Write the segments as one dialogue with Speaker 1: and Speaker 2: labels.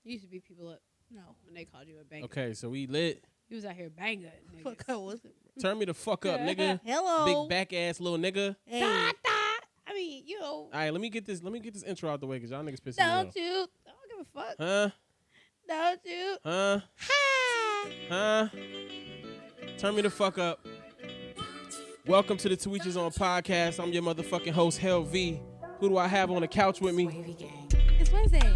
Speaker 1: You used to beat people up.
Speaker 2: No.
Speaker 1: When they called you a banger.
Speaker 3: Okay, so we lit.
Speaker 1: You was out here banging.
Speaker 2: Fuck up, was it?
Speaker 3: Turn me the fuck up, nigga.
Speaker 2: Hello.
Speaker 3: Big back ass little nigga.
Speaker 2: Hey.
Speaker 1: Da, da. I mean, you know.
Speaker 3: All right, let me get this intro out the way because y'all niggas pissing me off.
Speaker 1: Don't you? I don't give a fuck.
Speaker 3: Huh?
Speaker 1: Don't you?
Speaker 3: Huh? Huh? Turn me the fuck up. Welcome to the Two Eachers On podcast. I'm your motherfucking host, HailVee. Who do I have on the couch with me?
Speaker 1: Swayvy Gang.
Speaker 2: It's Wednesday.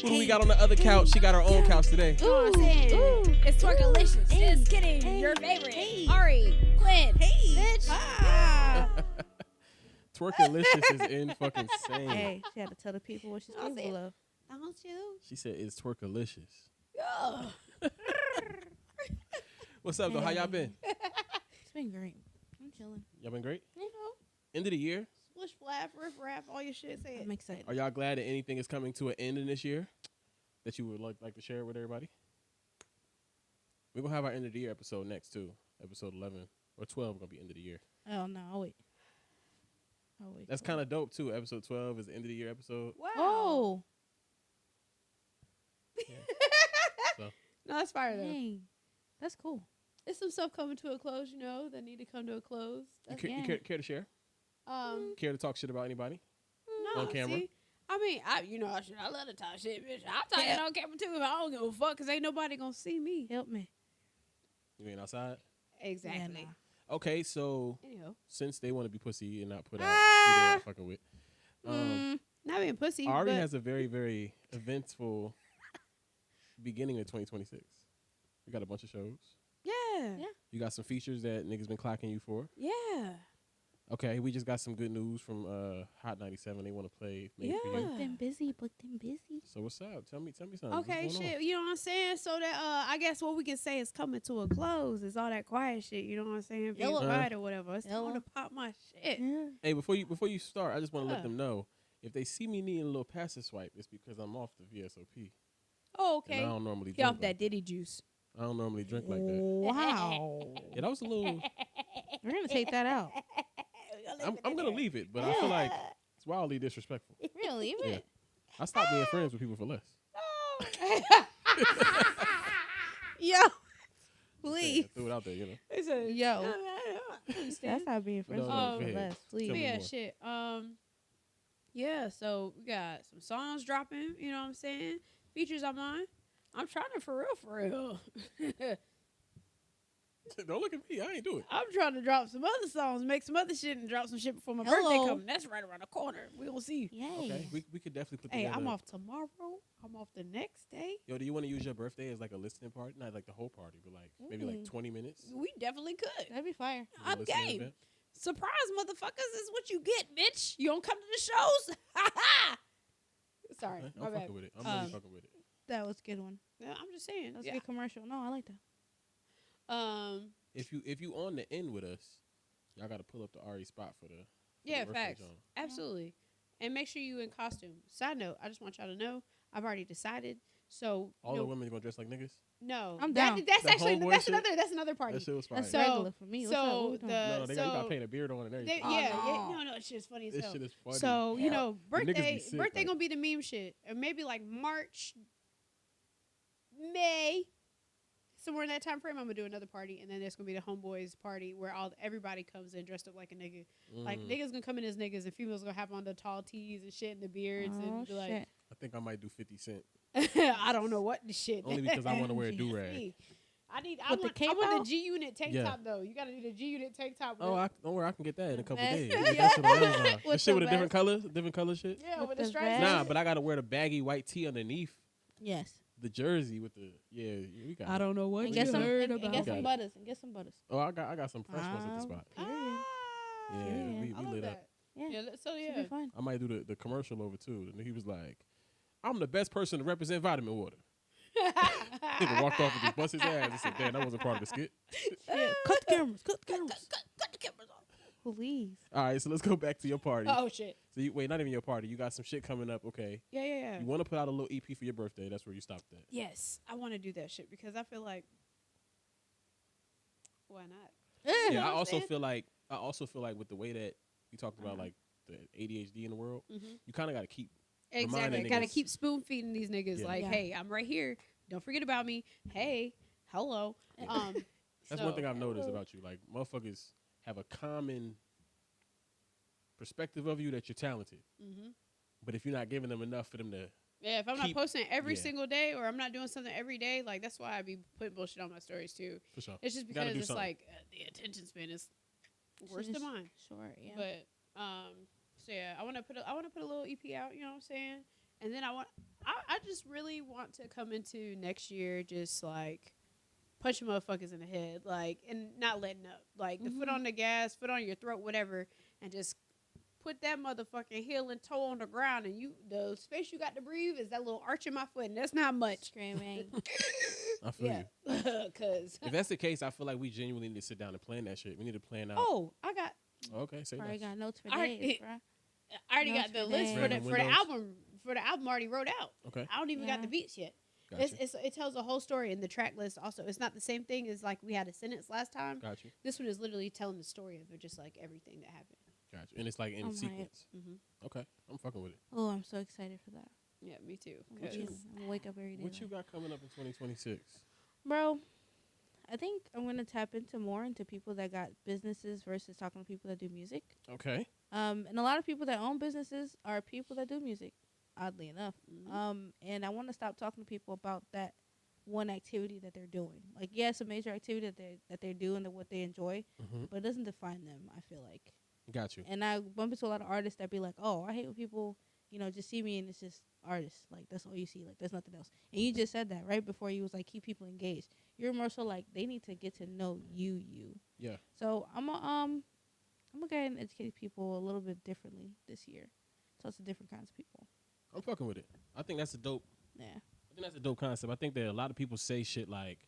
Speaker 3: Who do we got on the other couch? She got her own couch today.
Speaker 1: You know what I'm saying?
Speaker 2: Ooh.
Speaker 1: It's Twerkalicious.
Speaker 2: Hey.
Speaker 1: Just kidding.
Speaker 2: Hey.
Speaker 1: Your favorite.
Speaker 2: Hey.
Speaker 1: Ari Quinn.
Speaker 2: Hey.
Speaker 1: Bitch.
Speaker 2: Ah.
Speaker 3: Twerkalicious is in fucking insane.
Speaker 2: Hey, she had to tell the people what she's
Speaker 1: I'll say
Speaker 2: capable
Speaker 1: it.
Speaker 2: of.
Speaker 1: Don't you?
Speaker 3: She said it's Twerkalicious.
Speaker 1: Yeah.
Speaker 3: What's up, though? How y'all been?
Speaker 2: It's been great. I'm chilling.
Speaker 3: Y'all been great?
Speaker 1: You know,
Speaker 3: End of the year.
Speaker 1: splish flap, riff rap, all your shit. Say it.
Speaker 2: I'm excited.
Speaker 3: Are y'all glad that anything is coming to an end in this year that you would like to share with everybody? We're going to have our end of the year episode next, too. Episode 11 or 12 going to be end of the year.
Speaker 2: Oh, no. I'll wait.
Speaker 3: That's kind of dope, too. Episode 12 is the end of the year episode.
Speaker 1: Wow.
Speaker 2: Oh.
Speaker 3: So,
Speaker 1: No, that's fire though.
Speaker 2: Dang. That's cool.
Speaker 1: It's some stuff coming to a close, you know, that need to come to a close.
Speaker 3: you,
Speaker 1: That's,
Speaker 3: care to share? Care to talk shit about anybody?
Speaker 1: no,
Speaker 3: on camera?
Speaker 1: See, I mean, I love to talk shit, bitch. I'll talk it on camera too if I don't give a fuck, cause ain't nobody gonna see me.
Speaker 2: Help me.
Speaker 3: You ain't outside?
Speaker 1: Exactly.
Speaker 2: Yeah,
Speaker 3: Okay, so
Speaker 1: Anyhow,
Speaker 3: since they want to be pussy and not put out
Speaker 2: Ah.
Speaker 3: who they not fucking with,
Speaker 1: not being pussy.
Speaker 3: Ari
Speaker 1: but
Speaker 3: has a very, very eventful beginning of 2026. We got a bunch of shows.
Speaker 1: yeah,
Speaker 3: You got some features that niggas been clocking you for.
Speaker 1: yeah.
Speaker 3: Okay, we just got some good news from Hot 97. They want to play Made for
Speaker 1: Yeah.
Speaker 3: You.
Speaker 2: Booked and busy.
Speaker 3: So what's up? Tell me something.
Speaker 1: Okay,
Speaker 3: What's going
Speaker 1: shit. You know what I'm saying? So that I guess what we can say is coming to a close. Is all that quiet shit. You know what I'm saying? Being
Speaker 2: Hello.
Speaker 1: quiet or whatever. It's
Speaker 2: Hello.
Speaker 1: time to pop my shit.
Speaker 2: Yeah.
Speaker 3: on? Hey, before you start, I just want to let
Speaker 1: Yeah.
Speaker 3: them know if they see me needing a little passive swipe, it's because I'm off the VSOP.
Speaker 1: Oh,
Speaker 3: And I
Speaker 1: okay.
Speaker 3: don't normally
Speaker 1: He
Speaker 3: drink.
Speaker 1: off
Speaker 3: like
Speaker 1: that Diddy juice.
Speaker 3: I don't normally drink like that.
Speaker 2: Wow.
Speaker 3: Yeah, that was a little.
Speaker 2: We're going to take that out.
Speaker 3: I'm gonna leave it, but I feel like it's wildly disrespectful.
Speaker 2: We're going to leave
Speaker 3: Yeah.
Speaker 2: it?
Speaker 3: I stopped being friends with people for less.
Speaker 2: Yo.
Speaker 3: I
Speaker 2: Please.
Speaker 3: threw it out there, you know.
Speaker 1: He said,
Speaker 2: Yo.
Speaker 1: I understand.
Speaker 2: That's not being friends
Speaker 3: No,
Speaker 2: with
Speaker 3: go
Speaker 2: for
Speaker 3: ahead.
Speaker 2: less. Please.
Speaker 3: Tell
Speaker 1: But
Speaker 3: me
Speaker 1: yeah,
Speaker 3: more.
Speaker 1: shit. Yeah, so we got some songs dropping, you know what I'm saying? Features I'm on. I'm trying to for real.
Speaker 3: Don't look at me. I ain't do it.
Speaker 1: I'm trying to drop some other songs, make some other shit, and drop some shit before my
Speaker 2: Hello.
Speaker 1: birthday comes. That's right around the corner. We will see.
Speaker 2: Yay.
Speaker 3: Okay, we could definitely put
Speaker 1: Hey,
Speaker 3: together.
Speaker 1: I'm off tomorrow. I'm off the next day.
Speaker 3: Yo, do you want to use your birthday as like a listening party? Not like the whole party, but like maybe like 20 minutes.
Speaker 1: We definitely could.
Speaker 2: That'd be fire.
Speaker 3: as a
Speaker 1: I'm
Speaker 3: listening
Speaker 1: game.
Speaker 3: event?
Speaker 1: Surprise, motherfuckers, is what you get, bitch. You don't come to the shows. Ha ha. Sorry,
Speaker 3: Okay,
Speaker 1: my
Speaker 3: I'm
Speaker 1: bad.
Speaker 3: fucking with it. I'm really
Speaker 1: Um,
Speaker 3: fucking with it.
Speaker 2: That was a good one.
Speaker 1: Yeah, I'm just saying.
Speaker 2: That was
Speaker 1: Yeah.
Speaker 2: a good commercial. No, I like that.
Speaker 3: If you on the end with us, y'all got to pull up the Ari spot for the
Speaker 1: Yeah,
Speaker 3: birthday
Speaker 1: facts.
Speaker 3: joint.
Speaker 1: Absolutely. And make sure you in costume. Side note, I just want y'all to know, I've already decided. So
Speaker 3: All
Speaker 1: you
Speaker 3: the
Speaker 1: know,
Speaker 3: women gonna dress like niggas.
Speaker 1: no,
Speaker 2: I'm
Speaker 1: that,
Speaker 2: down.
Speaker 1: that's
Speaker 3: The
Speaker 1: actually
Speaker 3: homeboy shit?
Speaker 1: that's another party.
Speaker 3: That shit was fire.
Speaker 2: That's
Speaker 1: So-
Speaker 2: regular for me. What's up?
Speaker 1: so
Speaker 2: What we doing?
Speaker 3: no, they got, you got
Speaker 1: so
Speaker 3: to paint a beard on and
Speaker 1: they,
Speaker 3: everything.
Speaker 2: Oh,
Speaker 1: yeah,
Speaker 2: no.
Speaker 1: no, it's just funny as
Speaker 3: This
Speaker 1: hell.
Speaker 3: shit is funny.
Speaker 1: So you know,
Speaker 3: The niggas be
Speaker 1: birthday
Speaker 3: sick,
Speaker 1: birthday
Speaker 3: like-
Speaker 1: gonna be the meme shit, or maybe like March, May, somewhere in that time frame. I'm gonna do another party, and then there's gonna be the homeboys party where everybody comes in dressed up like a nigga. Like niggas gonna come in as niggas, and females gonna have on the tall tees and shit and the beards
Speaker 2: Oh,
Speaker 1: and be like,
Speaker 2: shit.
Speaker 3: I think I might do 50 Cent.
Speaker 1: I don't know what the shit.
Speaker 3: Only because I want to wear a
Speaker 2: Yes.
Speaker 3: do-rag.
Speaker 1: I
Speaker 2: With the
Speaker 1: I
Speaker 2: cape
Speaker 1: want
Speaker 2: out?
Speaker 1: the G Unit tank
Speaker 3: Yeah.
Speaker 1: top though. You gotta do the G Unit tank top.
Speaker 3: Oh, don't worry, I can get that in a couple
Speaker 2: vest.
Speaker 3: days.
Speaker 2: Yeah.
Speaker 3: You get that shit on Amazon. The
Speaker 2: With
Speaker 3: shit
Speaker 2: the
Speaker 3: with a different color shit.
Speaker 1: yeah,
Speaker 2: with
Speaker 1: with the
Speaker 2: the
Speaker 1: stripes.
Speaker 2: vest.
Speaker 3: Nah, but I gotta wear the baggy white tee underneath
Speaker 2: Yes.
Speaker 3: the jersey with the we got.
Speaker 1: I don't know what
Speaker 2: And
Speaker 1: you
Speaker 2: get some
Speaker 1: heard
Speaker 2: and
Speaker 1: about.
Speaker 2: get
Speaker 3: Got
Speaker 2: some
Speaker 3: it.
Speaker 2: butters. And get some butters.
Speaker 3: Oh, I got some fresh ones at the spot.
Speaker 2: Period.
Speaker 3: Yeah,
Speaker 2: Yeah.
Speaker 3: we
Speaker 1: I love
Speaker 3: lit
Speaker 1: that.
Speaker 3: up.
Speaker 2: Yeah.
Speaker 1: Yeah, so
Speaker 2: Should
Speaker 1: yeah.
Speaker 2: be fun.
Speaker 3: I might do the commercial over too. And he was like, "I'm the best person to represent vitamin water." Nigga walked off and just bust his ass and said, "Damn, that wasn't part of the skit."
Speaker 2: Yeah. Cut the cameras. Cut the cameras.
Speaker 1: Cut the cameras off.
Speaker 2: Please.
Speaker 3: All right, so let's go back to your party.
Speaker 1: Oh shit.
Speaker 3: So wait, not even your party. You got some shit coming up. Okay,
Speaker 1: Yeah.
Speaker 3: you want to put out a little EP for your birthday? That's where you stopped at.
Speaker 1: Yes, I want to do that shit because I feel like why not?
Speaker 3: Yeah,
Speaker 1: know
Speaker 3: I
Speaker 1: what I'm
Speaker 3: also
Speaker 1: saying?
Speaker 3: feel like with the way that you talked about like the ADHD in the world,
Speaker 1: Mm-hmm.
Speaker 3: you kind of got to keep
Speaker 1: Exactly.
Speaker 3: reminding
Speaker 1: Got to
Speaker 3: niggas.
Speaker 1: keep spoon feeding these niggas.
Speaker 3: Yeah.
Speaker 1: Like,
Speaker 2: Yeah.
Speaker 1: hey, I'm right here. Don't forget about me. Hey, hello.
Speaker 3: Yeah. That's one
Speaker 1: so-
Speaker 3: thing I've noticed about you. Like, motherfuckers have a common perspective of you that you're talented.
Speaker 1: Mhm.
Speaker 3: But if you're not giving them enough for them to,
Speaker 1: Yeah, if I'm
Speaker 3: keep-
Speaker 1: not posting every
Speaker 3: yeah.
Speaker 1: single day or I'm not doing something every day, like that's why I be putting bullshit on my stories too.
Speaker 3: for sure.
Speaker 1: It's just
Speaker 3: Gotta
Speaker 1: because
Speaker 3: do
Speaker 1: it's
Speaker 3: something.
Speaker 1: like the attention span is worse than
Speaker 2: Just
Speaker 1: mine.
Speaker 2: Short, yeah.
Speaker 1: But so yeah, I want to put a little EP out. You know what I'm saying? And then I just really want to come into next year just like punching motherfuckers in the head, like, and not letting up, like the foot on the gas, foot on your throat, whatever, and just put that motherfucking heel and toe on the ground, and the space you got to breathe is that little arch in my foot, and that's not much.
Speaker 2: Screaming.
Speaker 3: I feel
Speaker 1: Yeah,
Speaker 3: you.
Speaker 1: because
Speaker 3: If that's the case, I feel like we genuinely need to sit down and plan that shit. We need to plan out.
Speaker 1: I got
Speaker 3: Okay, say
Speaker 2: Already
Speaker 3: that.
Speaker 2: got notes for
Speaker 1: Alright,
Speaker 2: days, bro.
Speaker 1: I already
Speaker 2: Notes
Speaker 1: got the
Speaker 2: for
Speaker 1: list
Speaker 2: days.
Speaker 3: Random
Speaker 1: for the
Speaker 3: windows.
Speaker 1: album. For the album, already wrote out.
Speaker 3: Okay,
Speaker 1: I don't even got
Speaker 2: Yeah.
Speaker 1: the beats yet.
Speaker 3: gotcha.
Speaker 1: It tells a whole story in the track list. Also, it's not the same thing as like we had a sentence last time.
Speaker 3: Got you.
Speaker 1: This one is literally telling the story of it, just like everything that happened.
Speaker 3: Got you. And it's like in
Speaker 2: Alright.
Speaker 3: sequence.
Speaker 1: Mm-hmm.
Speaker 3: Okay, I'm fucking with it.
Speaker 2: Oh, I'm so excited for that.
Speaker 1: Yeah, me too.
Speaker 2: I'm
Speaker 1: 'cause-
Speaker 2: gonna wake up every day.
Speaker 3: What you got coming up in 2026?
Speaker 2: Bro, I think I'm gonna tap into more into people that got businesses versus talking to people that do music.
Speaker 3: Okay.
Speaker 2: And a lot of people that own businesses are people that do music, oddly enough.
Speaker 1: Mhm.
Speaker 2: And I want to stop talking to people about that one activity that they're doing. Like, yeah, it's a major activity that they're doing, that what they enjoy,
Speaker 3: Mm-hmm.
Speaker 2: but it doesn't define them, I feel like.
Speaker 3: Got you.
Speaker 2: And I bump into a lot of artists that be like, oh, I hate when people, just see me and it's just artists. Like, that's all you see. Like, there's nothing else. And you just said that right before you was like, keep people engaged. You're more so like, they need to get to know you.
Speaker 3: Yeah.
Speaker 2: So I'm gonna go ahead and educate people a little bit differently this year. So it's different kinds of people.
Speaker 3: I'm fucking with it. I think that's a dope.
Speaker 2: Yeah.
Speaker 3: I think that's a dope concept. I think that a lot of people say shit like,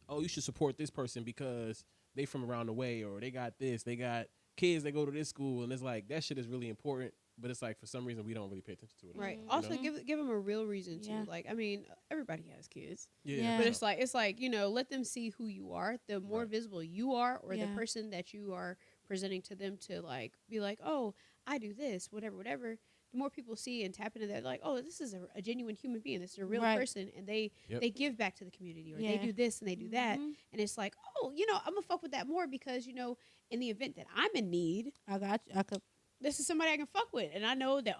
Speaker 3: oh, you should support this person because they from around the way, or they got this, they got kids that go to this school, and it's like that shit is really important. But it's like for some reason we don't really pay attention to it.
Speaker 1: Right.
Speaker 2: Mhm.
Speaker 1: Also,
Speaker 3: know?
Speaker 1: give them a real reason
Speaker 2: Yeah.
Speaker 1: to. Like, I mean, everybody has kids,
Speaker 2: Yeah.
Speaker 1: but it's like let them see who you are. The more
Speaker 3: Right.
Speaker 1: visible you are, or the
Speaker 2: Yeah.
Speaker 1: person that you are presenting to them to like be like, oh, I do this, whatever. The more people see and tap into that, like, oh, this is a genuine human being. This is a real
Speaker 2: Right.
Speaker 1: person, and they give back to the community, or they
Speaker 2: Yeah.
Speaker 1: do this and they do that,
Speaker 2: Mhm.
Speaker 1: and it's like, oh, I'm gonna fuck with that more because in the event that I'm in need,
Speaker 2: I got you. I could.
Speaker 1: this is somebody I can fuck with. And I know that,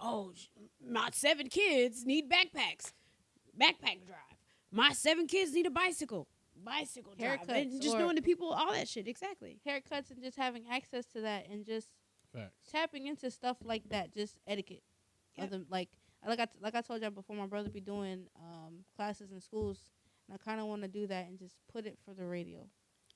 Speaker 1: my 7 kids need backpack drive. My 7 kids need a bicycle drive.
Speaker 2: Haircuts
Speaker 1: And just
Speaker 2: or-
Speaker 1: knowing the people, all that shit. Exactly.
Speaker 2: Haircuts and just having access to that and just
Speaker 3: Facts.
Speaker 2: tapping into stuff like that, just etiquette.
Speaker 1: Yep.
Speaker 2: Of them, like I told y'all before, my brother be doing classes in schools, and I kind of want to do that and just put it for the radio.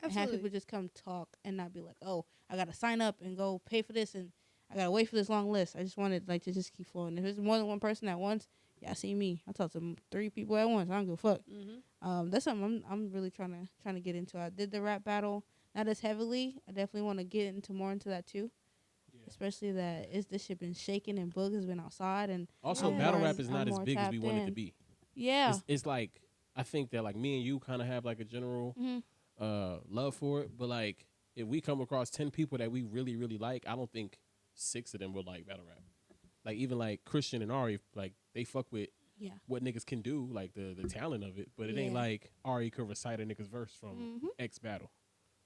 Speaker 2: And have people just come talk and not be like, oh, I got to sign up and go pay for this and I got to wait for this long list. I just wanted to just keep flowing. If there's more than one person at once, yeah, see me. I talk to 3 people at once. I don't give a fuck.
Speaker 1: Mm-hmm.
Speaker 2: That's something I'm really trying to get into. I did the rap battle, not as heavily. I definitely want to get more into that too.
Speaker 3: Yeah.
Speaker 2: Especially that this shit been shaking and Boog has been outside and
Speaker 3: Also,
Speaker 2: I'm
Speaker 3: battle
Speaker 2: more-
Speaker 3: rap is
Speaker 2: I'm
Speaker 3: not as
Speaker 2: more
Speaker 3: big as we
Speaker 2: tapped
Speaker 3: want it
Speaker 2: in.
Speaker 3: to be.
Speaker 2: yeah.
Speaker 3: It's like I think that like me and you kind of have like a general
Speaker 2: Mhm.
Speaker 3: love for it, but like if we come across 10 people that we really really like, I don't think 6 of them will like battle rap. Like even like Christian and Ari, like they fuck with
Speaker 2: Yeah.
Speaker 3: what niggas can do, like the talent of it, but it ain't
Speaker 2: Yeah.
Speaker 3: like Ari could recite a nigga's verse from
Speaker 2: Mhm.
Speaker 3: X battle.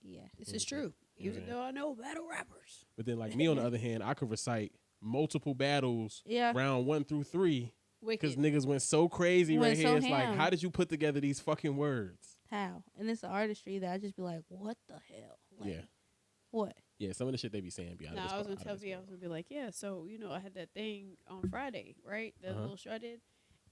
Speaker 2: Yeah.
Speaker 1: This is true. Even
Speaker 3: Yeah.
Speaker 1: though I know battle rappers.
Speaker 3: But then like me on the other hand, I could recite multiple battles
Speaker 2: Yeah.
Speaker 3: round 1 through 3 because
Speaker 1: Wicked.
Speaker 3: niggas went so crazy
Speaker 2: Went
Speaker 3: right here.
Speaker 2: so
Speaker 3: It's like,
Speaker 2: ham.
Speaker 3: how did you put together these fucking words?
Speaker 2: How? And it's the artistry that I just be like, what the hell? Like,
Speaker 3: Yeah.
Speaker 2: What?
Speaker 3: Yeah, some of the shit they be saying be out
Speaker 1: No,
Speaker 3: of this
Speaker 1: I was
Speaker 3: world,
Speaker 1: gonna tell
Speaker 3: out of
Speaker 1: you, I
Speaker 3: this
Speaker 1: was gonna be like, yeah. So I had that thing on Friday, right? The
Speaker 3: Uh-huh.
Speaker 1: little show I did,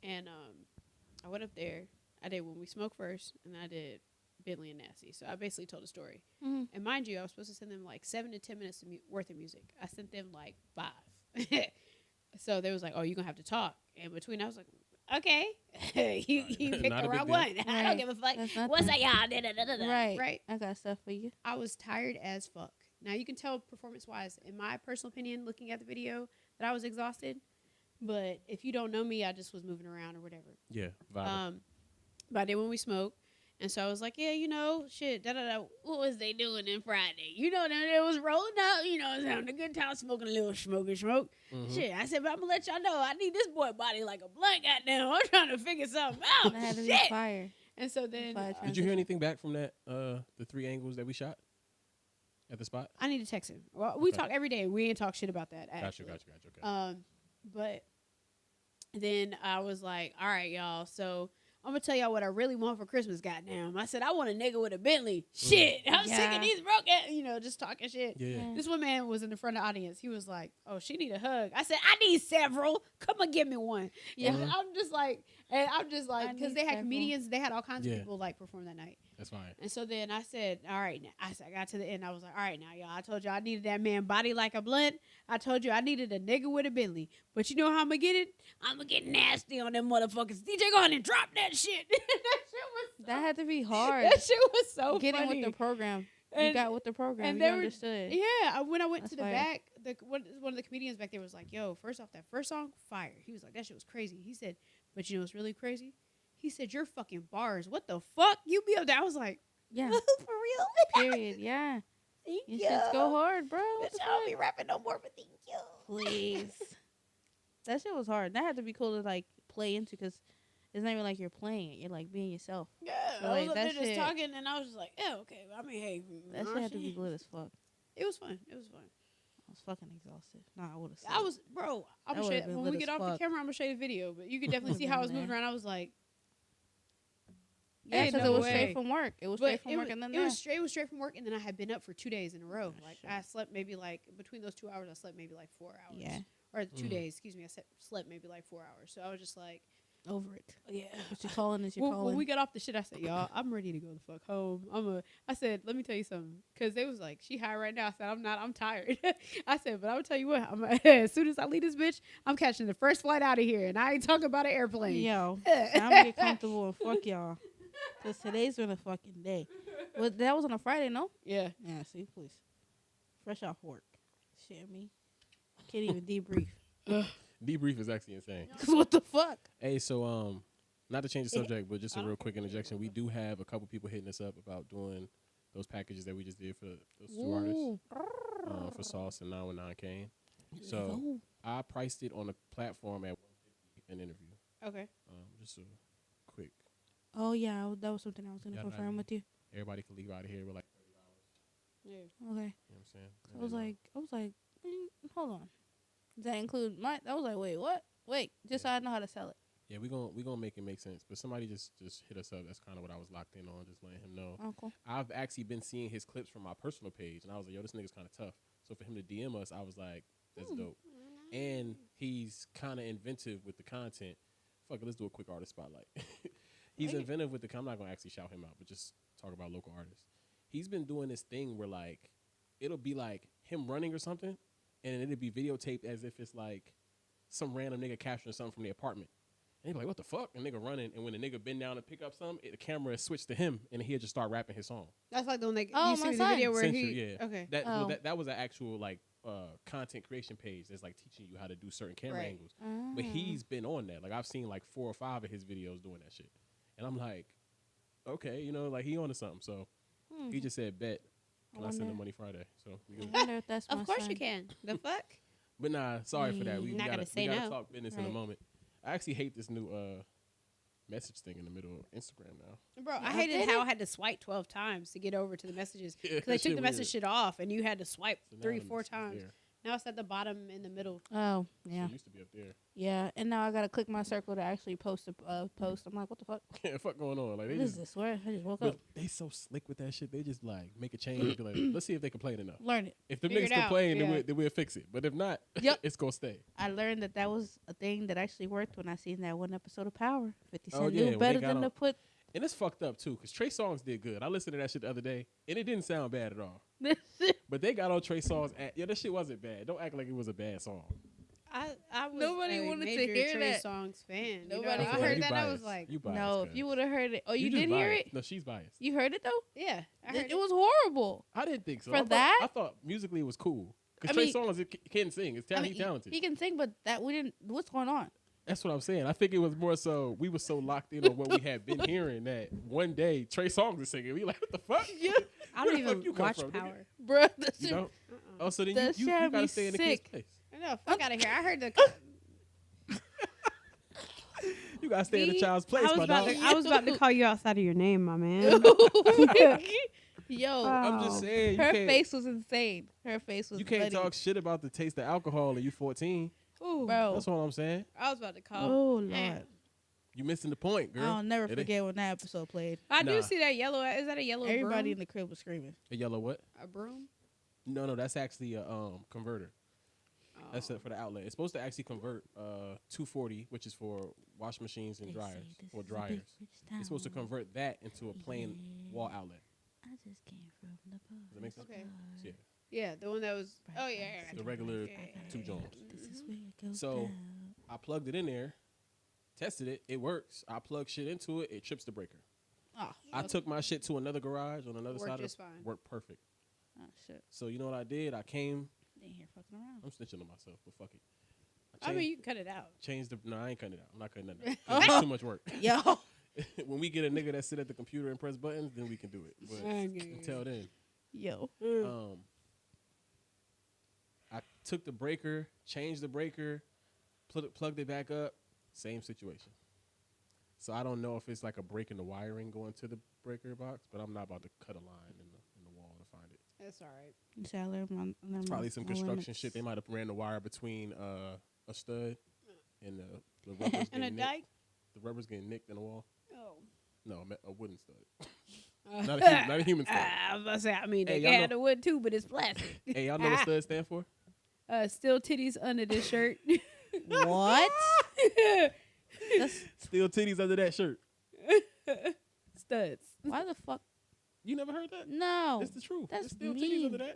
Speaker 1: and I went up there. I did When We Smoke first, and I did Bentley and Nasty. So I basically told a story.
Speaker 2: Mhm.
Speaker 1: And mind you, I was supposed to send them like 7 to 10 minutes worth of music. I sent them like 5. So they was like, "Oh, you're gonna have to talk." And between, I was like, "Okay, you picked
Speaker 3: Not a
Speaker 1: the
Speaker 3: big
Speaker 1: wrong
Speaker 3: deal.
Speaker 1: one. I don't
Speaker 2: Right.
Speaker 1: give a fuck.
Speaker 2: That's
Speaker 1: What's that,
Speaker 2: nothing.
Speaker 1: y'all? Da-da-da-da-da."
Speaker 2: Right.
Speaker 1: Right.
Speaker 2: I got stuff for you.
Speaker 1: I was tired as fuck. Now you can tell performance-wise, in my personal opinion, looking at the video, that I was exhausted. But if you don't know me, I just was moving around or whatever.
Speaker 3: Yeah, vibe.
Speaker 1: But I did When We Smoke, And so I was like, yeah, you know, shit, da-da-da. What was they doing in Friday? You know, they was rolling up, you know, having a good time, smoking a little smoke.
Speaker 3: Mm-hmm.
Speaker 1: Shit, I said, but I'm going to let y'all know, I need this boy body like a blunt, goddamn. I'm trying to figure something out.
Speaker 2: That had to be
Speaker 1: Shit.
Speaker 2: fire.
Speaker 1: And so then...
Speaker 3: Did you hear anything back from that, the 3 angles that we shot at the spot?
Speaker 1: I need to text him. Well, we talk every day. We ain't talk shit about that, actually.
Speaker 3: Gotcha. Okay.
Speaker 1: But then I was like, all right, y'all, so... I'm going to tell y'all what I really want for Christmas, goddamn. I said, I want a nigga with a Bentley. Shit. I'm sick of these broke ass, you know, just talking shit.
Speaker 3: Yeah.
Speaker 1: This one man was in the front of the audience. He was like, oh, she need a hug. I said, I need several. Come and give me one. Yeah. And I'm just like, because they had comedians, they had all kinds of people like perform that night.
Speaker 3: That's fine.
Speaker 1: And so then I said, all right, now. I got to the end. I was like, all right, now, y'all. I told you I needed that man body like a blunt. I told you I needed a nigga with a Bentley. But you know how I'm going to get it? I'm going to get nasty on them motherfuckers. DJ, go ahead and drop that shit.
Speaker 2: That had to be hard.
Speaker 1: That shit was so
Speaker 2: Getting
Speaker 1: funny.
Speaker 2: with the program. You got with the program.
Speaker 1: And
Speaker 2: you understood.
Speaker 1: Yeah. When I went
Speaker 2: That's
Speaker 1: to the
Speaker 2: fire.
Speaker 1: back, one of the comedians back there was like, yo, first off, that first song, fire. He was like, that shit was crazy. He said, but you know what's really crazy? He said, your fucking bars. What the fuck? You be up there. I was like,
Speaker 2: Yeah.
Speaker 1: for real?
Speaker 2: Period. Yeah.
Speaker 1: Thank
Speaker 2: You
Speaker 1: you.
Speaker 2: should go hard, bro.
Speaker 1: Bitch, I don't be rapping no more, but thank you.
Speaker 2: Please. That shit was hard. That had to be cool to like play into because it's not even like you're playing it. You're like being yourself.
Speaker 1: Yeah,
Speaker 2: So,
Speaker 1: I
Speaker 2: like,
Speaker 1: was up
Speaker 2: that
Speaker 1: there just
Speaker 2: shit-
Speaker 1: talking, and I was just like, yeah, okay. I mean, hey.
Speaker 2: That shit had to be lit as fuck.
Speaker 1: It was fun. It was fun.
Speaker 2: I was fucking exhausted. Nah, I would have.
Speaker 1: I was, bro. I'm
Speaker 2: That
Speaker 1: gonna show you,
Speaker 2: would've been
Speaker 1: when
Speaker 2: lit
Speaker 1: we
Speaker 2: as
Speaker 1: get off the
Speaker 2: fuck.
Speaker 1: camera, I'm gonna show you the video, but you could definitely see how I was moving around. I was like,
Speaker 2: Yeah,
Speaker 1: Ain't
Speaker 2: because
Speaker 1: no
Speaker 2: it was
Speaker 1: way.
Speaker 2: straight from work. It was
Speaker 1: but
Speaker 2: straight from work, and then
Speaker 1: it was straight from work, and then I had been up for 2 days in a row.
Speaker 2: Oh,
Speaker 1: Like
Speaker 2: shit.
Speaker 1: I slept maybe like between those 2 hours, I slept maybe like 4 hours.
Speaker 2: Yeah.
Speaker 1: Or 2 days, excuse me. I slept maybe like 4 hours. So I was just like,
Speaker 2: over it.
Speaker 1: yeah.
Speaker 2: What you calling is you calling.
Speaker 1: When we got off the shit, I said, y'all, I'm ready to go the fuck home. I said, let me tell you something. Because they was like, she high right now. I said, I'm not. I'm tired. I said, but I'm going to tell you what. As soon as I leave this bitch, I'm catching the first flight out of here. And I ain't talking about an airplane.
Speaker 2: Yo, I'm gonna get comfortable and fuck y'all. Because today's been a fucking day. Well, that was on a Friday, no?
Speaker 1: Yeah.
Speaker 2: Yeah, see, please. Fresh off work. Shit, me. Can't even debrief.
Speaker 3: Debrief is actually insane.
Speaker 2: What the fuck?
Speaker 3: Hey, so not to change the subject, but just a real quick interjection. We do have a couple people hitting us up about doing those packages that we just did for those 2 artists, for Sauce and 919 Kane. So I priced it on the platform at $150 an interview.
Speaker 1: Okay.
Speaker 3: Just a quick.
Speaker 2: Oh, yeah, that was something I was going to confirm with you.
Speaker 3: Everybody can leave out of here with like $30.
Speaker 1: Yeah.
Speaker 2: Okay.
Speaker 3: You know what I'm saying?
Speaker 2: I was like, hold on. Does that include my? I was like, wait, what? Wait, just so I know how to sell it.
Speaker 3: Yeah, we gonna make it make sense. But somebody just hit us up. That's kind of what I was locked in on, just letting him know.
Speaker 2: Oh, cool.
Speaker 3: I've actually been seeing his clips from my personal page, and I was like, yo, this nigga's kind of tough. So for him to DM us, I was like, that's dope. And he's kind of inventive with the content. Fuck it, let's do a quick artist spotlight. He's inventive with the I'm not going to actually shout him out, but just talk about local artists. He's been doing this thing where, like, it'll be, like, him running or something, and it'll be videotaped as if it's, like, some random nigga capturing something from the apartment. And he'll be like, what the fuck? And nigga running, and when the nigga bend down to pick up something, the camera is switched to him, and he'll just start rapping his song.
Speaker 1: That's like the one that
Speaker 2: Oh,
Speaker 1: you see
Speaker 2: my
Speaker 1: the
Speaker 2: son.
Speaker 1: video where
Speaker 3: Censor,
Speaker 1: he...
Speaker 3: yeah.
Speaker 1: Okay.
Speaker 3: That was an actual, like, content creation page that's, like, teaching you how to do certain camera
Speaker 1: Right.
Speaker 3: angles. But he's been on that. Like, I've seen, like, 4 or 5 of his videos doing that shit. And I'm like, okay, you know, like, he on to something. So he just said, bet. Can I send him money Friday? So we good.
Speaker 2: I wonder if that's my
Speaker 1: Of course
Speaker 2: son.
Speaker 1: you can. The fuck?
Speaker 3: But nah, sorry for that. We
Speaker 1: Not
Speaker 3: gotta,
Speaker 1: gonna say
Speaker 3: we gotta
Speaker 1: no.
Speaker 3: talk business in a
Speaker 2: Right.
Speaker 3: moment. I actually hate this new message thing in the middle of Instagram now.
Speaker 1: Bro, I
Speaker 2: I
Speaker 1: hated
Speaker 2: did
Speaker 1: how
Speaker 2: it.
Speaker 1: I had to swipe 12 times to get over to the messages.
Speaker 3: Yeah,
Speaker 1: Because they
Speaker 3: that
Speaker 1: took
Speaker 3: shit
Speaker 1: the message
Speaker 3: weird.
Speaker 1: shit off, and you had to swipe
Speaker 3: So now
Speaker 1: 3
Speaker 3: the
Speaker 1: 4
Speaker 3: message is
Speaker 1: times.
Speaker 3: there.
Speaker 1: Now it's at the bottom in the middle.
Speaker 2: Oh, yeah.
Speaker 3: Shit used to be up there.
Speaker 2: Yeah, and now I got to click my circle to actually post a post. I'm like, what the fuck?
Speaker 3: Yeah, fuck going on? Like they
Speaker 2: What is
Speaker 3: just,
Speaker 2: this? Where? I just woke
Speaker 3: but
Speaker 2: up.
Speaker 3: they so slick with that shit. They just like make a change and be like, let's see if they complain enough.
Speaker 2: Learn it.
Speaker 3: If the
Speaker 1: Figure
Speaker 3: niggas
Speaker 1: it out,
Speaker 3: complain,
Speaker 1: yeah.
Speaker 3: then we'll fix it. But if not,
Speaker 2: Yep.
Speaker 3: it's gonna stay.
Speaker 2: I learned that was a thing that actually worked when I seen that one episode of Power. 50 Cent
Speaker 3: Oh, yeah,
Speaker 2: knew
Speaker 3: when they
Speaker 2: better
Speaker 3: got
Speaker 2: than
Speaker 3: on-
Speaker 2: to put.
Speaker 3: And it's fucked up too, cause Trey Songz did good. I listened to that shit the other day, and it didn't sound bad at all. But they got on Trey Songz. That shit wasn't bad. Don't act like it was a bad song.
Speaker 1: I was
Speaker 2: Nobody
Speaker 1: a
Speaker 2: wanted to
Speaker 1: major
Speaker 2: hear
Speaker 1: Trey
Speaker 2: that.
Speaker 1: Songz fan.
Speaker 2: Nobody
Speaker 1: I
Speaker 2: wanted-
Speaker 1: heard
Speaker 3: You
Speaker 1: that. I was
Speaker 3: biased.
Speaker 1: like,
Speaker 3: You biased,
Speaker 2: No, if
Speaker 3: cuz.
Speaker 2: you would have heard it. Oh, you
Speaker 3: just
Speaker 2: didn't hear
Speaker 3: biased.
Speaker 2: it?
Speaker 3: No, she's biased.
Speaker 2: You heard it though?
Speaker 1: yeah. I heard
Speaker 2: It was horrible.
Speaker 3: I didn't think so.
Speaker 2: For
Speaker 3: I thought,
Speaker 2: that?
Speaker 3: I thought musically it was cool.
Speaker 2: I
Speaker 3: Cause Trey
Speaker 2: mean-
Speaker 3: Songz can sing. He's talented.
Speaker 2: He can sing, but that we didn't. What's going on?
Speaker 3: That's what I'm saying. I think it was more so we were so locked in on what we had been hearing that one day Trey Songz is singing. We like, what the fuck?
Speaker 2: Yeah.
Speaker 1: I don't
Speaker 3: Where the fuck
Speaker 1: even
Speaker 3: you come
Speaker 1: watch
Speaker 3: from, nigga?
Speaker 1: Power.
Speaker 2: Bro, that
Speaker 3: You
Speaker 2: shit.
Speaker 3: don't? Oh, so then
Speaker 2: That
Speaker 3: you
Speaker 2: shit had
Speaker 3: gotta
Speaker 2: me
Speaker 3: stay in the kid's
Speaker 2: sick.
Speaker 3: place.
Speaker 1: No, fuck out of here. I heard the.
Speaker 3: You gotta stay in the
Speaker 1: Me?
Speaker 3: child's place, my dog.
Speaker 1: I was about to call you outside of your name, my man.
Speaker 2: Yo,
Speaker 3: I'm just saying, you
Speaker 2: her
Speaker 3: can't,
Speaker 2: face was insane. Her face was
Speaker 3: you can't
Speaker 2: bloody.
Speaker 3: talk shit about the taste of alcohol and you 14.
Speaker 1: Ooh,
Speaker 2: Bro.
Speaker 3: That's all I'm saying.
Speaker 1: I was about to call.
Speaker 2: Oh, Lord.
Speaker 1: Damn.
Speaker 3: You missing the point, girl.
Speaker 2: I'll never
Speaker 3: It ain't-
Speaker 2: forget when that episode played.
Speaker 1: I
Speaker 3: Nah.
Speaker 1: do see that yellow. Is that a yellow
Speaker 2: Everybody in
Speaker 1: broom?
Speaker 2: the crib was screaming.
Speaker 3: A yellow what?
Speaker 1: A broom?
Speaker 3: No, that's actually a converter.
Speaker 1: Oh.
Speaker 3: That's it for the outlet. It's supposed to actually convert 240, which is for wash machines and dryers or dryers. It's supposed to convert that into a plain wall outlet.
Speaker 2: I just came from the bar.
Speaker 3: Does that make sense?
Speaker 1: Okay.
Speaker 3: Yeah.
Speaker 1: Yeah, the one that was. Oh yeah, yeah.
Speaker 3: The regular
Speaker 1: Yeah.
Speaker 3: two joints.
Speaker 2: This is where it goes
Speaker 3: So-
Speaker 2: down.
Speaker 3: I plugged it in there, tested it. It works. I plug shit into it. It trips the breaker.
Speaker 2: Oh,
Speaker 3: I took my shit to another garage on another
Speaker 1: Worked
Speaker 3: side of
Speaker 1: just
Speaker 3: the
Speaker 1: fine.
Speaker 3: worked perfect.
Speaker 2: oh shit.
Speaker 3: So you know what I did? I came.
Speaker 2: They ain't here fucking around.
Speaker 3: I'm snitching on myself, but fuck it.
Speaker 1: I mean, you can cut it out.
Speaker 3: Changed the. No, I ain't cutting it out. I'm not cutting that out. It's too much work.
Speaker 2: Yo.
Speaker 3: When we get a nigga that sit at the computer and press buttons, then we can do it. But
Speaker 1: Okay.
Speaker 3: until then,
Speaker 2: Yo.
Speaker 3: I took the breaker, changed the breaker, plugged it back up. Same situation. So I don't know if it's like a break in the wiring going to the breaker box, but I'm not about to cut a line in the wall to find it.
Speaker 1: That's all right.
Speaker 2: You say I learned my
Speaker 3: Probably some
Speaker 2: my
Speaker 3: construction
Speaker 2: limits.
Speaker 3: shit. They might have ran the wire between a stud and the rubbers
Speaker 1: And a
Speaker 3: getting nicked.
Speaker 1: dyke.
Speaker 3: The rubbers getting nicked in the wall.
Speaker 1: Oh.
Speaker 3: No, a wooden stud. Not a human stud.
Speaker 1: I was about to say. I mean,
Speaker 3: Hey,
Speaker 1: they
Speaker 3: y'all
Speaker 1: had the wood too, but it's plastic.
Speaker 3: Hey, y'all know what stud stand for?
Speaker 1: Still titties under this shirt.
Speaker 2: What? That's
Speaker 3: Still titties under that shirt.
Speaker 1: Studs.
Speaker 2: why the fuck?
Speaker 3: You never heard that?
Speaker 2: No.
Speaker 3: It's the truth.
Speaker 2: That's
Speaker 3: There's still
Speaker 2: mean.
Speaker 3: titties under that.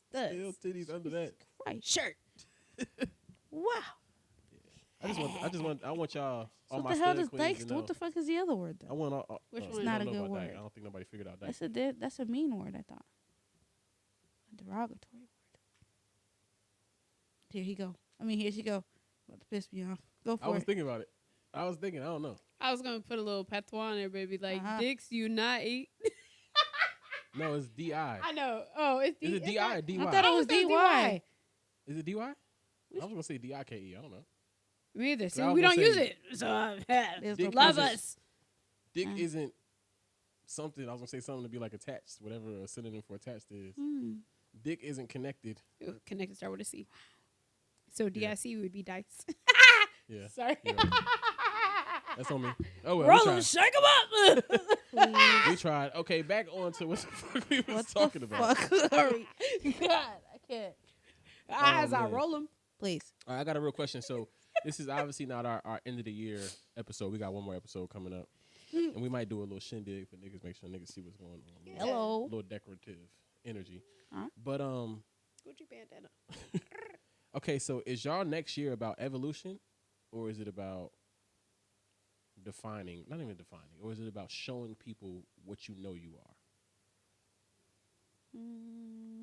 Speaker 1: Studs.
Speaker 3: Still titties under that.
Speaker 2: Right.
Speaker 1: Shirt.
Speaker 2: Wow.
Speaker 3: I want y'all.
Speaker 2: So
Speaker 3: all
Speaker 2: what
Speaker 3: my
Speaker 2: the hell
Speaker 3: stud
Speaker 2: does
Speaker 3: queens
Speaker 2: dyke?
Speaker 3: to
Speaker 2: What the
Speaker 3: know.
Speaker 2: fuck is the other word
Speaker 3: I
Speaker 2: then?
Speaker 3: want all.
Speaker 1: Which
Speaker 3: no,
Speaker 1: one?
Speaker 3: I
Speaker 2: Not
Speaker 3: don't
Speaker 2: a
Speaker 3: know
Speaker 2: good
Speaker 3: about dyke.
Speaker 2: word.
Speaker 3: I don't think nobody figured out dyke.
Speaker 2: That's a mean word. I thought. A derogatory word. Here he go. Here she go. About to piss me off. Go
Speaker 3: I
Speaker 2: for
Speaker 3: was
Speaker 2: it.
Speaker 3: thinking about it. I was thinking. I don't know.
Speaker 1: I was gonna put a little patois in there, baby. Like dicks, you not eat.
Speaker 3: No, it's di.
Speaker 1: I know. Oh, it's D.
Speaker 3: Is it di or dy?
Speaker 2: I thought it was DY.
Speaker 3: Is it dy? I was gonna say dike. I don't know.
Speaker 1: Me either. See,
Speaker 3: I was
Speaker 1: we
Speaker 3: gonna
Speaker 1: don't use
Speaker 3: say-
Speaker 1: it. So
Speaker 2: There's
Speaker 3: Dick
Speaker 1: love
Speaker 3: isn't-
Speaker 1: us.
Speaker 3: Dick
Speaker 2: Mm.
Speaker 3: isn't something. I was gonna say something to be like attached. Whatever a synonym for attached is. Dick isn't connected.
Speaker 1: Ooh, connected start with a C. So DIC would be dice.
Speaker 3: Yeah.
Speaker 1: Sorry.
Speaker 3: Yeah. That's on me. Oh well.
Speaker 1: Roll
Speaker 3: we
Speaker 1: them,
Speaker 3: tried.
Speaker 1: shake them up.
Speaker 3: We tried. Okay, back on to what the fuck we was
Speaker 2: What
Speaker 3: talking
Speaker 2: the
Speaker 3: about.
Speaker 2: fuck? Sorry. God, I can't.
Speaker 1: As I
Speaker 3: man.
Speaker 1: roll them.
Speaker 2: Please.
Speaker 3: All right, I got a real question. So this is obviously not our end of the year episode. We got one more episode coming up. And we might do a little shindig for niggas, make sure niggas see what's going on. A little,
Speaker 2: Hello.
Speaker 3: little decorative energy.
Speaker 2: Huh?
Speaker 3: But
Speaker 1: Gucci bandana.
Speaker 3: okay, so is y'all next year about evolution or is it about defining, not even defining, or is it about showing people what you know you are?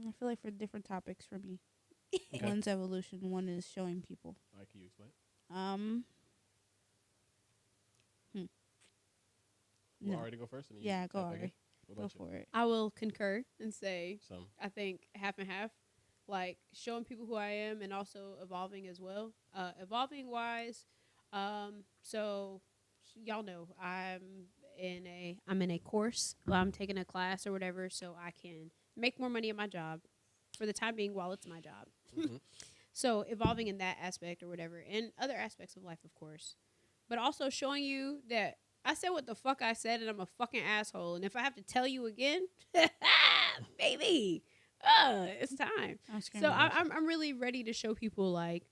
Speaker 2: I feel like for different topics for me.
Speaker 3: Okay.
Speaker 2: One's evolution, one is showing people.
Speaker 3: All right, can you explain?
Speaker 2: No.
Speaker 3: Well, Ari to go first? And then you
Speaker 2: Yeah, go
Speaker 3: tap back in?
Speaker 2: Ari.
Speaker 3: What
Speaker 2: Go
Speaker 3: about you?
Speaker 2: for it.
Speaker 1: I will concur and say
Speaker 3: Some.
Speaker 1: I think half and half, like showing people who I am and also evolving as well. Evolving wise, so y'all know I'm in a course. I'm taking a class or whatever, so I can make more money at my job for the time being while it's my job.
Speaker 3: Mhm.
Speaker 1: So evolving in that aspect or whatever, and other aspects of life, of course, but also showing you that I said what the fuck I said, and I'm a fucking asshole. And if I have to tell you again, baby, it's time.
Speaker 2: I'm
Speaker 1: So
Speaker 2: screaming.
Speaker 1: I'm really ready to show people, like,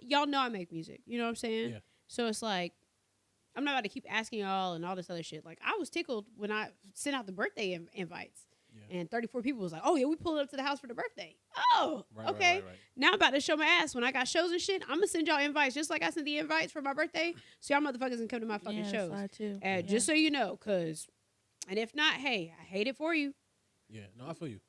Speaker 1: y'all know I make music. You know what I'm saying?
Speaker 3: Yeah.
Speaker 1: So it's like, I'm not about to keep asking y'all and all this other shit. Like, I was tickled when I sent out the birthday invites.
Speaker 3: Yeah.
Speaker 1: And 34 people was like, oh, yeah, we pulled up to the house for the birthday. Oh,
Speaker 3: Right,
Speaker 1: okay.
Speaker 3: Right.
Speaker 1: Now I'm about to show my ass. When I got shows and shit, I'm going to send y'all invites just like I sent the invites for my birthday. So y'all motherfuckers can come to my fucking shows.
Speaker 2: Too.
Speaker 1: And just so you know, and if not, hey, I hate it for you.
Speaker 3: Yeah, no, I feel you.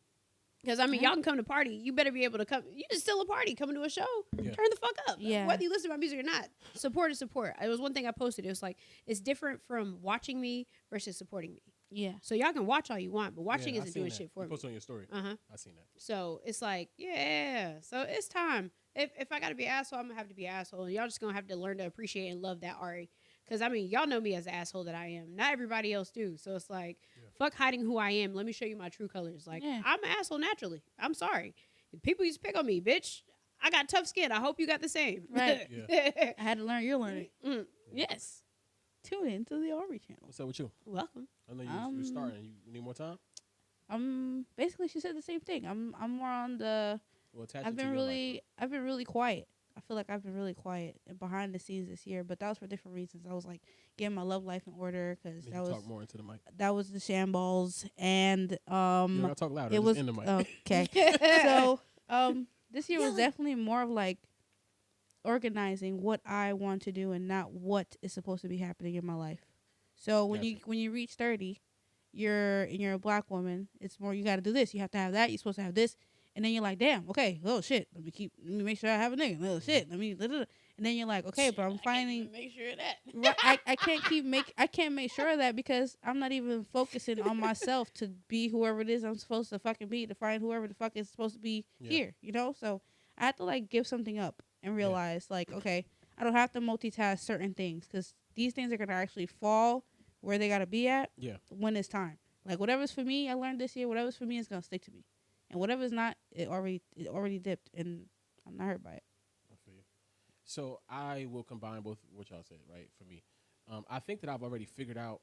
Speaker 1: Because, I mean, y'all can come to party. You better be able to come. You just still a party. Coming to a show.
Speaker 3: Yeah.
Speaker 1: Turn the fuck up.
Speaker 2: Yeah.
Speaker 1: Whether you listen to my music or not. Support is support. It was one thing I posted. It was like, it's different from watching me versus supporting me.
Speaker 2: Yeah.
Speaker 1: So y'all can watch all you want, but watching
Speaker 3: I
Speaker 1: isn't
Speaker 3: seen
Speaker 1: doing
Speaker 3: that.
Speaker 1: shit for
Speaker 3: You
Speaker 1: me.
Speaker 3: posted on your story.
Speaker 1: Uh-huh.
Speaker 3: I seen that.
Speaker 1: So it's like, yeah. So it's time. If I got to be an asshole, I'm going to have to be an asshole. And y'all just going to have to learn to appreciate and love that Ari. Because, I mean, y'all know me as the asshole that I am. Not everybody else do. So it's like, fuck hiding who I am. Let me show you my true colors. Like, I'm an asshole naturally. I'm sorry. People used to pick on me, bitch. I got tough skin. I hope you got the same.
Speaker 2: Right. I had to learn. You're learning.
Speaker 1: Yes.
Speaker 2: Tune in to the Ari channel.
Speaker 3: What's up with you?
Speaker 1: Welcome.
Speaker 3: I know you're starting. You need more time?
Speaker 2: Basically she said the same thing. I'm more on the I've been really quiet. I feel like I've been really quiet and behind the scenes this year, but that was for different reasons. I was like getting my love life in order because that was
Speaker 3: talk more into the mic.
Speaker 2: That was the shambles, and
Speaker 3: You gotta talk louder.
Speaker 2: It was
Speaker 3: in the mic.
Speaker 2: Okay. So this year was definitely more of like organizing what I want to do and not what is supposed to be happening in my life. So when you reach 30, you're a black woman. It's more you got to do this. You have to have that. You're supposed to have this. And then you're like, damn, okay, oh shit, let me make sure I have a nigga. Oh shit, and then you're like, okay, but I'm finding
Speaker 1: make sure of that.
Speaker 2: I can't make sure of that because I'm not even focusing on myself to be whoever it is I'm supposed to fucking be, to find whoever the fuck is supposed to be here, you know? So I have to like give something up and realize like, okay, I don't have to multitask certain things because these things are gonna actually fall where they gotta be at when it's time. Like whatever's for me, I learned this year, whatever's for me is gonna stick to me. And whatever's not, it already dipped, and I'm not hurt by it.
Speaker 3: I feel you. So I will combine both what y'all said, right? For me, I think that I've already figured out,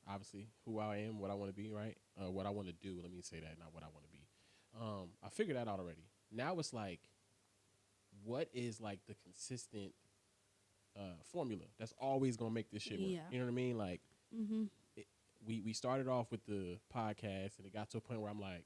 Speaker 3: obviously, who I am, what I want to be, right? What I want to do. Let me say that, not what I want to be. I figured that out already. Now it's like, what is like the consistent formula that's always gonna make this shit work?
Speaker 2: Yeah.
Speaker 3: You know what I mean? Like, we started off with the podcast, and it got to a point where I'm like,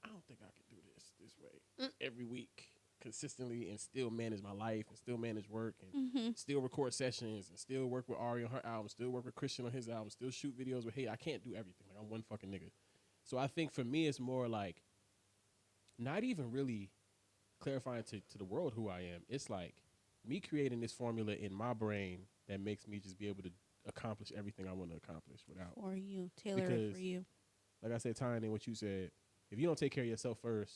Speaker 3: I don't think I can do this way every week consistently and still manage my life and still manage work and still record sessions and still work with Ari on her album, still work with Christian on his album, still shoot videos with, hey, I can't do everything. Like, I'm one fucking nigga. So I think for me, it's more like not even really clarifying to the world who I am. It's like me creating this formula in my brain that makes me just be able to accomplish everything I want to accomplish without.
Speaker 2: For you. Tailor it for you.
Speaker 3: Like I said, tying in what you said, if you don't take care of yourself first,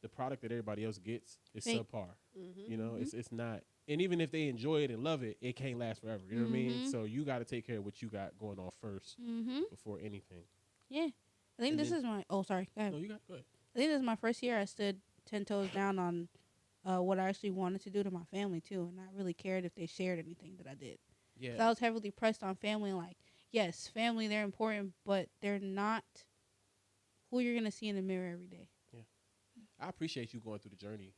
Speaker 3: the product that everybody else gets is subpar. You know, it's not. And even if they enjoy it and love it, it can't last forever. You know what I mean? So you got to take care of what you got going on first before anything.
Speaker 2: Yeah. I think this is my... Oh, sorry. Go ahead.
Speaker 3: No, you got good.
Speaker 2: I think this is my first year I stood 10 toes down on what I actually wanted to do to my family, too. And I really cared if they shared anything that I did. Yeah. So I was heavily pressed on family. Like, yes, family, they're important, but they're not who you're going to see in the mirror every day.
Speaker 3: Yeah. I appreciate you going through the journey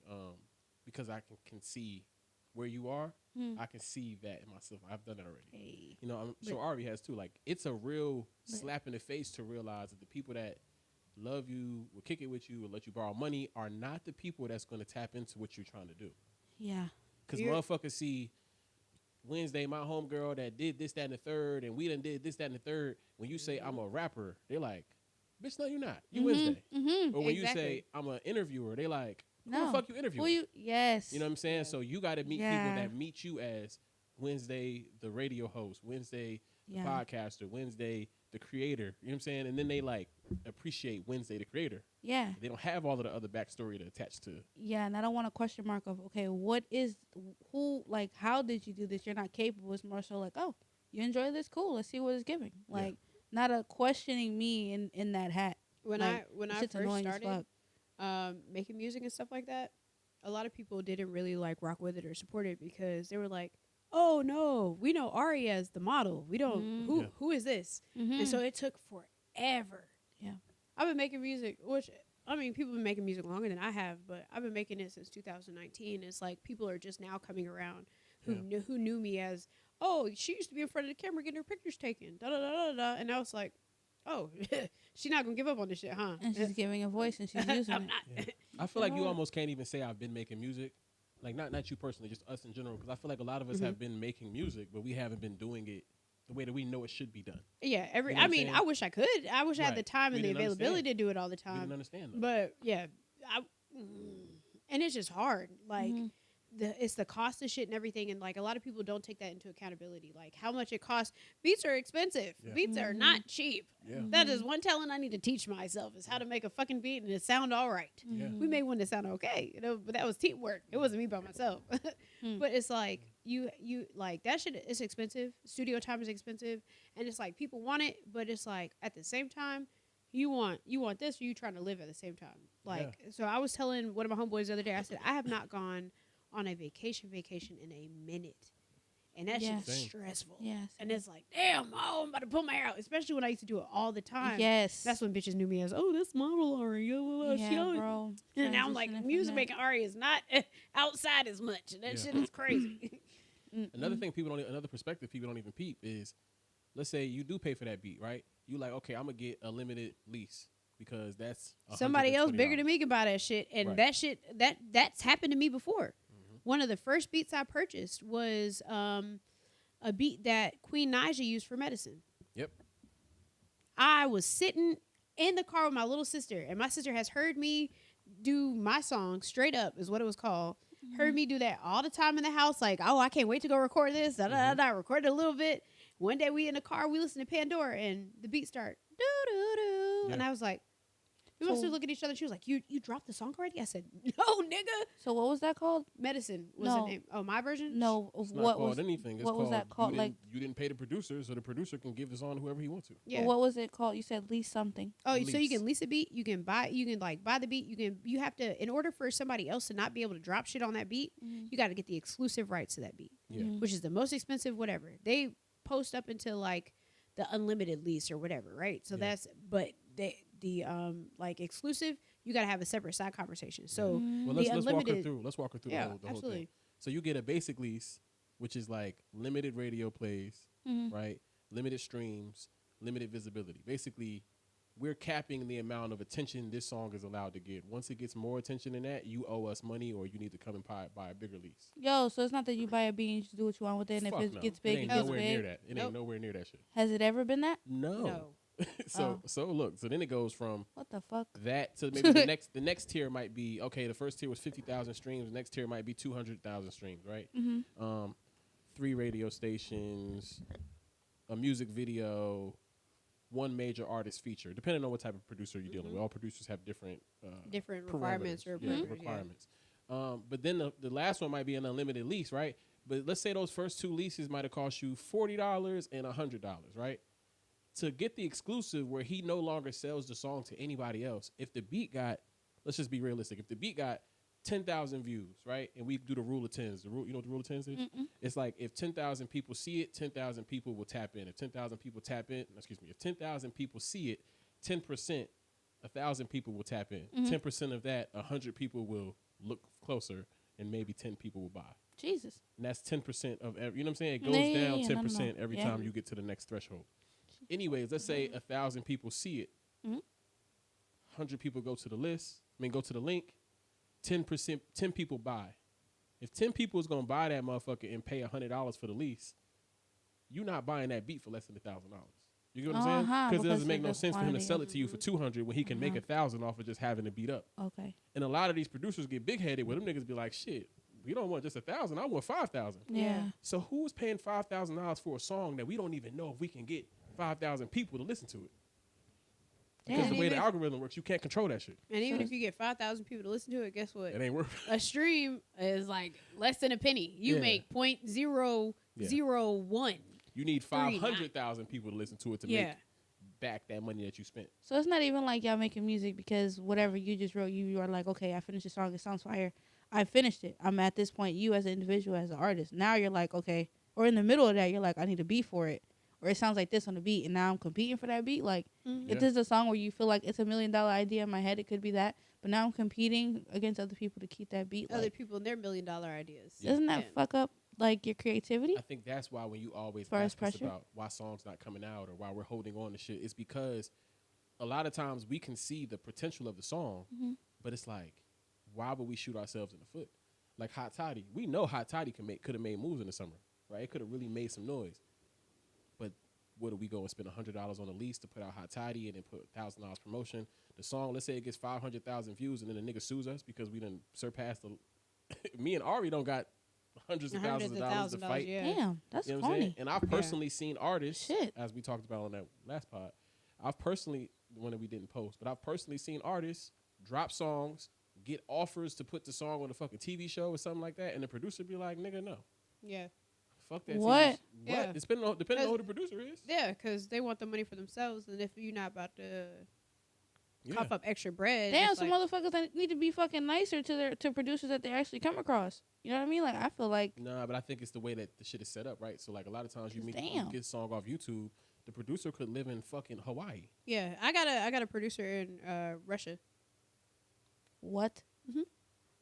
Speaker 3: because I can see where you are. I can see that in myself. I've done it already.
Speaker 2: Hey.
Speaker 3: You know, I'm sure Ari has too. Like, it's a real slap in the face to realize that the people that love you, will kick it with you, will let you borrow money are not the people that's going to tap into what you're trying to do.
Speaker 2: Yeah.
Speaker 3: Because motherfuckers see Wednesday, my homegirl that did this, that, and the third, and we done did this, that, and the third. When you say I'm a rapper, they're like, bitch, no, you're not. You Wednesday. Or when you say I'm an interviewer, they like, who the fuck you interviewing?
Speaker 2: Yes.
Speaker 3: You know what I'm saying? So you got to meet people that meet you as Wednesday, the radio host, Wednesday, the podcaster, Wednesday, the creator. You know what I'm saying? And then they like appreciate Wednesday, the creator.
Speaker 2: Yeah.
Speaker 3: They don't have all of the other backstory to attach to.
Speaker 2: Yeah, and I don't want a question mark of, okay, how did you do this? You're not capable. It's more so like, oh, you enjoy this? Cool. Let's see what it's giving. Like, not a questioning me in that hat.
Speaker 1: When I first started making music and stuff like that, a lot of people didn't really like rock with it or support it because they were like, oh no, we know Ari as the model. We don't who is this? And so it took forever. Yeah. I've been making music, which I mean people have been making music longer than I have, but I've been making it since 2019. It's like people are just now coming around who knew me as, oh, she used to be in front of the camera getting her pictures taken. Da da da da da. And I was like, oh, she's not gonna give up on this shit, huh?
Speaker 2: And she's giving a voice and she's using it.
Speaker 3: Yeah. I feel like you almost can't even say I've been making music. Like, not you personally, just us in general, because I feel like a lot of us have been making music, but we haven't been doing it the way that we know it should be done.
Speaker 1: Yeah,
Speaker 3: You know what
Speaker 1: I
Speaker 3: I'm
Speaker 1: mean,
Speaker 3: saying?
Speaker 1: I wish I could. I wish I had the
Speaker 3: Right.
Speaker 1: time
Speaker 3: We
Speaker 1: and the
Speaker 3: didn't
Speaker 1: availability
Speaker 3: understand.
Speaker 1: to do it all the
Speaker 3: We
Speaker 1: time.
Speaker 3: didn't understand that.
Speaker 1: But yeah, and it's just hard. Like
Speaker 2: Mhm.
Speaker 1: it's the cost of shit and everything, and like a lot of people don't take that into accountability. Like how much it costs. Beats are expensive.
Speaker 3: Yeah.
Speaker 1: Beats are not cheap.
Speaker 3: Yeah.
Speaker 1: That is one talent I need to teach myself is how to make a fucking beat and it sound all right.
Speaker 3: Yeah.
Speaker 1: We made one that sound okay, but that was teamwork. It wasn't me by myself. But it's like you like that shit is expensive. Studio time is expensive, and it's like people want it, but it's like at the same time, you want this, or you trying to live at the same time. Like so, I was telling one of my homeboys the other day. I said I have not gone on a vacation in a minute, and that shit is
Speaker 3: Same.
Speaker 1: stressful.
Speaker 2: Yes.
Speaker 1: And it's like, damn, I'm about to pull my hair out. Especially when I used to do it all the time.
Speaker 2: Yes.
Speaker 1: That's when bitches knew me as, oh, this model Ari.
Speaker 2: yeah, bro.
Speaker 1: And now I'm like,
Speaker 2: Transitioning from
Speaker 1: music
Speaker 2: that.
Speaker 1: making Ari is not outside as much. And that shit is crazy.
Speaker 3: Another thing another perspective people don't even peep is, let's say you do pay for that beat, right? You like, okay, I'm gonna get a limited lease because that's
Speaker 1: Somebody else
Speaker 3: $120.
Speaker 1: bigger than me can buy that shit. And
Speaker 3: Right.
Speaker 1: that shit, that's happened to me before. One of the first beats I purchased was a beat that Queen Naija used for Medicine.
Speaker 3: Yep.
Speaker 1: I was sitting in the car with my little sister, and my sister has heard me do my song, Straight Up is what it was called. Heard me do that all the time in the house, like, oh, I can't wait to go record this. Recorded a little bit. One day we in the car, we listen to Pandora, and the beat start, doo-doo-doo. And I was like, we must have looked at each other. She was like, you dropped the song already? I said, no, nigga.
Speaker 2: So what was that called?
Speaker 1: Medicine was the name. Oh, my version?
Speaker 2: No.
Speaker 3: It's not
Speaker 2: What
Speaker 3: called
Speaker 2: was
Speaker 3: anything. It's
Speaker 2: what was that called?
Speaker 3: You didn't pay the producer, so the producer can give the song to whoever he wants to.
Speaker 1: Yeah.
Speaker 2: What was it called? You said lease something.
Speaker 1: Oh, so you
Speaker 3: Lease.
Speaker 1: can lease a beat, you can buy the beat, you have to, in order for somebody else to not be able to drop shit on that beat, you got to get the exclusive rights to that beat,
Speaker 3: Yeah.
Speaker 1: which is the most expensive, whatever. They post up until like the unlimited lease or whatever, right? So
Speaker 3: Yeah.
Speaker 1: but the like exclusive, you got to have a separate side conversation. So
Speaker 3: Well,
Speaker 1: the
Speaker 3: let's walk her
Speaker 1: unlimited,
Speaker 3: through. Let's walk her through
Speaker 1: yeah,
Speaker 3: the whole
Speaker 1: absolutely.
Speaker 3: thing. So you get a basic lease, which is like limited radio plays, right? Limited streams, limited visibility. Basically, we're capping the amount of attention this song is allowed to get. Once it gets more attention than that, you owe us money, or you need to come and buy a bigger lease.
Speaker 2: Yo, so it's not that you buy a beat and you just do what you want with it, and
Speaker 3: Fuck
Speaker 2: if it
Speaker 3: no.
Speaker 2: gets big,
Speaker 3: it
Speaker 2: it
Speaker 3: ain't
Speaker 2: gets
Speaker 3: nowhere near
Speaker 2: big.
Speaker 3: that. It
Speaker 1: Nope.
Speaker 3: ain't nowhere near that shit.
Speaker 2: Has it ever been that?
Speaker 1: No.
Speaker 3: So look. So then it goes from
Speaker 2: What the fuck?
Speaker 3: that to maybe the next tier might be, okay, the first tier was 50,000 streams. The next tier might be 200,000 streams, right? 3 radio stations, a music video, 1 major artist feature, depending on what type of producer you're dealing with. All producers have different
Speaker 1: Different
Speaker 3: parameters,
Speaker 1: requirements or
Speaker 3: yeah,
Speaker 1: parameters,
Speaker 3: requirements. But then the last one might be an unlimited lease, right? But let's say those first 2 leases might have cost you $40 and $100, right? To get the exclusive where he no longer sells the song to anybody else, if the beat got, let's just be realistic, if the beat got 10,000 views, right? And we do the rule of tens. The rule, you know what the rule of tens is? It's like if 10,000 people see it, 10,000 people will tap in. If 10,000 people tap in, if 10,000 people see it, 10%, 1,000 people will tap in. 10% of that, 100 people will look closer, and maybe 10 people will buy.
Speaker 2: Jesus.
Speaker 3: And that's 10% of every, you know what I'm saying? It goes
Speaker 2: Yeah,
Speaker 3: down
Speaker 2: yeah,
Speaker 3: 10%
Speaker 2: no.
Speaker 3: every
Speaker 2: Yeah.
Speaker 3: time you get to the next threshold. Anyways, let's say 1,000 people see it. 100 people go to the list. Go to the link. 10%, 10 people buy. If 10 people is gonna buy that motherfucker and pay $100 for the lease, you're not buying that beat for less than $1,000. You get what I'm saying? Because it
Speaker 2: because
Speaker 3: doesn't make no
Speaker 2: the
Speaker 3: sense for him to
Speaker 2: quantity
Speaker 3: sell
Speaker 2: of-
Speaker 3: it to you for 200 when he can make 1,000 off of just having it beat up.
Speaker 2: Okay.
Speaker 3: And a lot of these producers get big headed where them niggas be like, shit, we don't want just 1,000. I want 5,000.
Speaker 2: Yeah.
Speaker 3: So who's paying $5,000 for a song that we don't even know if we can get 5,000 people to listen to it? Because the way the algorithm works, you can't control that shit.
Speaker 1: And even if you get 5,000 people to listen to it, guess what?
Speaker 3: It ain't worth it.
Speaker 1: A stream is like less than a penny. You
Speaker 3: Yeah.
Speaker 1: make .001.
Speaker 3: You need
Speaker 1: 39.
Speaker 3: 500,000 people to listen to it to
Speaker 1: Yeah.
Speaker 3: make back that money that you spent.
Speaker 2: So it's not even like y'all making music because whatever you just wrote, you are like, okay, I finished the song. It sounds fire. I finished it. I'm at this point. You as an individual, as an artist, now you're like, okay, or in the middle of that, you're like, I need a beat for it, or it sounds like this on the beat, and now I'm competing for that beat. Like, if this is a song where you feel like it's $1 million idea in my head, it could be that. But now I'm competing against other people to keep that beat.
Speaker 1: Other
Speaker 2: Like,
Speaker 1: people and their $1 million ideas.
Speaker 2: doesn't that fuck up like your creativity?
Speaker 3: I think that's why when you always
Speaker 2: Far as
Speaker 3: ask us
Speaker 2: pressure?
Speaker 3: about why songs not coming out or why we're holding on to shit, it's because a lot of times we can see the potential of the song, but it's like, why would we shoot ourselves in the foot? Like Hot Toddy. We know Hot Toddy could have made moves in the summer, right? It could have really made some noise. But what do we go and spend $100 on a lease to put out Hot Toddy and then put $1,000 promotion? The song, let's say it gets 500,000 views and then the nigga sues us because we done surpassed the. Me and Ari don't got hundreds of thousands of dollars to fight.
Speaker 1: Yeah.
Speaker 2: Damn, that's
Speaker 3: You know what I'm
Speaker 2: funny.
Speaker 3: saying? And I've personally seen artists,
Speaker 2: Shit.
Speaker 3: as we talked about on that last pod. I've personally, the one that we didn't post, but I've personally seen artists drop songs, get offers to put the song on a fucking TV show or something like that, and the producer be like, "Nigga, no,
Speaker 1: Yeah.
Speaker 3: fuck that."
Speaker 2: What?
Speaker 3: TV.
Speaker 1: Yeah.
Speaker 3: What? It's depending on who the producer is.
Speaker 1: Yeah, because they want the money for themselves, and if you're not about to
Speaker 3: Yeah.
Speaker 1: cough up extra bread,
Speaker 2: Damn,
Speaker 1: it's
Speaker 2: some
Speaker 1: like,
Speaker 2: motherfuckers that need to be fucking nicer to producers that they actually come across. You know what I mean? Like I feel like
Speaker 3: Nah, but I think it's the way that the shit is set up, right? So like a lot of times you
Speaker 2: Damn.
Speaker 3: get a song off YouTube, the producer could live in fucking Hawaii.
Speaker 1: yeah, I got a producer in Russia.
Speaker 2: what?
Speaker 1: Mhm.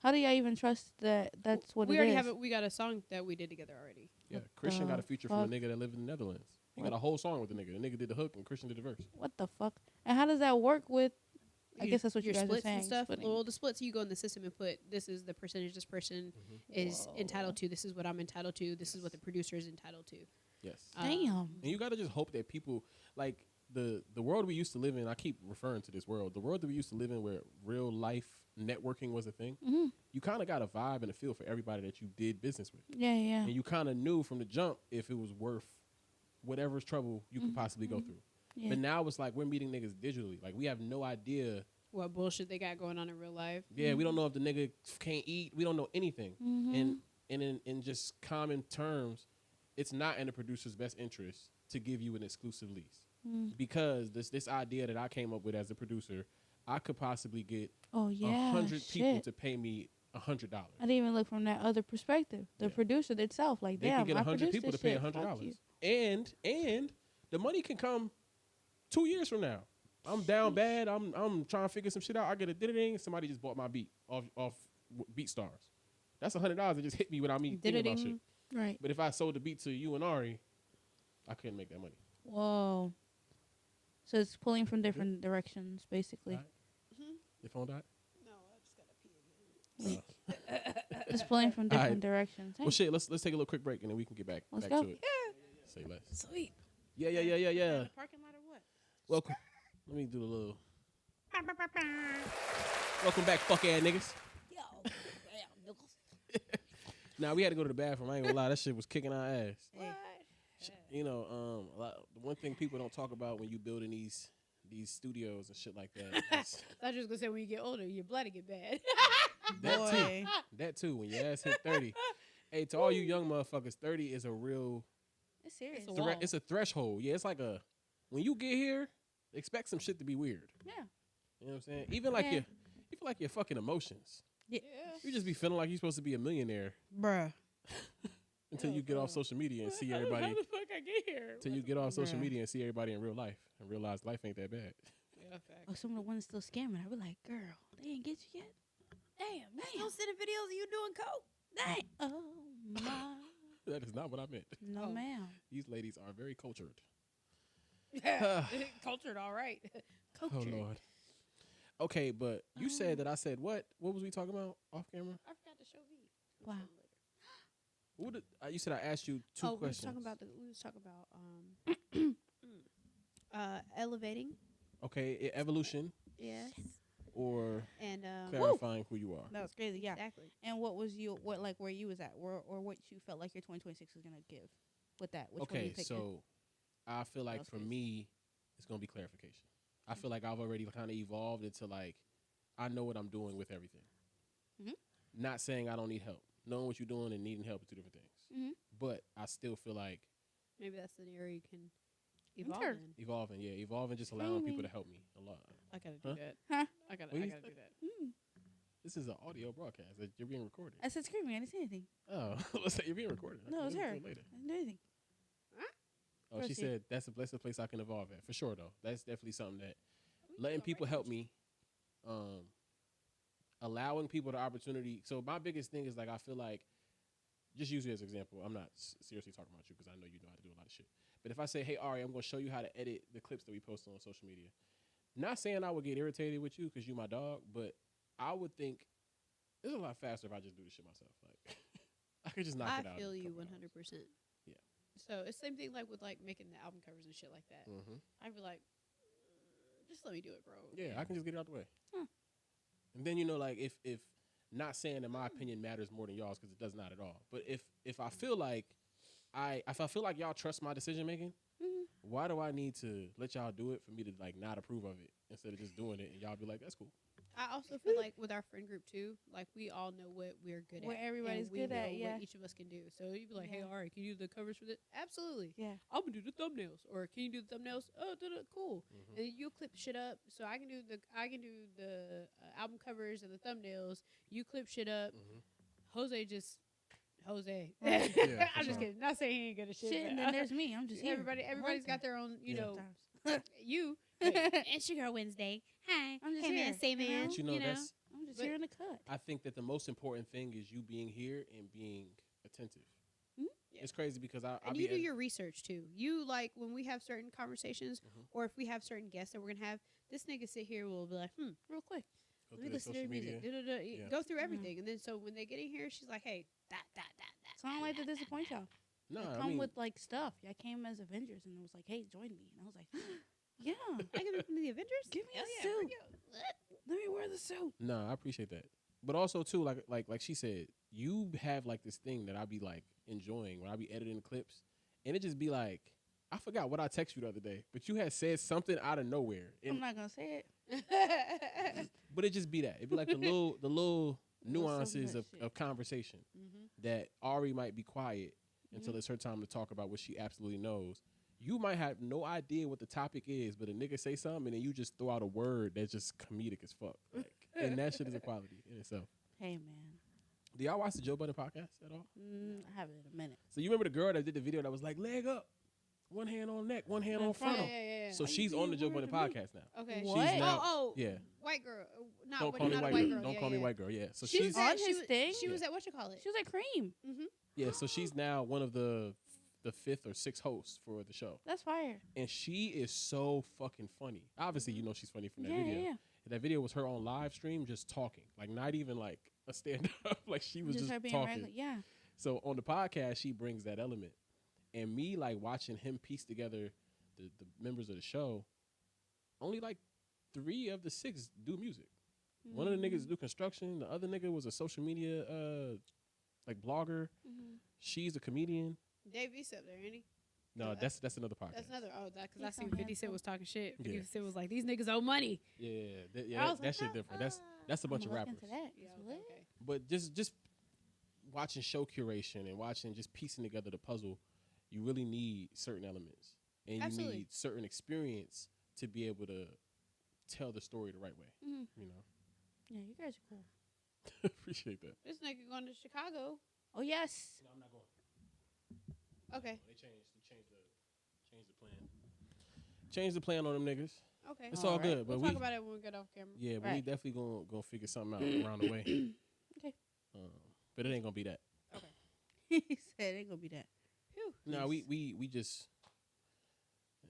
Speaker 2: How do y'all even trust that? That's what
Speaker 1: we
Speaker 2: it
Speaker 1: already
Speaker 2: is?
Speaker 1: have it. We got a song that we did together already.
Speaker 3: Yeah,
Speaker 2: What
Speaker 3: Christian got a
Speaker 2: the
Speaker 3: feature from a
Speaker 2: fuck?
Speaker 3: nigga that lived in the Netherlands. He
Speaker 2: What?
Speaker 3: got a whole song with the nigga. The nigga did the hook and Christian did the verse.
Speaker 2: What the fuck? And how does that work with? I
Speaker 1: Your-
Speaker 2: guess that's what you
Speaker 1: your
Speaker 2: guys are
Speaker 1: splits
Speaker 2: saying.
Speaker 1: and stuff.
Speaker 2: splitting.
Speaker 1: Well, the splits you go in the system and put this is the percentage this person is
Speaker 2: Whoa.
Speaker 1: entitled to. This is what I'm entitled to. This is what the producer is entitled to.
Speaker 3: Yes.
Speaker 2: Damn.
Speaker 3: And you gotta just hope that people like the world we used to live in. I keep referring to this world. The world that we used to live in, where real life networking was a thing.
Speaker 2: hmm
Speaker 3: You kind of got a vibe and a feel for everybody that you did business with,
Speaker 2: Yeah, yeah.
Speaker 3: and you kind of knew from the jump if it was worth whatever's trouble you could possibly go through.
Speaker 2: yeah.
Speaker 3: But now it's like we're meeting niggas digitally. Like we have no idea.
Speaker 1: What bullshit they got going on in real life?
Speaker 3: Yeah, we don't know if the nigga can't eat. We don't know anything.
Speaker 2: Mhm.
Speaker 3: And in just common terms, it's not in the producer's best interest to give you an exclusive lease. Because this idea that I came up with as a producer, I could possibly get
Speaker 2: Oh yeah.
Speaker 3: 100 people
Speaker 2: shit.
Speaker 3: to pay me $100.
Speaker 2: I didn't even look from that other perspective. The
Speaker 3: Yeah.
Speaker 2: producer itself, like
Speaker 3: They
Speaker 2: damn,
Speaker 3: can get
Speaker 2: I
Speaker 3: 100
Speaker 2: produced
Speaker 3: people to
Speaker 2: this
Speaker 3: pay
Speaker 2: shit.
Speaker 3: $100.
Speaker 2: Fuck you.
Speaker 3: And the money can come 2 years from now. I'm down bad. I'm trying to figure some shit out. I get a ding. Somebody just bought my beat off BeatStars. That's $100 that just hit me without me thinking about shit.
Speaker 2: Right.
Speaker 3: But if I sold the beat to you and Ari, I couldn't make that money.
Speaker 2: Whoa. So it's pulling from different directions, basically.
Speaker 3: Alright. Your phone died?
Speaker 1: No, I just gotta pee again.
Speaker 2: It's pulling from different
Speaker 3: Alright.
Speaker 2: directions. Hey,
Speaker 3: Well, shit. Let's take a little quick break and then we can get back
Speaker 2: Let's
Speaker 3: back
Speaker 2: go.
Speaker 3: to it. Say less.
Speaker 1: Sweet.
Speaker 3: Yeah.
Speaker 1: The parking lot or what?
Speaker 3: Welcome. Let me do a little. Welcome back, fuck ass niggas. Now we had to go to the bathroom. I ain't gonna lie, that shit was kicking our ass. You know, the one thing people don't talk about when you building these studios and shit like that.
Speaker 1: I thought you was gonna say when you get older, your blood get bad.
Speaker 3: That too. When your ass hit 30. Hey, to all you young motherfuckers, 30 is a real.
Speaker 2: It's serious.
Speaker 1: It's a wall.
Speaker 3: It's a threshold. Yeah, it's like a. When you get here, expect some shit to be weird.
Speaker 2: Yeah.
Speaker 3: You know what I'm saying? Even like
Speaker 2: Yeah.
Speaker 3: your fucking emotions.
Speaker 1: Yeah.
Speaker 3: You just be feeling like you're supposed to be a millionaire
Speaker 2: Bruh.
Speaker 3: until you get off social media and see everybody.
Speaker 1: How the fuck I get here?
Speaker 3: Until you get off social
Speaker 2: Bruh.
Speaker 3: media and see everybody in real life and realize life ain't that bad.
Speaker 1: Yeah, fact.
Speaker 2: Oh, some of the ones still scamming. I be like, girl, they ain't get you yet. Damn.
Speaker 1: Still sending videos of you doing coke.
Speaker 2: Dang. Oh my.
Speaker 3: That is not what I meant.
Speaker 2: No,
Speaker 1: Oh.
Speaker 2: ma'am.
Speaker 3: These ladies are very cultured.
Speaker 1: Yeah. Cultured, all right.
Speaker 3: Oh Lord. Okay, but you said that I said what? What was we talking about off camera?
Speaker 1: I forgot to show V.
Speaker 2: Wow.
Speaker 3: What did, you said I asked you two questions.
Speaker 1: We was talking about elevating.
Speaker 3: Okay, evolution
Speaker 1: Yes.
Speaker 3: or
Speaker 1: And
Speaker 3: clarifying who you are.
Speaker 2: That was crazy. Yeah.
Speaker 1: exactly.
Speaker 2: And what was you? What like where you was at, or what you felt like your 2026 was gonna give with that? Which one you
Speaker 3: Okay,
Speaker 2: picking?
Speaker 3: so I feel like
Speaker 2: That's
Speaker 3: for
Speaker 2: crazy.
Speaker 3: me, it's gonna be clarification. I feel like I've already kind of evolved into like I know what I'm doing with everything.
Speaker 2: Mhm.
Speaker 3: Not saying I don't need help. Knowing what you're doing and needing help are two different things.
Speaker 2: Mhm.
Speaker 3: But I still feel like
Speaker 1: Maybe that's an area you can evolve
Speaker 2: Sure.
Speaker 1: in.
Speaker 3: evolving, just allowing people
Speaker 2: Maybe.
Speaker 3: to help me a lot.
Speaker 1: I gotta
Speaker 3: Huh?
Speaker 1: do that.
Speaker 2: Huh?
Speaker 1: I gotta
Speaker 3: What you
Speaker 1: do that.
Speaker 3: This is an audio broadcast. You're being recorded.
Speaker 2: I said screaming. I didn't say anything.
Speaker 3: Oh, let's say you're being recorded.
Speaker 2: No, it was
Speaker 3: Listen to
Speaker 2: her.
Speaker 3: it later.
Speaker 2: I didn't do anything.
Speaker 3: Oh, she
Speaker 2: Proceed.
Speaker 3: said that's a place I can evolve at for sure. Though that's definitely something that letting people help me, allowing people the opportunity. So my biggest thing is like I feel like, just use you as an example. I'm not seriously talking about you because I know you know how to do a lot of shit. But if I say, hey Ari, I'm going to show you how to edit the clips that we post on social media. Not saying I would get irritated with you because you my dog, but I would think it's a lot faster if I just do this shit myself. Like I could just knock
Speaker 1: I
Speaker 3: it out.
Speaker 1: feel
Speaker 3: in a
Speaker 1: you
Speaker 3: couple
Speaker 1: 100%.
Speaker 3: hours. Yeah.
Speaker 1: So it's the same thing like with like making the album covers and shit like that.
Speaker 3: Mm-hmm.
Speaker 1: I'd be like, just let me do it, bro.
Speaker 3: Yeah, I can just get it out the way.
Speaker 2: Huh.
Speaker 3: And then like if not saying that my opinion matters more than y'all's, because it does not at all. But if I feel like if I feel like y'all trust my decision making, why do I need to let y'all do it for me to like not approve of it instead of just doing it and y'all be like, that's cool?
Speaker 1: I also feel like with our friend group too, like we all know what we're good
Speaker 2: What
Speaker 1: at.
Speaker 2: everybody's
Speaker 1: and we
Speaker 2: good
Speaker 1: know
Speaker 2: at, yeah.
Speaker 1: what each of us can do. So you'd be like, hey,
Speaker 2: Yeah.
Speaker 1: Ari, can you do the covers for this? Absolutely.
Speaker 2: Yeah.
Speaker 1: I'm gonna do the thumbnails. Or can you do the thumbnails? Oh, cool.
Speaker 3: Mhm.
Speaker 1: And then you clip shit up. So I can do the album covers and the thumbnails. You clip shit up.
Speaker 3: Mhm.
Speaker 1: Jose.
Speaker 2: Right.
Speaker 3: Yeah,
Speaker 1: I'm
Speaker 3: for
Speaker 1: just
Speaker 3: sure.
Speaker 1: kidding. Not saying he ain't good at shit.
Speaker 2: Shit,
Speaker 1: but,
Speaker 2: and then there's me. I'm just here.
Speaker 1: everybody's got their own, you
Speaker 3: Yeah.
Speaker 1: know,
Speaker 2: Sometimes.
Speaker 1: you. Hey, it's your girl Wednesday. Hi.
Speaker 2: I'm just
Speaker 1: hey
Speaker 2: here,
Speaker 1: man, say
Speaker 2: you know?
Speaker 1: man.
Speaker 3: But you know, that's
Speaker 2: I'm just
Speaker 1: But-
Speaker 2: here in the cut.
Speaker 3: I think that the most important thing is you being here and being attentive.
Speaker 2: Mhm.
Speaker 1: Yeah.
Speaker 3: It's crazy because I
Speaker 1: And you do your research too. You like when we have certain conversations,
Speaker 3: Mhm.
Speaker 1: or if we have certain guests that we're gonna have. This nigga sit here will be like,
Speaker 2: Real quick.
Speaker 3: go
Speaker 1: let
Speaker 3: through
Speaker 1: me
Speaker 3: their
Speaker 1: listen to
Speaker 3: social
Speaker 1: their music.
Speaker 3: media. Yeah.
Speaker 1: Go through
Speaker 2: Mhm.
Speaker 1: everything, and then so when they get in here, she's like, hey, that.
Speaker 2: So I don't like to disappoint y'all.
Speaker 3: No,
Speaker 2: I
Speaker 3: I
Speaker 2: come
Speaker 3: mean,
Speaker 2: with like stuff. I came as Avengers and it was like, hey, join me. And I was like, yeah,
Speaker 1: I can be from the Avengers.
Speaker 2: Give me
Speaker 1: Hell
Speaker 2: a
Speaker 1: yeah,
Speaker 2: suit.
Speaker 1: bring it.
Speaker 2: let me wear the suit.
Speaker 3: no, I appreciate that. But also too, like she said, you have like this thing that I be like enjoying when I be editing clips, and it just be like, I forgot what I text you the other day, but you had said something out of nowhere,
Speaker 2: I'm
Speaker 3: and,
Speaker 2: not gonna say it.
Speaker 3: but it just be that. It be like the little nuances
Speaker 2: silly shit.
Speaker 3: of conversation
Speaker 1: Mhm.
Speaker 3: that Ari might be quiet until
Speaker 2: Mhm.
Speaker 3: it's her time to talk about what she absolutely knows. You might have no idea what the topic is, but a nigga say something and then you just throw out a word that's just comedic as fuck. Like, and that shit is a quality in itself.
Speaker 2: Hey, man.
Speaker 3: Do y'all watch the Joe Budden podcast at all?
Speaker 2: I have it in a minute.
Speaker 3: So you remember the girl that did the video that was like, leg up, one hand on neck, one hand on frontal.
Speaker 1: Yeah.
Speaker 3: So
Speaker 2: Why you
Speaker 3: she's on the Joe
Speaker 2: being
Speaker 3: Budden
Speaker 2: weird to me?
Speaker 3: podcast now.
Speaker 1: Okay.
Speaker 2: What?
Speaker 3: She's now,
Speaker 1: Oh,
Speaker 3: yeah.
Speaker 1: white girl. Not
Speaker 3: Don't call me
Speaker 1: not
Speaker 3: white
Speaker 1: a white
Speaker 3: girl.
Speaker 1: girl.
Speaker 3: Don't
Speaker 1: yeah,
Speaker 3: call me
Speaker 1: yeah.
Speaker 3: white girl. Yeah. So
Speaker 1: She
Speaker 3: she's
Speaker 1: was
Speaker 2: on
Speaker 1: at,
Speaker 2: his thing?
Speaker 1: She was at what you call it.
Speaker 2: She was like cream.
Speaker 1: Mm-hmm.
Speaker 3: yeah. So she's now one of the fifth or sixth hosts for the show,
Speaker 2: That's fire.
Speaker 3: and she is so fucking funny. Obviously, you know she's funny from that
Speaker 2: Yeah,
Speaker 3: video.
Speaker 2: yeah.
Speaker 3: And that video was her on live stream just talking, like not even like a stand up, like she was just
Speaker 2: her being
Speaker 3: talking.
Speaker 2: regular. Yeah.
Speaker 3: So on the podcast, she brings that element, and me like watching him piece together the members of the show. Only like 3 of the 6 do music. One of the niggas do construction. The other nigga was a social media like blogger.
Speaker 2: Mhm.
Speaker 3: She's a comedian.
Speaker 1: Dave East up there, ain't he?
Speaker 3: No, that's another podcast.
Speaker 1: That's another. Oh, that because I
Speaker 2: He's
Speaker 1: seen
Speaker 2: so
Speaker 1: 50 Cent
Speaker 2: handsome.
Speaker 1: was talking shit. 50
Speaker 3: Yeah.
Speaker 1: Cent was like, these niggas owe money.
Speaker 3: Yeah,
Speaker 1: I
Speaker 3: that
Speaker 1: was like,
Speaker 3: shit different. That's a bunch of
Speaker 2: I'ma look
Speaker 3: rappers.
Speaker 2: into that.
Speaker 1: Yeah,
Speaker 2: It's
Speaker 1: okay,
Speaker 2: lit.
Speaker 1: okay.
Speaker 3: But just watching show curation and watching just piecing together the puzzle, you really need certain elements, and you
Speaker 1: Absolutely.
Speaker 3: need certain experience to be able to tell the story the right way.
Speaker 2: Mhm.
Speaker 3: You know,
Speaker 2: Yeah, you guys are cool.
Speaker 3: appreciate that.
Speaker 1: This nigga going to Chicago.
Speaker 2: Oh, yes.
Speaker 3: No, I'm not going.
Speaker 1: Okay.
Speaker 3: They changed the plan. Changed the plan on them niggas.
Speaker 1: Okay.
Speaker 3: It's all
Speaker 2: Alright.
Speaker 3: good, but
Speaker 1: We'll
Speaker 3: we
Speaker 1: talk about it when we get off camera.
Speaker 3: yeah, but we
Speaker 2: Right.
Speaker 3: definitely gonna figure something out around the way.
Speaker 2: Okay.
Speaker 3: But it ain't gonna be that.
Speaker 2: He said it ain't gonna be that.
Speaker 1: Phew.
Speaker 3: No, we just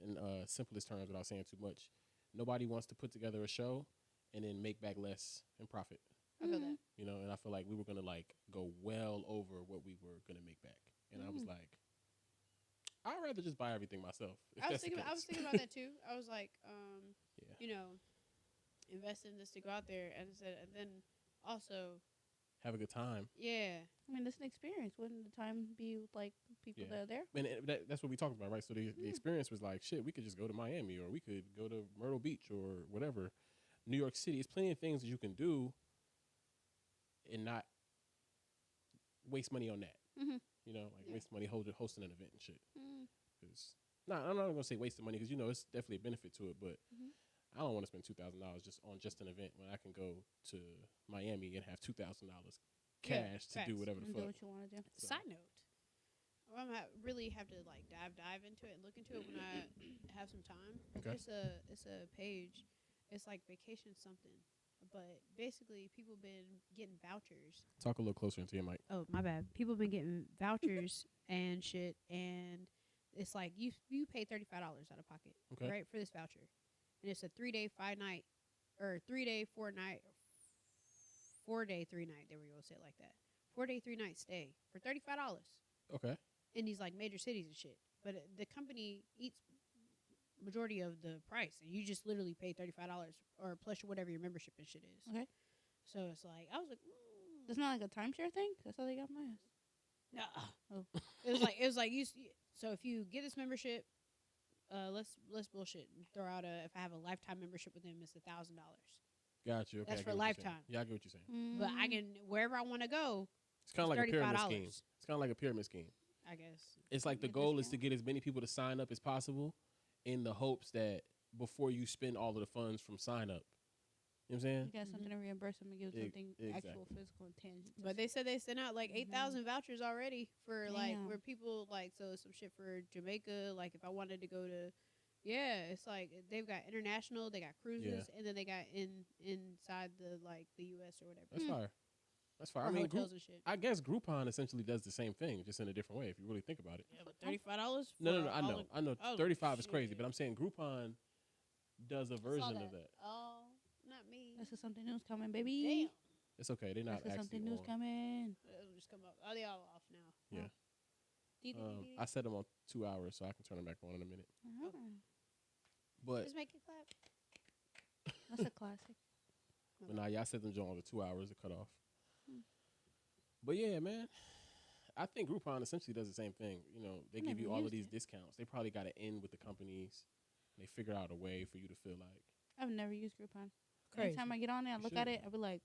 Speaker 3: in simplest terms, without saying too much. Nobody wants to put together a show and then make back less and profit.
Speaker 1: I feel that.
Speaker 3: You know, and I feel like we were gonna like go well over what we were gonna make back, and I was like, I'd rather just buy everything myself. if
Speaker 1: I was
Speaker 3: that's the
Speaker 1: thinking. I was
Speaker 3: case.
Speaker 1: thinking about that too. I was like,
Speaker 3: Yeah.
Speaker 1: you know, invest in this to go out there, and then also,
Speaker 3: Have a good time,
Speaker 1: yeah,
Speaker 2: I mean, it's an experience. Wouldn't the time be with like people
Speaker 3: Yeah.
Speaker 2: that are there?
Speaker 3: and that's what we talked about, right? So the experience was like, shit, we could just go to Miami, or we could go to Myrtle Beach, or whatever, New York City. It's plenty of things that you can do, and not waste money on that.
Speaker 2: Mhm.
Speaker 3: You know, like
Speaker 1: Yeah.
Speaker 3: waste money hosting an event and shit.
Speaker 2: Mm.
Speaker 3: Cause I'm not gonna say waste the money, because you know it's definitely a benefit to it, but
Speaker 2: Mhm.
Speaker 3: I don't want to spend $2,000 just on an event when I can go to Miami and have $2,000 cash to do
Speaker 1: facts.
Speaker 3: whatever the
Speaker 2: And do
Speaker 3: fuck.
Speaker 2: what you want to do.
Speaker 3: So-
Speaker 1: Side note, I'm gonna really have to like dive into it and look into it when I have some time.
Speaker 3: Okay.
Speaker 1: It's a page. It's like vacation something, but basically people been getting vouchers.
Speaker 3: Talk a little closer into your mic.
Speaker 1: Oh, my bad. People been getting vouchers and shit, and it's like you pay $35 out of pocket,
Speaker 3: Okay.
Speaker 1: right, for this voucher, and it's a 3-day 5-night or 3-day 4-night, 4-day 3-night. There we go. Say it like that. 4-day 3-night stay for $35.
Speaker 3: Okay.
Speaker 1: in these like major cities and shit. But the company eats majority of the price, and you just literally pay $35 or plus whatever your membership and shit is.
Speaker 2: Okay.
Speaker 1: So it's like I was like,
Speaker 2: It's not like a timeshare thing. That's how they got my ass.
Speaker 1: nah.
Speaker 2: Oh.
Speaker 1: It was like you. So if you get this membership, let's bullshit and throw out if I have a lifetime membership with them, it's $1,000.
Speaker 3: Got you. Okay,
Speaker 1: That's
Speaker 3: I get
Speaker 1: for
Speaker 3: what you're
Speaker 1: lifetime.
Speaker 3: saying. Yeah, I get what you're saying.
Speaker 1: But I can wherever I want to go.
Speaker 3: It's kind of like a pyramid
Speaker 1: $35.
Speaker 3: scheme. It's kind of like a pyramid scheme.
Speaker 1: I guess
Speaker 3: It's like the
Speaker 2: Get
Speaker 3: goal is to
Speaker 2: discount.
Speaker 3: get as many people to sign up as possible, in the hopes that before you spend all of the funds from sign up, you know what I'm saying?
Speaker 2: You got something to reimburse them and give something
Speaker 3: exactly.
Speaker 2: actual physical and tangible.
Speaker 1: But they said they sent out like 8,000 vouchers already for like
Speaker 2: Damn.
Speaker 1: where people like some shit for Jamaica. Like if I wanted to go to, yeah, it's like they've got international, they got cruises, and then they got inside the like the U.S. or whatever.
Speaker 3: That's fire. That's fire.
Speaker 1: Or
Speaker 3: I mean,
Speaker 1: hotels and shit.
Speaker 3: I guess Groupon essentially does the same thing, just in a different way. If you really think about it.
Speaker 1: Yeah, but $35.
Speaker 3: No. I know.
Speaker 1: Oh,
Speaker 3: 35 is crazy,
Speaker 1: shit.
Speaker 3: but I'm saying Groupon does a version of that.
Speaker 1: Oh, not me.
Speaker 2: That's something new's coming, baby.
Speaker 1: Damn.
Speaker 3: It's okay. They're not
Speaker 2: That's
Speaker 3: actually
Speaker 2: something new's
Speaker 3: on.
Speaker 2: coming.
Speaker 1: It'll just come up. Oh, they all off now.
Speaker 3: Yeah.
Speaker 1: Dee-dee-dee-dee.
Speaker 3: I set them on 2 hours, so I can turn them back on in a minute.
Speaker 2: Uh-huh.
Speaker 3: But
Speaker 1: Just make it clap.
Speaker 2: That's a classic.
Speaker 3: nah, yeah, I set them on to 2 hours to cut off. But yeah, man, I think Groupon essentially does the same thing. You know, they give
Speaker 2: never
Speaker 3: you all of
Speaker 2: used
Speaker 3: these
Speaker 2: it.
Speaker 3: discounts. They probably got to end with the companies. They figure out a way for you to feel like.
Speaker 2: I've never used Groupon.
Speaker 1: Crazy.
Speaker 2: Anytime I get on there, I
Speaker 3: You
Speaker 2: look
Speaker 3: should.
Speaker 2: at it, I be like,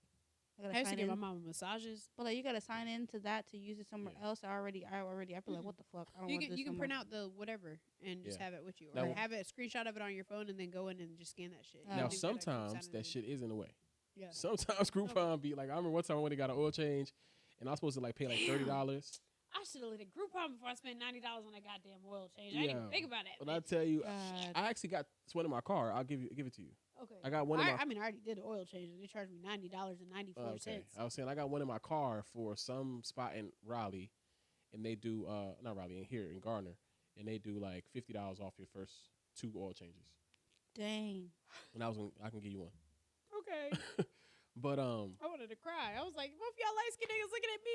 Speaker 2: I
Speaker 1: I
Speaker 2: gotta
Speaker 1: used to
Speaker 2: sign
Speaker 1: give my
Speaker 2: in.
Speaker 1: mama massages.
Speaker 2: But like, you gotta sign in to that to use it somewhere
Speaker 3: Yeah.
Speaker 2: else. I be like, what the fuck? I don't
Speaker 1: You
Speaker 2: want
Speaker 1: can
Speaker 2: this
Speaker 1: you can
Speaker 2: somewhere.
Speaker 1: print out the whatever and just
Speaker 3: Yeah.
Speaker 1: have it with you, or
Speaker 3: Now-
Speaker 1: have a screenshot of it on your phone and then go in and just scan that shit.
Speaker 2: Oh.
Speaker 1: You
Speaker 3: Now,
Speaker 1: don't even gotta keep
Speaker 3: sometimes
Speaker 1: signing
Speaker 3: that
Speaker 1: in.
Speaker 3: shit is in the way.
Speaker 1: Yeah.
Speaker 3: Sometimes Groupon be like, I remember one time when they got an oil change, and I was supposed to like pay like $30.
Speaker 1: I should have let it Groupon before I spent $90 on that goddamn oil change. I didn't even
Speaker 3: Yeah.
Speaker 1: think about that.
Speaker 3: But I tell you,
Speaker 2: God.
Speaker 3: I actually got one in my car. I'll give it to you.
Speaker 1: Okay.
Speaker 3: I got one in my.
Speaker 1: I mean, I already did the oil change. They charged me $90.94.
Speaker 3: Okay, I was saying I got one in my car for some spot in Raleigh, and they do not Raleigh, in here in Gardner, and they do like $50 off your first 2 oil changes.
Speaker 2: Dang.
Speaker 3: And I can give you one.
Speaker 1: Okay.
Speaker 3: But
Speaker 1: I wanted to cry. I was like, both y'all light skinned niggas looking at me.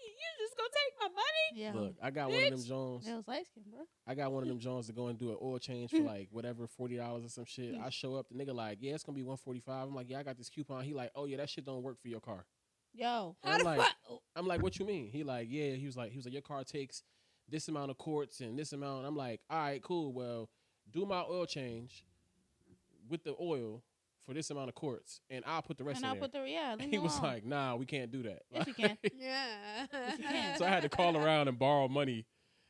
Speaker 1: You just gonna take my money?
Speaker 2: Yeah.
Speaker 3: look, I got one of them
Speaker 1: Bitch.
Speaker 3: Jones.
Speaker 2: That was light skin, bro.
Speaker 3: I got one of them Jones to go and do an oil change for like whatever $40 or some shit. I show up, the nigga like, yeah, it's gonna be $145. I'm like, yeah, I got this coupon. He like, oh yeah, that shit don't work for your car.
Speaker 2: Yo.
Speaker 3: And I'm like, what you mean? He like, yeah. He was like, your car takes this amount of quarts and this amount. I'm like, all right, cool. Well, do my oil change with the oil for this amount of quarts, and I'll put the rest
Speaker 2: And
Speaker 3: in
Speaker 2: I'll
Speaker 3: there.
Speaker 2: put the leave me
Speaker 3: He was
Speaker 2: alone.
Speaker 3: like, nah, we can't do that.
Speaker 2: Yes, you can.
Speaker 1: Yeah.
Speaker 2: you can.
Speaker 3: So I had to call around and borrow money.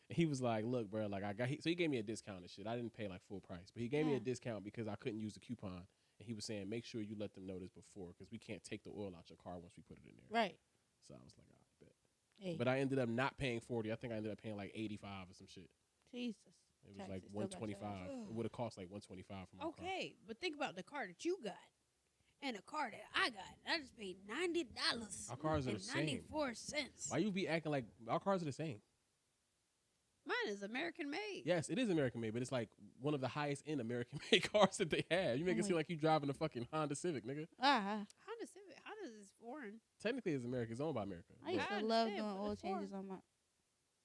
Speaker 3: And he was like, look, bro, like so he gave me a discount and shit. I didn't pay like full price, but he gave me a
Speaker 2: Yeah.
Speaker 3: discount because I couldn't use the coupon. And he was saying, make sure you let them know this before, because we can't take the oil out your car once we put it in there.
Speaker 2: Right.
Speaker 3: So I was like, I bet.
Speaker 2: Hey.
Speaker 3: But I ended up not paying 40. I think I ended up paying like 85 or some shit.
Speaker 2: Jesus.
Speaker 3: It was
Speaker 2: Taxes
Speaker 3: like
Speaker 2: still got
Speaker 3: 125.
Speaker 2: charged.
Speaker 3: It would have cost like 125 for my car.
Speaker 1: Okay, but think about the car that you got and the car that I got. I just paid $90
Speaker 3: Our cars are
Speaker 1: and
Speaker 3: the same.
Speaker 1: 94 cents.
Speaker 3: Why you be acting like our cars are the same?
Speaker 1: Mine is American made.
Speaker 3: Yes, it is American made, but it's like one of the highest end American made cars that they have. You make it seem like you driving a fucking Honda Civic, nigga.
Speaker 2: Ah.
Speaker 1: Honda Civic. Honda is foreign.
Speaker 3: Technically, it's American. It's owned by America.
Speaker 2: I used
Speaker 1: I
Speaker 2: to love
Speaker 1: understand,
Speaker 2: doing
Speaker 1: but
Speaker 2: oil
Speaker 1: it's
Speaker 2: changes
Speaker 1: foreign.
Speaker 2: on my.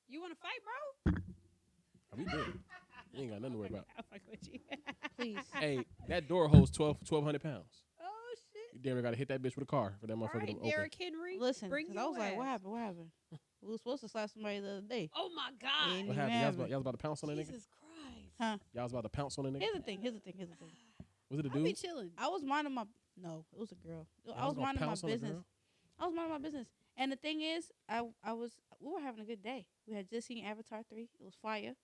Speaker 1: You want to fight, bro?
Speaker 3: We good. You ain't got nothing to worry about.
Speaker 1: I'll fuck with you.
Speaker 2: Please.
Speaker 3: Hey, that door holds 1,200 pounds.
Speaker 1: Oh shit!
Speaker 3: You damn near got to hit that bitch with a car for that
Speaker 1: All
Speaker 3: motherfucker
Speaker 1: right,
Speaker 3: to open.
Speaker 1: Derrick Henry.
Speaker 2: Listen,
Speaker 1: bring
Speaker 2: 'cause
Speaker 1: your
Speaker 2: I was like, what
Speaker 1: ass.
Speaker 2: happened? What happened? We was supposed to slap somebody the other day.
Speaker 1: Oh my God!
Speaker 2: Ain't
Speaker 3: What
Speaker 2: even
Speaker 3: happened? Y'all was about to pounce on that nigga?
Speaker 1: Jesus Christ!
Speaker 2: Huh?
Speaker 3: Y'all was about to pounce on the nigga?
Speaker 2: Here's the thing.
Speaker 3: Was it a
Speaker 1: I be
Speaker 3: dude?
Speaker 1: chilling.
Speaker 2: I was minding my. No, it was a girl. I
Speaker 3: Y'all
Speaker 2: was
Speaker 3: gonna
Speaker 2: minding my
Speaker 3: pounce on a
Speaker 2: business.
Speaker 3: girl?
Speaker 2: I was minding my business. And the thing is, we were having a good day. We had just seen Avatar 3. It was fire.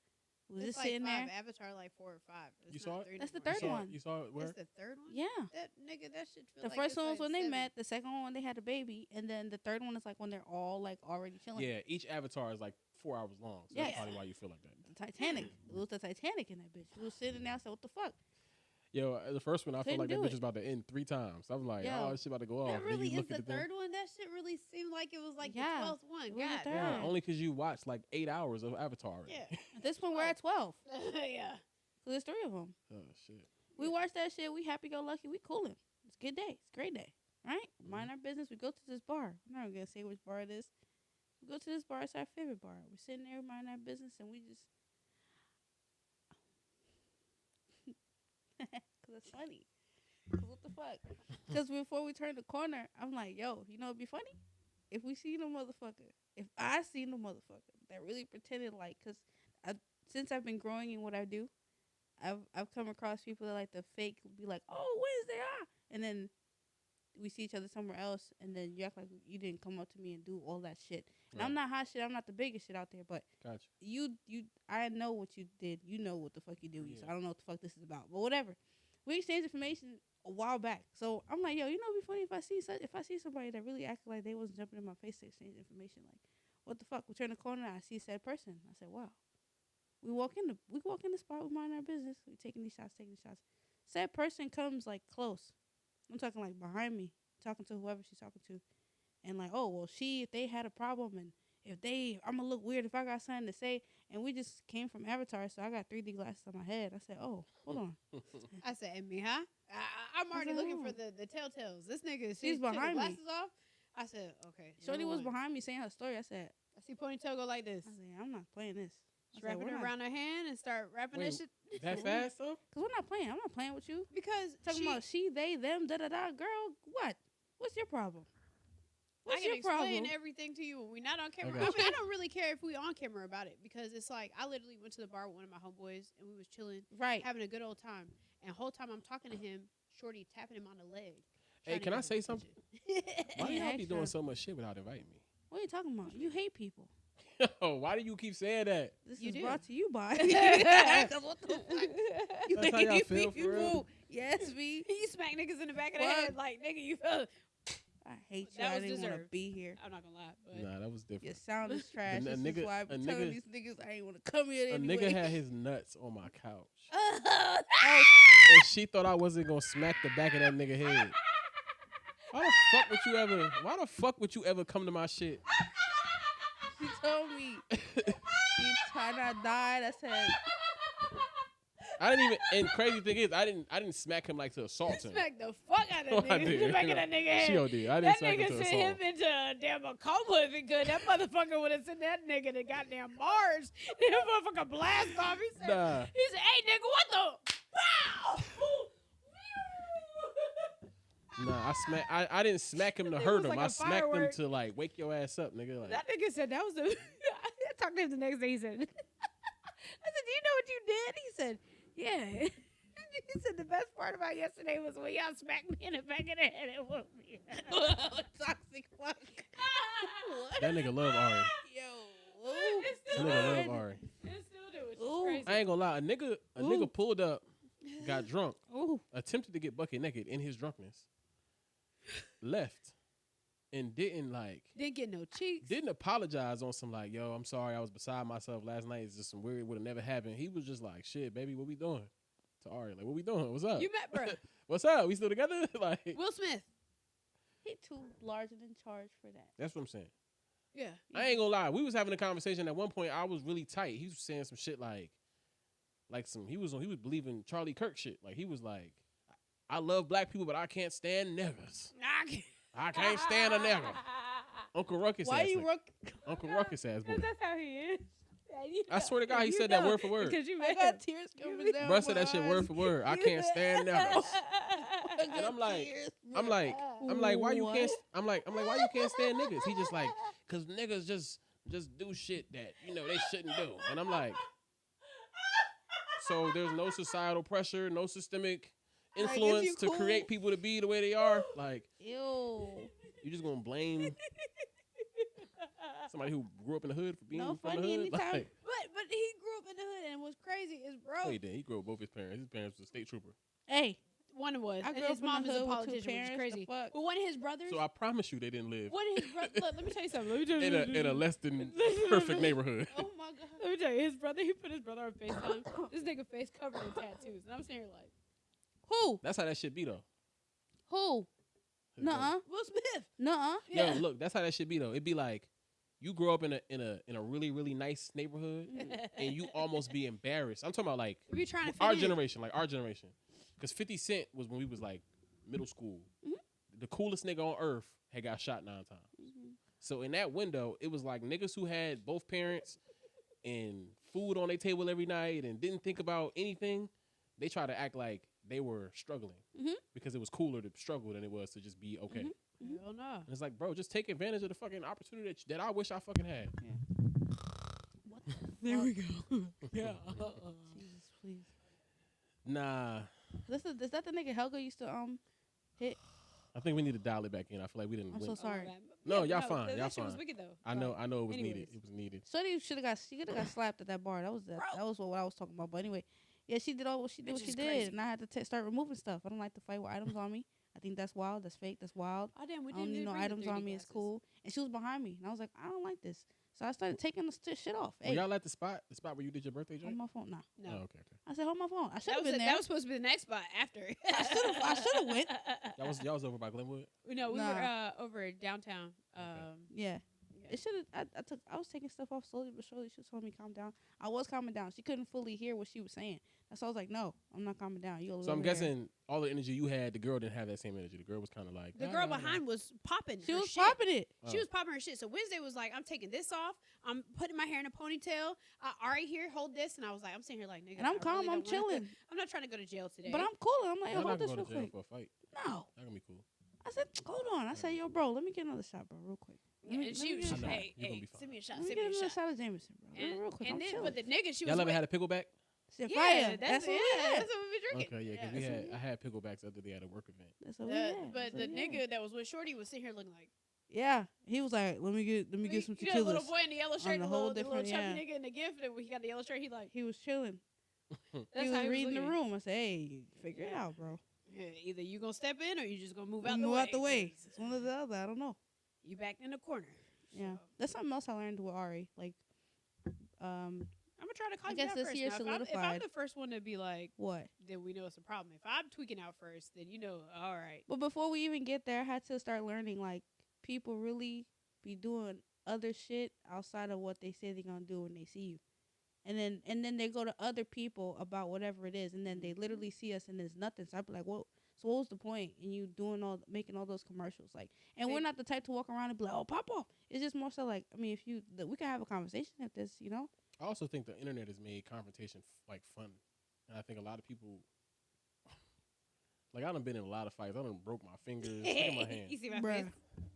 Speaker 2: We was
Speaker 1: It's
Speaker 2: just
Speaker 1: like
Speaker 2: sitting
Speaker 1: five.
Speaker 2: there.
Speaker 1: Avatar like 4 or 5. It's
Speaker 3: You saw
Speaker 1: not
Speaker 3: it?
Speaker 1: 3
Speaker 2: That's the
Speaker 1: anymore.
Speaker 2: third one.
Speaker 3: You saw it where?
Speaker 1: It's the third one.
Speaker 2: Yeah.
Speaker 1: That nigga, that shit. Feel
Speaker 2: The
Speaker 1: like
Speaker 2: first
Speaker 1: it's
Speaker 2: one
Speaker 1: like
Speaker 2: was when they
Speaker 1: 7.
Speaker 2: met. The second one when they had a baby. And then the third one is like when they're all like already chilling.
Speaker 3: Yeah, each avatar is like 4 hours long. So
Speaker 2: Yeah.
Speaker 3: that's probably why you feel like that.
Speaker 2: The Titanic. It was the Titanic in that bitch. We was sitting there and said, what the fuck?
Speaker 3: Yo, the first one, I felt
Speaker 2: Couldn't
Speaker 3: like that
Speaker 2: do
Speaker 3: bitch
Speaker 2: it.
Speaker 3: was about to end 3 times. I was like,
Speaker 2: Yo.
Speaker 3: oh, this shit about to go off.
Speaker 1: That
Speaker 3: And then
Speaker 1: really
Speaker 3: you
Speaker 1: is
Speaker 3: look at
Speaker 1: the
Speaker 3: thing.
Speaker 1: third one. That shit really seemed like it was like
Speaker 2: Yeah.
Speaker 1: the 12th one.
Speaker 2: It was the
Speaker 1: God.
Speaker 2: third.
Speaker 3: Yeah,
Speaker 2: Yeah.
Speaker 3: only because you watched like 8 hours of Avatar already.
Speaker 1: Yeah.
Speaker 2: At this point, we're at 12.
Speaker 1: Yeah.
Speaker 2: So there's 3 of them.
Speaker 3: Oh, shit.
Speaker 2: We watched that shit. We happy-go-lucky. We coolin'. It's a good day. It's a great day. Right? Mind our business. We go to this bar. I'm not going to say which bar it is. We go to this bar. It's our favorite bar. We're sitting there minding our business, and we just because it's funny. Cause what the fuck? Because before we turn the corner, I'm like, yo, you know what'd be funny? If we see the motherfucker, if I see the motherfucker that really pretended like, because since I've been growing in what I do, I've come across people that like to fake, be like, oh, Wednesday, and then we see each other somewhere else, and then you act like you didn't come up to me and do all that shit. And
Speaker 3: Right.
Speaker 2: I'm not hot shit. I'm not the biggest shit out there, but
Speaker 3: Gotcha.
Speaker 2: I know what you did. You know what the fuck you do.
Speaker 3: Yeah.
Speaker 2: So I don't know what the fuck this is about, but whatever. We exchanged information a while back, so I'm like, yo, you know, it'd be funny if I see somebody that really acted like they wasn't jumping in my face to exchange information. Like, what the fuck? We turn the corner, I see said person. I said, wow. We walk in the spot. We mind our business. We taking these shots. Said person comes like close. I'm talking like behind me, talking to whoever she's talking to, and like, oh well, if they had a problem, and I'm gonna look weird if I got something to say. And we just came from Avatar, so I got 3D glasses on my head. I said, oh, hold on.
Speaker 1: I said, and me, huh? I'm already looking for the telltales. This nigga,
Speaker 2: She's behind me.
Speaker 1: Glasses off. I said, okay.
Speaker 2: Shorty was behind me saying her story. I said,
Speaker 1: I see ponytail go like this.
Speaker 2: I said, I'm not playing this.
Speaker 1: Wrap it around her hand and start rapping
Speaker 3: Wait,
Speaker 1: this shit.
Speaker 3: That fast though?
Speaker 2: Cause we're not playing. I'm not playing with you.
Speaker 1: Because
Speaker 2: Talking about she, they, them, da da da. Girl, what? What's your problem?
Speaker 1: I can explain
Speaker 2: problem?
Speaker 1: everything to you when we're not on camera.
Speaker 3: I got
Speaker 1: I don't really care if we on camera about it because it's like I literally went to the bar with one of my homeboys and we was chilling,
Speaker 2: Right.
Speaker 1: having a good old time. And the whole time I'm talking to him, Shorty tapping him on the leg.
Speaker 3: Hey,
Speaker 1: trying to
Speaker 3: can I
Speaker 1: get
Speaker 3: say
Speaker 1: his
Speaker 3: something?
Speaker 1: attention.
Speaker 3: Why do y'all be
Speaker 2: extra.
Speaker 3: doing so much shit without inviting me?
Speaker 2: What are you talking about? You hate people.
Speaker 3: Yo, why do you keep saying that?
Speaker 2: This
Speaker 1: You
Speaker 2: is
Speaker 1: do.
Speaker 2: brought to you by. Cause what the fuck? You
Speaker 3: That's how y'all
Speaker 2: hate
Speaker 3: feel, for real?
Speaker 2: people. Yes, me.
Speaker 1: You smack niggas in the back of the
Speaker 2: Fuck.
Speaker 1: head like, nigga, you feel.
Speaker 2: I hate you.
Speaker 1: That
Speaker 2: I
Speaker 1: was
Speaker 2: didn't want to
Speaker 1: deserved.
Speaker 2: be here.
Speaker 1: I'm not gonna lie, but
Speaker 3: Nah, that was
Speaker 2: Your
Speaker 3: different.
Speaker 2: sound is trash.
Speaker 3: A
Speaker 2: This
Speaker 3: nigga-
Speaker 2: is why
Speaker 3: a
Speaker 2: I'm telling
Speaker 3: nigga-
Speaker 2: these niggas I ain't want to come here
Speaker 3: A
Speaker 2: anyway.
Speaker 3: nigga had his nuts on my couch.
Speaker 2: Oh,
Speaker 3: And she thought I wasn't gonna smack the back of that nigga head. Why the fuck would you ever come to my shit?
Speaker 2: she told me. She tried not die. I said,
Speaker 3: I didn't even, and crazy thing is, I didn't smack him like to assault him.
Speaker 1: smack the fuck out
Speaker 3: Oh,
Speaker 1: of
Speaker 3: I
Speaker 1: that nigga.
Speaker 3: did.
Speaker 1: The back of that nigga head.
Speaker 3: She did. I didn't
Speaker 1: That
Speaker 3: smack him
Speaker 1: nigga
Speaker 3: to
Speaker 1: sent
Speaker 3: assault.
Speaker 1: him into a damn coma if he could. That motherfucker would have sent that nigga to goddamn Mars. That motherfucker blast off. He said,
Speaker 3: Nah.
Speaker 1: hey nigga, what the?
Speaker 3: Nah, I didn't smack him to hurt
Speaker 1: was
Speaker 3: him.
Speaker 1: like
Speaker 3: I
Speaker 1: a
Speaker 3: smacked him
Speaker 1: firework.
Speaker 3: to like wake your ass up, nigga. Like,
Speaker 1: That nigga said that was the. I talked to him the next day. He said, I said, do you know what you did? He said, yeah. He said the best part about yesterday was when y'all smacked me in the back of the head and whooped me.
Speaker 2: toxic fuck.
Speaker 3: that nigga love Ari.
Speaker 2: Yo.
Speaker 1: It
Speaker 3: That
Speaker 1: still
Speaker 3: nigga
Speaker 1: do.
Speaker 3: love Ari.
Speaker 1: It still do. It's
Speaker 2: Ooh.
Speaker 1: crazy.
Speaker 3: I ain't gonna lie. A nigga pulled up, got drunk,
Speaker 2: Ooh.
Speaker 3: attempted to get bucket naked in his drunkenness, left, and
Speaker 1: Didn't get no cheeks.
Speaker 3: didn't apologize on some like, yo, I'm sorry, I was beside myself last night. It's just some weird, would have never happened. He was just like, shit, baby, what we doing? To Ari, like, what we doing? What's up?
Speaker 1: You met, bro.
Speaker 3: What's up? We still together? Like,
Speaker 1: Will Smith.
Speaker 2: He too large and in charge for that.
Speaker 3: that's what I'm saying.
Speaker 1: Yeah.
Speaker 3: I ain't gonna lie. We was having a conversation at one point. I was really tight. He was saying some shit like he was believing Charlie Kirk shit. Like he was like, I love black people, but I can't stand niggas. I can't stand a nigga. Uncle Ruckus
Speaker 2: Why
Speaker 3: ass.
Speaker 2: you
Speaker 3: nigga. Uncle Ruckus ass boy.
Speaker 1: That's how he is.
Speaker 3: I swear to God, he said that word for word.
Speaker 1: Because you
Speaker 2: I
Speaker 1: met
Speaker 2: got
Speaker 1: him.
Speaker 2: tears coming down.
Speaker 3: Bruh said
Speaker 2: my
Speaker 3: that shit
Speaker 2: eyes.
Speaker 3: word for word. I can't stand niggas.
Speaker 2: I got
Speaker 3: And I'm like,
Speaker 2: tears,
Speaker 3: I'm
Speaker 2: bruh.
Speaker 3: like, why you
Speaker 2: What?
Speaker 3: can't? I'm like, why you can't stand niggas? He just like, cause niggas just do shit that they shouldn't do. And I'm like, so there's no societal pressure, no systemic influence
Speaker 2: you
Speaker 3: to
Speaker 2: cool?
Speaker 3: create people to be the way they are. Like,
Speaker 2: Ew.
Speaker 3: you just gonna blame somebody who grew up in the hood for being
Speaker 2: No
Speaker 3: from the
Speaker 2: funny
Speaker 3: hood?
Speaker 2: anytime.
Speaker 3: Like,
Speaker 1: But he grew up in the hood and what's crazy is bro.
Speaker 3: no, he didn't. He grew up both his parents. His parents was a state trooper.
Speaker 2: Hey,
Speaker 1: One was.
Speaker 2: I
Speaker 1: And
Speaker 2: grew
Speaker 1: his
Speaker 2: up in
Speaker 1: mom
Speaker 2: the
Speaker 1: is a
Speaker 2: hood with two
Speaker 1: politician, which is
Speaker 2: parents,
Speaker 1: crazy.
Speaker 2: the fuck?
Speaker 1: But one of his brothers.
Speaker 3: So I promise you, they didn't live
Speaker 1: One of his brothers. Let me tell you something. Let me tell you
Speaker 3: in a less than perfect neighborhood.
Speaker 2: oh my god.
Speaker 1: Let me tell you, his brother. He put his brother on FaceTime. This nigga face covered in tattoos, and I'm sitting here like,
Speaker 2: Who?
Speaker 3: That's how that shit be though.
Speaker 2: Who?
Speaker 3: His
Speaker 2: Nuh-uh.
Speaker 3: brother.
Speaker 1: Will Smith.
Speaker 2: Nuh-uh.
Speaker 3: Yo, look, that's how that should be though. It'd be like you grow up in a really, really nice neighborhood and you almost be embarrassed. I'm talking about like
Speaker 1: We be trying to fit
Speaker 3: our
Speaker 1: in.
Speaker 3: generation. Because 50 Cent was when we was like middle school.
Speaker 1: Mhm.
Speaker 3: The coolest nigga on earth had got shot 9 times. So in that window, it was like niggas who had both parents and food on their table every night and didn't think about anything. They try to act like they were struggling because it was cooler to struggle than it was to just be okay.
Speaker 1: Hell no.
Speaker 3: And it's like, bro, just take advantage of the fucking opportunity that I wish I fucking had.
Speaker 2: Yeah. What the
Speaker 1: There we go.
Speaker 2: Yeah. Jesus, please.
Speaker 3: Nah.
Speaker 2: Is that the nigga Helga used to hit?
Speaker 3: I think we need to dial it back in. I feel like we didn't
Speaker 2: I'm
Speaker 3: win.
Speaker 2: so sorry.
Speaker 3: No, y'all fine.
Speaker 1: That
Speaker 3: Y'all
Speaker 1: shit was
Speaker 3: fine.
Speaker 1: wicked though.
Speaker 3: I know it was
Speaker 1: anyways.
Speaker 3: needed. It was needed.
Speaker 2: Shorty should have got slapped at that bar. That was what I was talking about. But anyway, yeah, she did all what she did.
Speaker 1: Bitch
Speaker 2: What she
Speaker 1: is
Speaker 2: did,
Speaker 1: crazy.
Speaker 2: and I had to start removing stuff. I don't like to fight with items on me. I think that's wild. That's fake. That's wild.
Speaker 1: Oh damn, we
Speaker 2: I don't
Speaker 1: didn't
Speaker 2: need
Speaker 1: even
Speaker 2: no
Speaker 1: bring the
Speaker 2: items
Speaker 1: 3D
Speaker 2: on me. It's
Speaker 1: glasses.
Speaker 2: cool. And she was behind me, and I was like, I don't like this. So I started taking the shit off.
Speaker 3: Were
Speaker 2: Hey,
Speaker 3: y'all at the spot where you did your birthday
Speaker 2: hold
Speaker 3: joint?
Speaker 2: my phone. Nah.
Speaker 1: No.
Speaker 3: Oh, okay.
Speaker 2: I said, hold my phone. I should
Speaker 1: That
Speaker 2: have
Speaker 1: was
Speaker 2: been there.
Speaker 1: that was supposed to be the next spot after.
Speaker 2: I should have went.
Speaker 3: Y'all was over by Glenwood?
Speaker 1: No, we
Speaker 2: Nah.
Speaker 1: were over downtown.
Speaker 2: Yeah.
Speaker 1: Yeah.
Speaker 2: It should have. I was taking stuff off slowly but surely. She was telling me calm down. I was calming down. She couldn't fully hear what she was saying. That's why I was like, no, I'm not calming down.
Speaker 3: So I'm guessing all the energy you had, the girl didn't have that same energy. The girl was kind of like
Speaker 1: The girl behind was popping.
Speaker 2: She
Speaker 1: her
Speaker 2: was
Speaker 1: shit.
Speaker 2: popping it.
Speaker 1: She was popping her shit. So Wednesday was like, I'm taking this off. I'm putting my hair in a ponytail. Ari here, hold this. And I was like, I'm sitting here like, nigga.
Speaker 2: And I'm
Speaker 1: I
Speaker 2: calm.
Speaker 1: really
Speaker 2: I'm
Speaker 1: don't wanna
Speaker 2: chilling.
Speaker 1: I'm not trying to go to jail today.
Speaker 2: But I'm cool. I'm like,
Speaker 3: Y'all
Speaker 2: hold
Speaker 3: not
Speaker 2: this
Speaker 3: gonna
Speaker 2: real
Speaker 3: go to jail
Speaker 2: quick.
Speaker 3: for a fight.
Speaker 2: No.
Speaker 3: That gonna be cool.
Speaker 2: I said, hold on. I said, yo, bro, let me get another shot, bro, real quick.
Speaker 1: Yeah, and she was,
Speaker 3: I know.
Speaker 1: hey,
Speaker 3: You're gonna be
Speaker 1: send me a shot.
Speaker 2: Let me
Speaker 1: Send
Speaker 2: get
Speaker 1: me a
Speaker 2: another
Speaker 1: shot.
Speaker 2: shot of Jameson, bro. Real quick.
Speaker 1: And
Speaker 2: I'm
Speaker 1: then,
Speaker 2: chilling.
Speaker 1: but the nigga, she was
Speaker 3: Y'all ever
Speaker 1: with,
Speaker 3: had a pickleback?
Speaker 2: Said,
Speaker 1: yeah,
Speaker 2: fire.
Speaker 1: that's
Speaker 2: what we
Speaker 1: yeah,
Speaker 2: had.
Speaker 1: that's what we drinking.
Speaker 3: Okay, yeah, because I had picklebacks the other day at a work event.
Speaker 2: That's what we had.
Speaker 1: But
Speaker 2: That's
Speaker 1: the
Speaker 2: what we had.
Speaker 1: nigga that was with Shorty was sitting here looking like,
Speaker 2: Yeah. He was like, let me get some
Speaker 1: you got a little
Speaker 2: tequilas.
Speaker 1: boy in the yellow shirt,
Speaker 2: the
Speaker 1: the
Speaker 2: whole
Speaker 1: little
Speaker 2: different-
Speaker 1: chubby
Speaker 2: yeah.
Speaker 1: nigga in the gift, and when he got the yellow shirt, he like,
Speaker 2: He was chilling.
Speaker 1: that's
Speaker 2: He
Speaker 1: how
Speaker 2: was reading the
Speaker 1: looking.
Speaker 2: room. I said, hey, figure it out, bro.
Speaker 1: Yeah, either you gonna step in or you just gonna move
Speaker 2: Move
Speaker 1: out the way. 'Cause
Speaker 2: It's one or the other. I don't know.
Speaker 1: You back in the corner.
Speaker 2: Yeah.
Speaker 1: So,
Speaker 2: That's something else I learned with Ari. Like,
Speaker 1: I'm gonna try to call
Speaker 2: I
Speaker 1: you
Speaker 2: guess
Speaker 1: out
Speaker 2: this
Speaker 1: first.
Speaker 2: year
Speaker 1: Now, if I'm
Speaker 2: solidified.
Speaker 1: the first one to be like,
Speaker 2: what?
Speaker 1: then we know it's a problem. If I'm tweaking out first, then you know, all right.
Speaker 2: But before we even get there, I had to start learning, like, people really be doing other shit outside of what they say they're gonna do when they see you. And then they go to other people about whatever it is, and then they literally see us and it's nothing. So I'd be like, well, so what was the point in you making all those commercials? Like, and we're not the type to walk around and be like, oh, Papa. It's just more so like, I mean, we can have a conversation if this, you know?
Speaker 3: I also think the internet has made confrontation like fun, and I think a lot of people, like I done been in a lot of fights. I done broke my fingers. Look at my hand.
Speaker 1: You see my
Speaker 2: Bruh.
Speaker 1: face?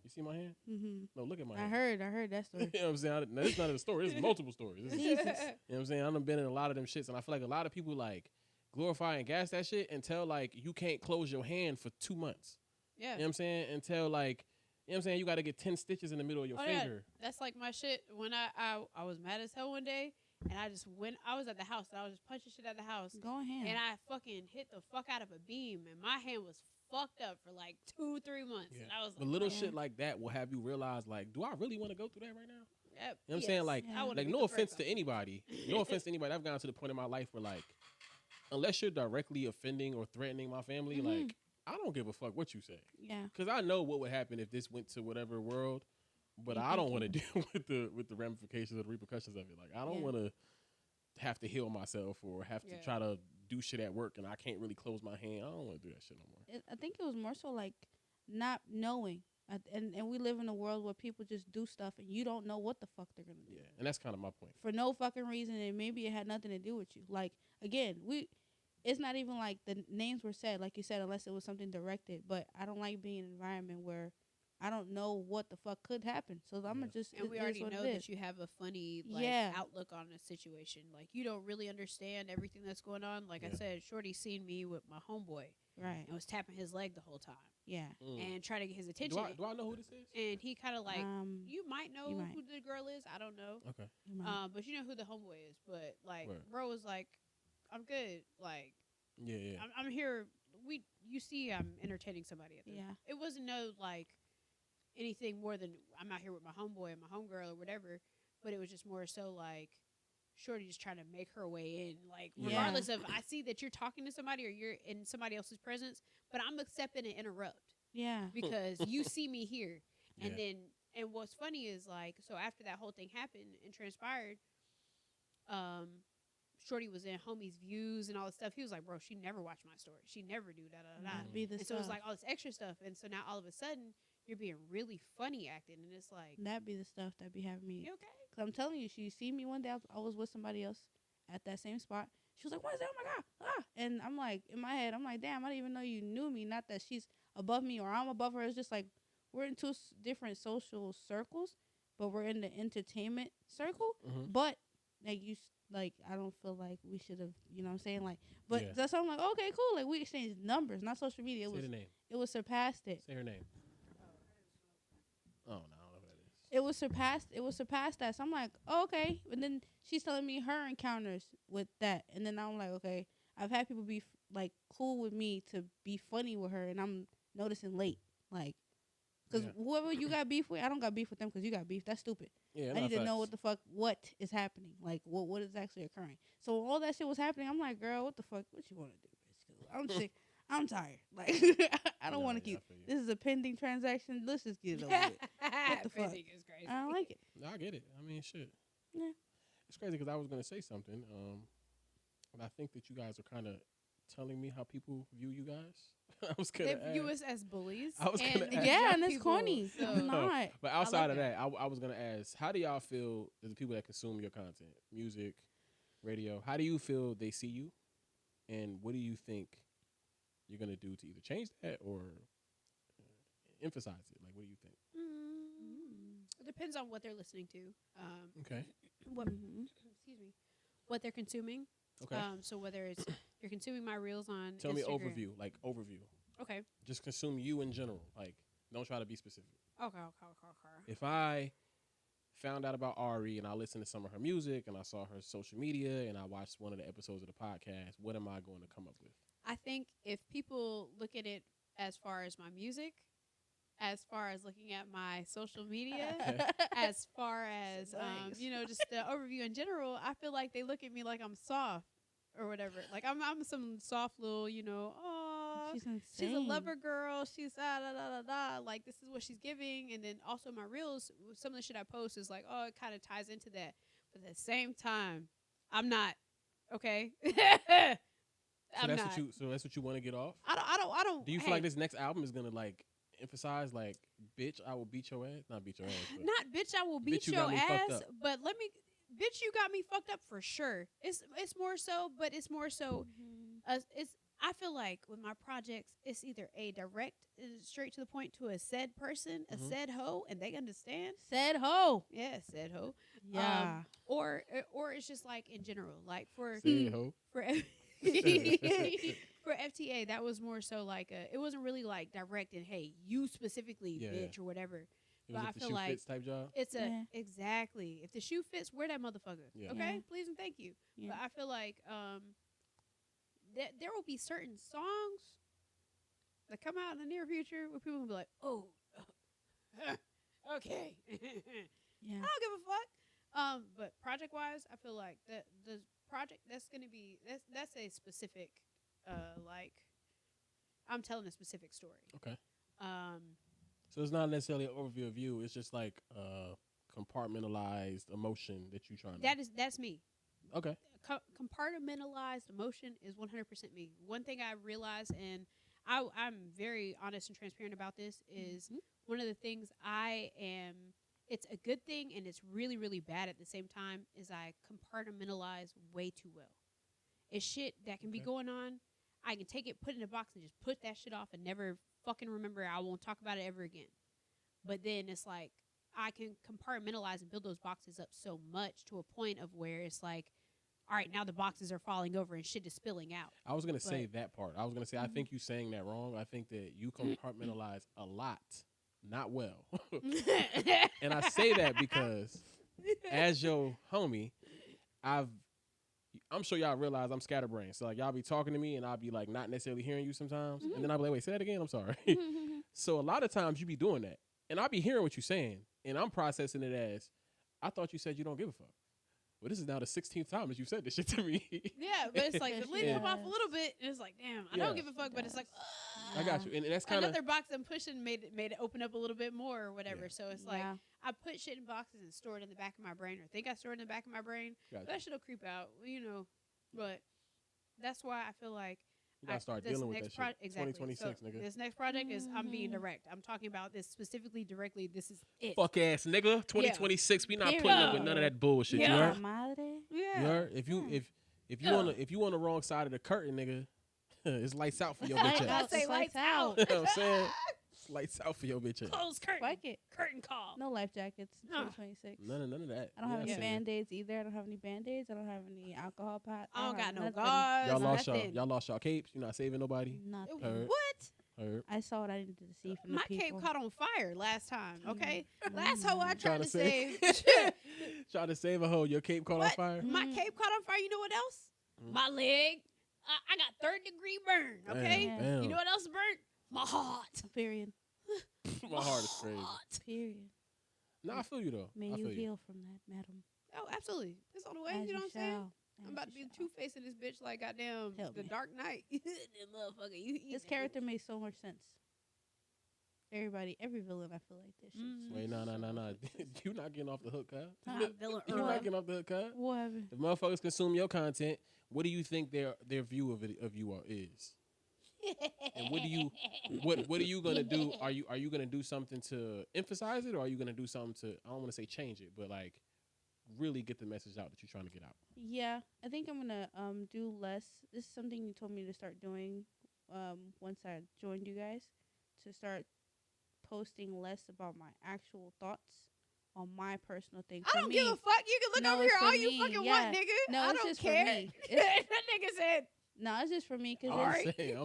Speaker 3: You see my hand?
Speaker 2: Mm-hmm.
Speaker 3: No, look at my
Speaker 2: I
Speaker 3: hand.
Speaker 2: heard that story.
Speaker 3: You know what I'm saying? Now, this is not a story. This is multiple stories. This is, you know
Speaker 2: Jesus.
Speaker 3: what I'm saying? I done been in a lot of them shits, and I feel like a lot of people like glorify and gas that shit until like you can't close your hand for 2 months.
Speaker 1: Yeah.
Speaker 3: You know what I'm saying? Until like, you know what I'm saying? You got to get 10 stitches in the middle of your finger.
Speaker 1: That's like my shit. When I was mad as hell one day, and I was at the house, and I was just punching shit at the house,
Speaker 2: Go ahead.
Speaker 1: and I fucking hit the fuck out of a beam, and my hand was fucked up for like 2-3 months.
Speaker 3: Yeah.
Speaker 1: And I was
Speaker 3: But
Speaker 1: like,
Speaker 3: little
Speaker 1: oh,
Speaker 3: shit like that will have you realize, like, do I really want to go through that right now?
Speaker 1: yep,
Speaker 3: You know what I'm saying? Like,
Speaker 2: Yeah.
Speaker 1: I wanna
Speaker 3: like
Speaker 1: beat
Speaker 3: no
Speaker 1: the
Speaker 3: offense
Speaker 1: brakes
Speaker 3: to
Speaker 1: off.
Speaker 3: anybody. No offense to anybody. I've gotten to the point in my life where, like, unless you're directly offending or threatening my family,
Speaker 2: Mhm.
Speaker 3: like, I don't give a fuck what you say.
Speaker 2: Yeah.
Speaker 3: Because I know what would happen if this went to whatever world, but
Speaker 2: You
Speaker 3: I don't
Speaker 2: think
Speaker 3: want to deal with the ramifications or the repercussions of it. Like, I don't
Speaker 2: Yeah.
Speaker 3: want to have to heal myself or have to
Speaker 1: Yeah.
Speaker 3: try to do shit at work and I can't really close my hand. I don't want to do that shit no more.
Speaker 2: I think it was more so like not knowing. And we live in a world where people just do stuff and you don't know what the fuck they're going to do.
Speaker 3: Yeah, and that's kind of my point.
Speaker 2: For no fucking reason, and maybe it had nothing to do with you. Like, again, it's not even like the names were said, like you said, unless it was something directed. But I don't like being in an environment where I don't know what the fuck could happen. So I'm going to just,
Speaker 1: And we
Speaker 2: it is
Speaker 1: already
Speaker 2: what
Speaker 1: know
Speaker 2: it
Speaker 1: that
Speaker 2: is.
Speaker 1: you have a funny like
Speaker 2: Yeah.
Speaker 1: outlook on a situation. Like you don't really understand everything that's going on. Like I
Speaker 3: Yeah.
Speaker 1: said, Shorty seen me with my homeboy
Speaker 2: Right.
Speaker 1: and was tapping his leg the whole time
Speaker 2: Yeah.
Speaker 1: and trying to get his attention.
Speaker 3: Do I know who this is?
Speaker 1: And he kind of like, you might know
Speaker 2: you might.
Speaker 1: who the girl is. I don't know.
Speaker 3: Okay.
Speaker 2: You might.
Speaker 1: But you know who the homeboy is. But like,
Speaker 3: Word.
Speaker 1: bro was like, I'm good. Like,
Speaker 3: Yeah.
Speaker 1: I'm here. You see, I'm entertaining somebody at this.
Speaker 2: Yeah.
Speaker 1: It wasn't no like anything more than I'm out here with my homeboy and my homegirl or whatever. But it was just more so like Shorty just trying to make her way in. Like
Speaker 2: Yeah.
Speaker 1: regardless of I see that you're talking to somebody or you're in somebody else's presence, but I'm accepting and interrupt
Speaker 2: Yeah.
Speaker 1: because you see me here. And
Speaker 3: Yeah.
Speaker 1: then and what's funny is like so after that whole thing happened and transpired, Shorty was in homie's views and all this stuff. He was like, bro, she never watched my story. She never do da da da.
Speaker 2: Be the
Speaker 1: And so it was
Speaker 2: stuff.
Speaker 1: like all this extra stuff. And so now all of a sudden, you're being really funny acting, and it's like,
Speaker 2: That be the stuff that be having me.
Speaker 1: you okay?
Speaker 2: Cause I'm telling you, she see me one day. I was with somebody else at that same spot. She was like, "What is that? Oh my god!" Ah! And I'm like, in my head, I'm like, "Damn, I didn't even know you knew me. Not that she's above me or I'm above her. It's just like we're in two different social circles, but we're in the entertainment circle.
Speaker 3: Mhm.
Speaker 2: But like like I don't feel like we should have, you know what I'm saying? Like, but
Speaker 3: Yeah.
Speaker 2: that's why I'm like, okay, cool. Like we exchanged numbers, not social media.
Speaker 3: Say the name.
Speaker 2: It was surpassed it.
Speaker 3: Say her name. Oh, no, I don't know who that is.
Speaker 2: It was surpassed that. So I'm like, oh, okay. And then she's telling me her encounters with that. And then I'm like, okay, I've had people be like cool with me to be funny with her, and I'm noticing late. Like, because whoever you got beef with, I don't got beef with them because you got beef. That's stupid.
Speaker 3: Yeah,
Speaker 2: I need to know what is happening. Like, what is actually occurring. So all that shit was happening. I'm like, girl, what the fuck? What you want to do, bitch? 'Cause I'm sick. I'm tired. Like, I don't want to keep. This is a pending transaction. Let's just get it over with. What the fuck?
Speaker 1: Is crazy.
Speaker 2: I don't like it.
Speaker 3: No, I get it. I mean, shit.
Speaker 2: Yeah.
Speaker 3: It's crazy because I was going to say something. And I think that you guys are kind of telling me how people view you guys. I was going to
Speaker 1: They view us as bullies.
Speaker 3: I was gonna ask.
Speaker 2: Yeah, and it's
Speaker 1: people,
Speaker 2: corny.
Speaker 1: so-
Speaker 2: I'm not.
Speaker 3: But outside of
Speaker 1: that.
Speaker 3: that, I was going to ask, how do y'all feel as the people that consume your content, music, radio, how do you feel they see you? And what do you think you're going to do to either change that or emphasize it? Like, what do you think?
Speaker 1: It depends on what they're listening to.
Speaker 3: Okay.
Speaker 1: Excuse me. What they're consuming.
Speaker 3: Okay.
Speaker 1: So whether it's you're consuming my reels on
Speaker 3: Tell me
Speaker 1: Instagram.
Speaker 3: overview.
Speaker 1: Okay.
Speaker 3: Just consume you in general. Like, don't try to be specific.
Speaker 1: Okay.
Speaker 3: If I found out about Ari and I listened to some of her music and I saw her social media and I watched one of the episodes of the podcast, what am I going to come up with?
Speaker 1: I think if people look at it as far as my music, as far as looking at my social media, as far as just the overview in general, I feel like they look at me like I'm soft or whatever. Like I'm some soft little, oh,
Speaker 2: She's insane.
Speaker 1: she's a lover girl. She's da da da da da. Like this is what she's giving, and then also my reels. Some of the shit I post is like, oh, it kind of ties into that, but at the same time, I'm not okay. I'm not.
Speaker 3: So that's what you want to get off?
Speaker 1: I don't.
Speaker 3: Do you feel like this next album is gonna like emphasize like, bitch, I will beat your ass? Not beat your ass. But
Speaker 1: not bitch, I will beat
Speaker 3: you
Speaker 1: your
Speaker 3: got me fucked
Speaker 1: ass.
Speaker 3: up.
Speaker 1: But bitch, you got me fucked up for sure. It's more so, but it's more so. It's I feel like with my projects, it's either a direct, straight to the point to a said person, a said hoe, and they understand.
Speaker 2: Said hoe.
Speaker 1: Yeah, said hoe.
Speaker 2: Yeah.
Speaker 1: Or it's just like in general, like for
Speaker 3: say it, ho.
Speaker 1: for for FTA, that was more so like it wasn't really like direct and hey, you specifically, bitch, or whatever.
Speaker 3: It
Speaker 1: But
Speaker 3: was
Speaker 1: I
Speaker 3: the
Speaker 1: feel
Speaker 3: shoe
Speaker 1: like
Speaker 3: fits type job.
Speaker 1: it's exactly, if the shoe fits, wear that motherfucker.
Speaker 3: Yeah.
Speaker 1: Okay,
Speaker 2: Yeah.
Speaker 1: please and thank you.
Speaker 2: Yeah.
Speaker 1: But I feel like there will be certain songs that come out in the near future where people will be like, oh, okay.
Speaker 2: Yeah.
Speaker 1: I don't give a fuck. But project wise, I feel like the project that's gonna be that's a specific, like I'm telling a specific story.
Speaker 3: Okay. So it's not necessarily an overview of you. It's just like compartmentalized emotion that you trying to.
Speaker 1: That's me.
Speaker 3: Okay.
Speaker 1: Compartmentalized emotion is 100% me. One thing I realized, and I'm very honest and transparent about this, is one of the things I am. It's a good thing and it's really, really bad at the same time, is I compartmentalize way too well. It's shit that can be going on. I can take it, put it in a box, and just put that shit off and never fucking remember. I won't talk about it ever again. But then it's like I can compartmentalize and build those boxes up so much to a point of where it's like, all right, now the boxes are falling over and shit is spilling out.
Speaker 3: I was going to say that part. I was going to say, I think you saying that wrong. I think that you compartmentalize a lot, not well. And I say that because as your homie, I'm sure y'all realize I'm scatterbrained. So like y'all be talking to me and I'll be like not necessarily hearing you sometimes. And then I'll be like, wait, say that again? I'm sorry. So a lot of times you be doing that. And I'll be hearing what you're saying. And I'm processing it as, I thought you said you don't give a fuck. Well, this is now the 16th time that you said this shit to me.
Speaker 1: Yeah, but it's like the lid come off a little bit, and it's like, damn, I don't give a fuck, but it's like,
Speaker 3: I got you, and that's kind of
Speaker 1: another box I'm pushing made it open up a little bit more or whatever.
Speaker 3: Yeah.
Speaker 1: So it's like I put shit in boxes and store it in the back of my brain, or think I store it in the back of my brain.
Speaker 3: Gotcha.
Speaker 1: That shit'll creep out, But that's why I feel like
Speaker 3: You gotta start dealing with that shit.
Speaker 1: Exactly.
Speaker 3: 2026, nigga.
Speaker 1: This next project is I'm being direct. I'm talking about this specifically directly. This is it.
Speaker 3: Fuck ass nigga. 2026. We not putting up with none of that bullshit.
Speaker 1: Yeah.
Speaker 3: You heard?
Speaker 2: Madre.
Speaker 1: Yeah.
Speaker 3: You heard? If you on the wrong side of the curtain, nigga, it's lights out for your bitch
Speaker 1: I
Speaker 3: ass.
Speaker 1: say lights out.
Speaker 3: You know what I'm saying? It's lights out for your bitch ass.
Speaker 1: Close curtain.
Speaker 2: Like it.
Speaker 1: Curtain call.
Speaker 2: No life jackets.
Speaker 1: No.
Speaker 2: 2026.
Speaker 3: None of that.
Speaker 2: I don't have
Speaker 3: Yeah,
Speaker 2: any
Speaker 3: saying.
Speaker 2: Band-Aids either. I don't have any Band-Aids. I don't have any alcohol pot.
Speaker 1: I don't got no
Speaker 2: nothing.
Speaker 1: gauze.
Speaker 3: Y'all lost y'all capes. You're not saving nobody.
Speaker 2: Nothing.
Speaker 3: Heard.
Speaker 1: What?
Speaker 3: Heard.
Speaker 2: I saw what I needed to see from
Speaker 1: My
Speaker 2: the people.
Speaker 1: cape caught on fire last time. Okay,
Speaker 2: Mm.
Speaker 1: last hoe I tried
Speaker 3: Trying
Speaker 1: to
Speaker 3: to save.
Speaker 1: save.
Speaker 3: Trying to save a hoe. Your cape caught on
Speaker 1: What?
Speaker 3: fire.
Speaker 1: My
Speaker 2: Mm.
Speaker 1: cape caught on fire. You know what else?
Speaker 3: Mm.
Speaker 1: My leg. I got third-degree burn. Okay.
Speaker 2: Damn,
Speaker 3: damn.
Speaker 1: You know what else burnt? My heart.
Speaker 2: Period.
Speaker 3: My heart is crazy.
Speaker 2: Period.
Speaker 3: Nah, I feel you though.
Speaker 2: May
Speaker 3: I
Speaker 2: you
Speaker 3: feel you.
Speaker 2: heal from that, madam.
Speaker 1: Oh, absolutely. It's on the way.
Speaker 2: As
Speaker 1: You know what I'm saying?
Speaker 2: shall.
Speaker 1: I'm about to be two-facing this bitch like goddamn
Speaker 2: Help
Speaker 1: the
Speaker 2: me.
Speaker 1: Dark Knight. That motherfucker. You
Speaker 2: This character made so much sense. Every villain, I feel like this shit.
Speaker 3: Wait, no. You not getting off the hook, huh?
Speaker 1: Villain
Speaker 3: You
Speaker 1: Earl.
Speaker 3: not getting off the hook, huh?
Speaker 2: Whatever.
Speaker 3: If motherfuckers consume your content, what do you think their view of you is? And what are you gonna do? Are you gonna do something to emphasize it, or are you gonna do something to, I don't want to say change it, but like really get the message out that you're trying to get out?
Speaker 2: Yeah, I think I'm gonna do less. This is something you told me to start doing once I joined you guys, to start posting less about my actual thoughts on my personal thing.
Speaker 1: I don't give a fuck. You can look
Speaker 2: No,
Speaker 1: over
Speaker 2: it's
Speaker 1: here
Speaker 2: for
Speaker 1: all you
Speaker 2: me.
Speaker 1: fucking
Speaker 2: Yeah.
Speaker 1: want, nigga.
Speaker 2: No,
Speaker 1: I
Speaker 2: it's
Speaker 1: don't
Speaker 2: just for
Speaker 1: care.
Speaker 2: me.
Speaker 1: That nigga said,
Speaker 2: No, it's just for me because
Speaker 3: I'm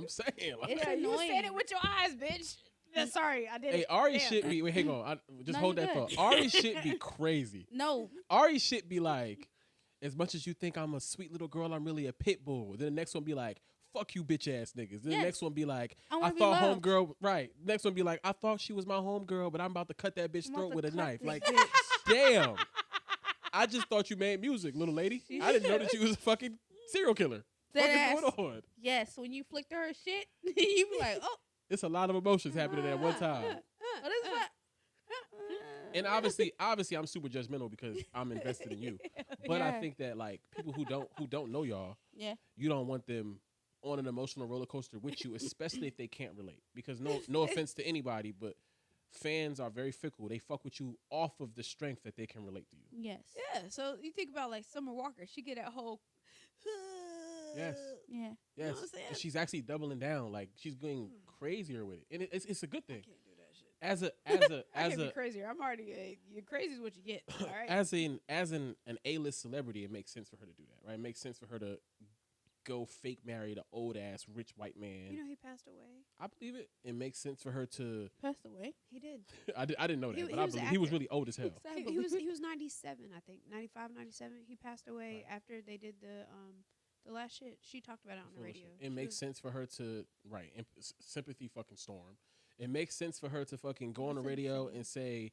Speaker 3: saying. Like,
Speaker 2: It's
Speaker 1: yeah, you said
Speaker 2: annoying.
Speaker 1: it with your eyes, bitch. Sorry, I did
Speaker 3: hey,
Speaker 1: it.
Speaker 3: Ari
Speaker 1: Damn.
Speaker 3: shit be. Wait, hang on. Just
Speaker 2: No,
Speaker 3: hold
Speaker 2: you
Speaker 3: that
Speaker 2: good.
Speaker 3: thought. Ari shit be crazy.
Speaker 2: no.
Speaker 3: Ari shit be like, as much as you think I'm a sweet little girl, I'm really a pit bull. Then the next one be like, fuck you, bitch ass niggas. Then the
Speaker 2: Yes.
Speaker 3: next one be like,
Speaker 2: I
Speaker 3: I
Speaker 2: wanna be
Speaker 3: thought
Speaker 2: loved.
Speaker 3: homegirl, right. Next one be like, I thought she was my homegirl, but I'm about to cut that bitch
Speaker 2: I'm
Speaker 3: throat
Speaker 2: about
Speaker 3: with
Speaker 2: to
Speaker 3: a
Speaker 2: cut
Speaker 3: knife.
Speaker 2: this
Speaker 3: Like,
Speaker 2: bitch.
Speaker 3: damn. I just thought you made music, little lady. I didn't know that you was a fucking serial killer.
Speaker 2: Dead
Speaker 3: Fucking
Speaker 2: ass.
Speaker 3: going on.
Speaker 2: Yes, when you flick to her shit, you be like, oh,
Speaker 3: It's a lot of emotions happening at one time.
Speaker 2: what is that?
Speaker 3: And obviously, I'm super judgmental because I'm invested in you. But I
Speaker 2: Yeah.
Speaker 3: think that like people who don't know y'all,
Speaker 2: Yeah.
Speaker 3: you don't want them on an emotional roller coaster with you, especially if they can't relate. Because no offense to anybody, but fans are very fickle. They fuck with you off of the strength that they can relate to you.
Speaker 2: Yes.
Speaker 1: Yeah, so you think about like Summer Walker. She get that whole.
Speaker 3: Yes.
Speaker 2: Yeah.
Speaker 1: You know
Speaker 3: Yes,
Speaker 1: what I'm saying?
Speaker 3: and she's actually doubling down. Like she's going crazier with it, and it's a good
Speaker 1: I
Speaker 3: thing.
Speaker 1: can't do that shit.
Speaker 3: As
Speaker 1: I can't
Speaker 3: a
Speaker 1: be crazier. I'm already. You're crazy is what you get. All right.
Speaker 3: as an A-list celebrity, it makes sense for her to do that, right? It makes sense for her to go fake marry the old ass rich white man.
Speaker 1: You know he passed away.
Speaker 3: I believe it. It makes sense for her to.
Speaker 2: Passed away.
Speaker 1: He did.
Speaker 3: I didn't know that,
Speaker 1: He
Speaker 3: but I
Speaker 1: was an
Speaker 3: believe he was
Speaker 1: actor.
Speaker 3: really old as hell.
Speaker 1: He was 97, I think. 95, 97. He passed away after they did the last shit. She talked about it on the radio.
Speaker 3: It makes sense for her to sympathy fucking storm. It makes sense for her to fucking go on the
Speaker 2: That's
Speaker 3: radio
Speaker 2: insane.
Speaker 3: and say,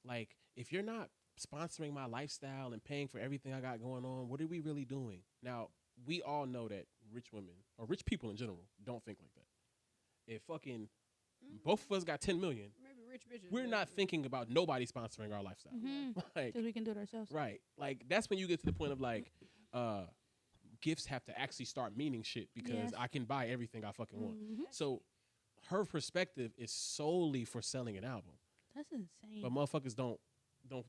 Speaker 3: like, if you're not sponsoring my lifestyle and paying for everything I got going on, what are we really doing? Now, we all know that rich women or rich people in general don't think like that. If fucking both of us got 10 million,
Speaker 1: Maybe rich bitches.
Speaker 3: we're not thinking about nobody sponsoring our lifestyle.
Speaker 2: Mm-hmm.
Speaker 3: Like,
Speaker 2: Because we can do it ourselves.
Speaker 3: right. Like, that's when you get to the point of like, gifts have to actually start meaning shit because
Speaker 2: Yes.
Speaker 3: I can buy everything I fucking want.
Speaker 2: Mhm.
Speaker 3: So her perspective is solely for selling an album.
Speaker 2: That's insane.
Speaker 3: But motherfuckers don't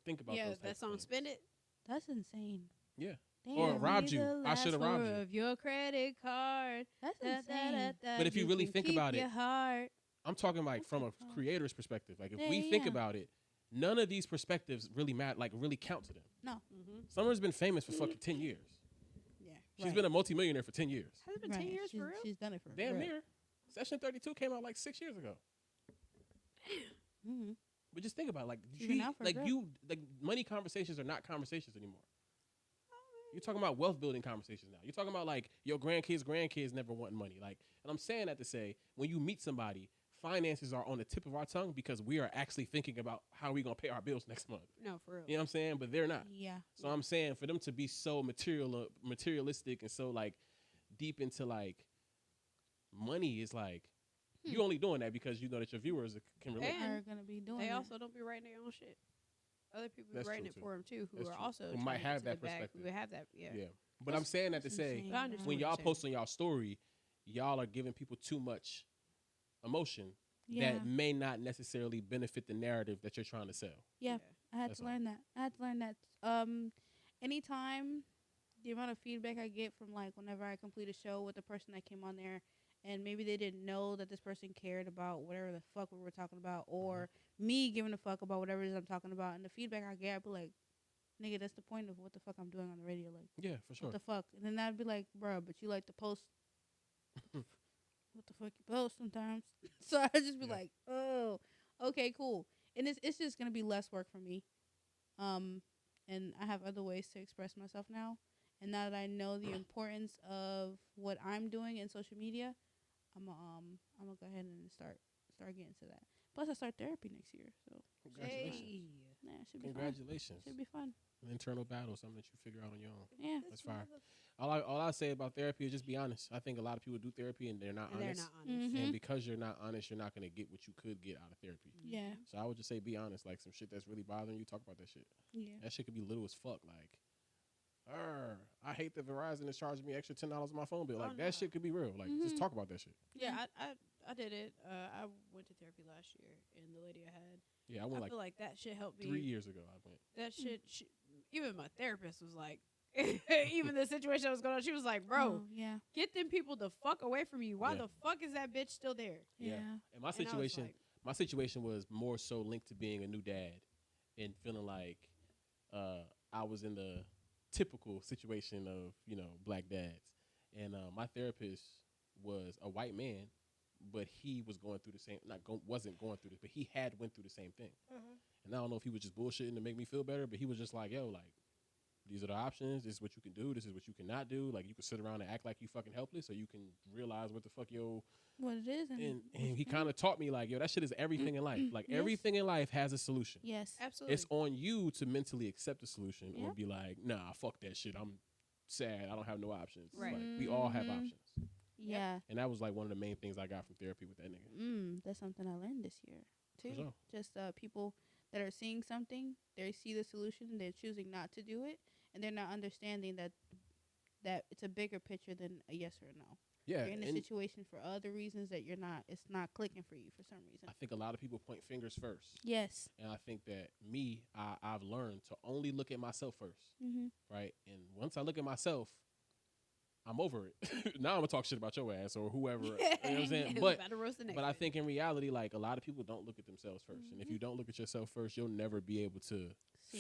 Speaker 3: think about
Speaker 1: Yeah,
Speaker 3: those
Speaker 1: that
Speaker 3: types of
Speaker 1: song
Speaker 3: things.
Speaker 1: "Spin It."
Speaker 2: That's insane.
Speaker 3: Yeah.
Speaker 2: Damn.
Speaker 3: Or robbed you. I should have robbed you.
Speaker 1: Of your credit card.
Speaker 2: That's insane.
Speaker 3: But if you really think about it,
Speaker 1: your heart.
Speaker 3: I'm talking like from a
Speaker 2: Oh.
Speaker 3: creator's perspective. Like if
Speaker 2: Yeah,
Speaker 3: we
Speaker 2: yeah,
Speaker 3: think
Speaker 2: yeah.
Speaker 3: about it, none of these perspectives really matter, like really count to them.
Speaker 2: No.
Speaker 1: Mm-hmm.
Speaker 3: Summer's been famous for fucking 10 years.
Speaker 2: Yeah.
Speaker 3: She's been a multimillionaire for 10 years.
Speaker 1: Has it been 10 years
Speaker 2: she's,
Speaker 1: for real?
Speaker 2: She's done it for
Speaker 3: Damn
Speaker 2: real.
Speaker 3: near. Session 32 came out like 6 years ago.
Speaker 2: Mm-hmm.
Speaker 3: But just think about it, like
Speaker 2: She's been out for a
Speaker 3: like
Speaker 2: bit.
Speaker 3: like money conversations are not conversations anymore. You're talking about wealth building conversations now. You're talking about like your grandkids never wanting money. Like, and I'm saying that to say when you meet somebody, finances are on the tip of our tongue because we are actually thinking about how we gonna pay our bills next month.
Speaker 1: No, for real.
Speaker 3: You know what I'm saying? But they're not.
Speaker 2: Yeah.
Speaker 3: So I'm saying for them to be so materialistic and so like deep into like money is like you only doing that because you know that your viewers can relate.
Speaker 1: And
Speaker 2: Are gonna be doing
Speaker 1: They
Speaker 2: that.
Speaker 1: also don't be writing their own shit. other people
Speaker 3: That's
Speaker 1: writing
Speaker 3: true,
Speaker 1: it
Speaker 3: too.
Speaker 1: for him too, who
Speaker 3: That's
Speaker 1: are
Speaker 3: true.
Speaker 1: also
Speaker 3: Who might
Speaker 1: trying to
Speaker 3: have
Speaker 1: get to
Speaker 3: that
Speaker 1: the bag.
Speaker 3: perspective.
Speaker 1: We would have that, yeah.
Speaker 3: But I'm saying that to
Speaker 2: That's
Speaker 3: say,
Speaker 2: insane,
Speaker 1: I understand
Speaker 3: when
Speaker 1: what
Speaker 3: y'all
Speaker 1: you're saying.
Speaker 3: post on y'all story, y'all are giving people too much emotion
Speaker 2: Yeah.
Speaker 3: that may not necessarily benefit the narrative that you're trying to sell.
Speaker 2: Yeah. I had
Speaker 3: That's
Speaker 2: to
Speaker 3: all.
Speaker 2: learn that. Anytime the amount of feedback I get from like whenever I complete a show with the person that came on there, and maybe they didn't know that this person cared about whatever the fuck we were talking about, or me giving a fuck about whatever it is I'm talking about, and the feedback I get, I'd be like, nigga, that's the point of what the fuck I'm doing on the radio. Like,
Speaker 3: Yeah, for sure.
Speaker 2: what the fuck? And then I'd be like, bro, but you like to post. What the fuck you post sometimes? So I just be like, oh, okay, cool. And it's just gonna be less work for me. And I have other ways to express myself now. And now that I know the importance of what I'm doing in social media, I'm gonna go ahead and start getting to that. Plus, I start therapy next year, so
Speaker 3: Congratulations.
Speaker 2: yeah, it should be
Speaker 3: Congratulations.
Speaker 2: fun. Should be fun.
Speaker 3: An internal battle, something that you figure out on your own.
Speaker 2: Yeah,
Speaker 3: That's fine. All I say about therapy is just be honest. I think a lot of people do therapy and they're not
Speaker 1: And they're
Speaker 3: honest.
Speaker 1: not honest.
Speaker 2: Mhm.
Speaker 3: And because you're not honest, you're not going to get what you could get out of therapy.
Speaker 2: Yeah,
Speaker 3: So I would just say be honest. Like some shit that's really bothering you, talk about that shit.
Speaker 2: yeah.
Speaker 3: That shit could be little as fuck. Like, I hate that Verizon is charging me extra $10 on my phone bill. Like,
Speaker 1: Oh,
Speaker 3: that
Speaker 1: no.
Speaker 3: shit could be real. Like, just
Speaker 2: Mhm.
Speaker 3: talk about that shit.
Speaker 1: Yeah, I did it. I went to therapy last year, and the lady I had,
Speaker 3: Yeah, I
Speaker 1: I
Speaker 3: went like
Speaker 1: feel like that shit helped me.
Speaker 3: 3 years ago. I went.
Speaker 1: That shit, even my therapist was like, even the situation that was going on, she was like, bro,
Speaker 2: Oh, yeah,
Speaker 1: get them people the fuck away from you. Why
Speaker 3: Yeah.
Speaker 1: the fuck is that bitch still there?
Speaker 2: yeah.
Speaker 3: And my
Speaker 1: And I was
Speaker 3: situation,
Speaker 1: like,
Speaker 3: was more so linked to being a new dad and feeling like I was in the typical situation of black dads, and my therapist was a white man, but he was going through the same wasn't going through this, but he had went through the same thing. And I don't know if he was just bullshitting to make me feel better, but he was just like, yo, like, these are the options. This is what you can do. This is what you cannot do. Like, you can sit around and act like you fucking helpless, or you can realize what the fuck
Speaker 2: What it is,
Speaker 3: and he kind of taught me like, yo, that shit is everything in life. Like,
Speaker 2: Yes.
Speaker 3: everything in life has a solution.
Speaker 2: yes,
Speaker 1: absolutely.
Speaker 3: It's on you to mentally accept the solution or
Speaker 2: Yep.
Speaker 3: be like, nah, fuck that shit. I'm sad. I don't have no options.
Speaker 1: Right.
Speaker 3: Like, we all have
Speaker 2: Mhm.
Speaker 3: options.
Speaker 2: yeah.
Speaker 3: And that was like one of the main things I got from therapy with that nigga.
Speaker 2: That's something I learned this year too.
Speaker 3: sure.
Speaker 2: Just people that are seeing something, they see the solution, they're choosing not to do it, and they're not understanding that it's a bigger picture than a yes or a no.
Speaker 3: Yeah.
Speaker 2: You're in a
Speaker 3: And
Speaker 2: situation for other reasons that it's not clicking for you for some reason.
Speaker 3: I think a lot of people point fingers first.
Speaker 2: Yes.
Speaker 3: And I think that I've learned to only look at myself first.
Speaker 2: Mm-hmm.
Speaker 3: Right. And once I look at myself, I'm over it. Now I'm gonna talk shit about your ass or whoever. You know what I'm saying? But
Speaker 1: About to roast the next
Speaker 3: I
Speaker 1: one.
Speaker 3: think in reality, like, a lot of people don't look at themselves 1st. And if you don't look at yourself first, you'll never be able to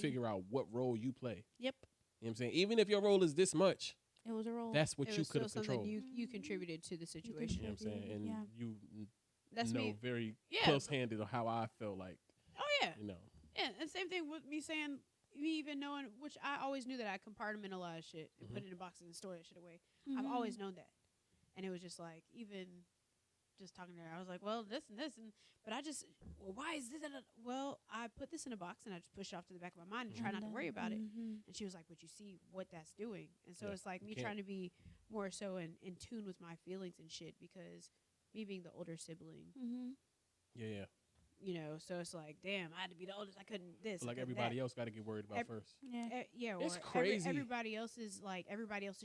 Speaker 3: figure out what role you play.
Speaker 2: Yep.
Speaker 3: You know what I'm saying? Even if your role is this much,
Speaker 2: It was a role.
Speaker 3: that's what
Speaker 1: It
Speaker 3: you
Speaker 1: was
Speaker 3: could
Speaker 1: still
Speaker 3: have
Speaker 1: something
Speaker 3: controlled.
Speaker 1: you contributed to the situation.
Speaker 3: You know what I'm saying? And
Speaker 2: Yeah.
Speaker 3: you
Speaker 1: That's
Speaker 3: know
Speaker 1: me.
Speaker 3: very
Speaker 1: Yeah.
Speaker 3: close-handed on how I felt like,
Speaker 1: Oh yeah,
Speaker 3: you know.
Speaker 1: yeah. And same thing with me saying, me even knowing, which I always knew that I compartmentalized shit and put it in boxes and store that shit away. I've always known that, and it was just like, even just talking to her, I was like, well, this and this, but I just, well, why is this? Well, I put this in a box and I just push it off to the back of my mind and try not to worry about it. And she was like, but you see what that's doing. And so
Speaker 3: Yeah,
Speaker 1: it's like
Speaker 3: you
Speaker 1: me
Speaker 3: can't.
Speaker 1: trying to be more so in tune with my feelings and shit, because me being the older sibling,
Speaker 3: Yeah.
Speaker 1: so it's like, damn, I had to be the oldest. I couldn't this.
Speaker 3: But like
Speaker 1: I couldn't
Speaker 3: everybody
Speaker 1: that.
Speaker 3: else got to get worried about first.
Speaker 2: Yeah.
Speaker 1: Yeah,
Speaker 3: It's
Speaker 1: or
Speaker 3: crazy.
Speaker 1: everybody else's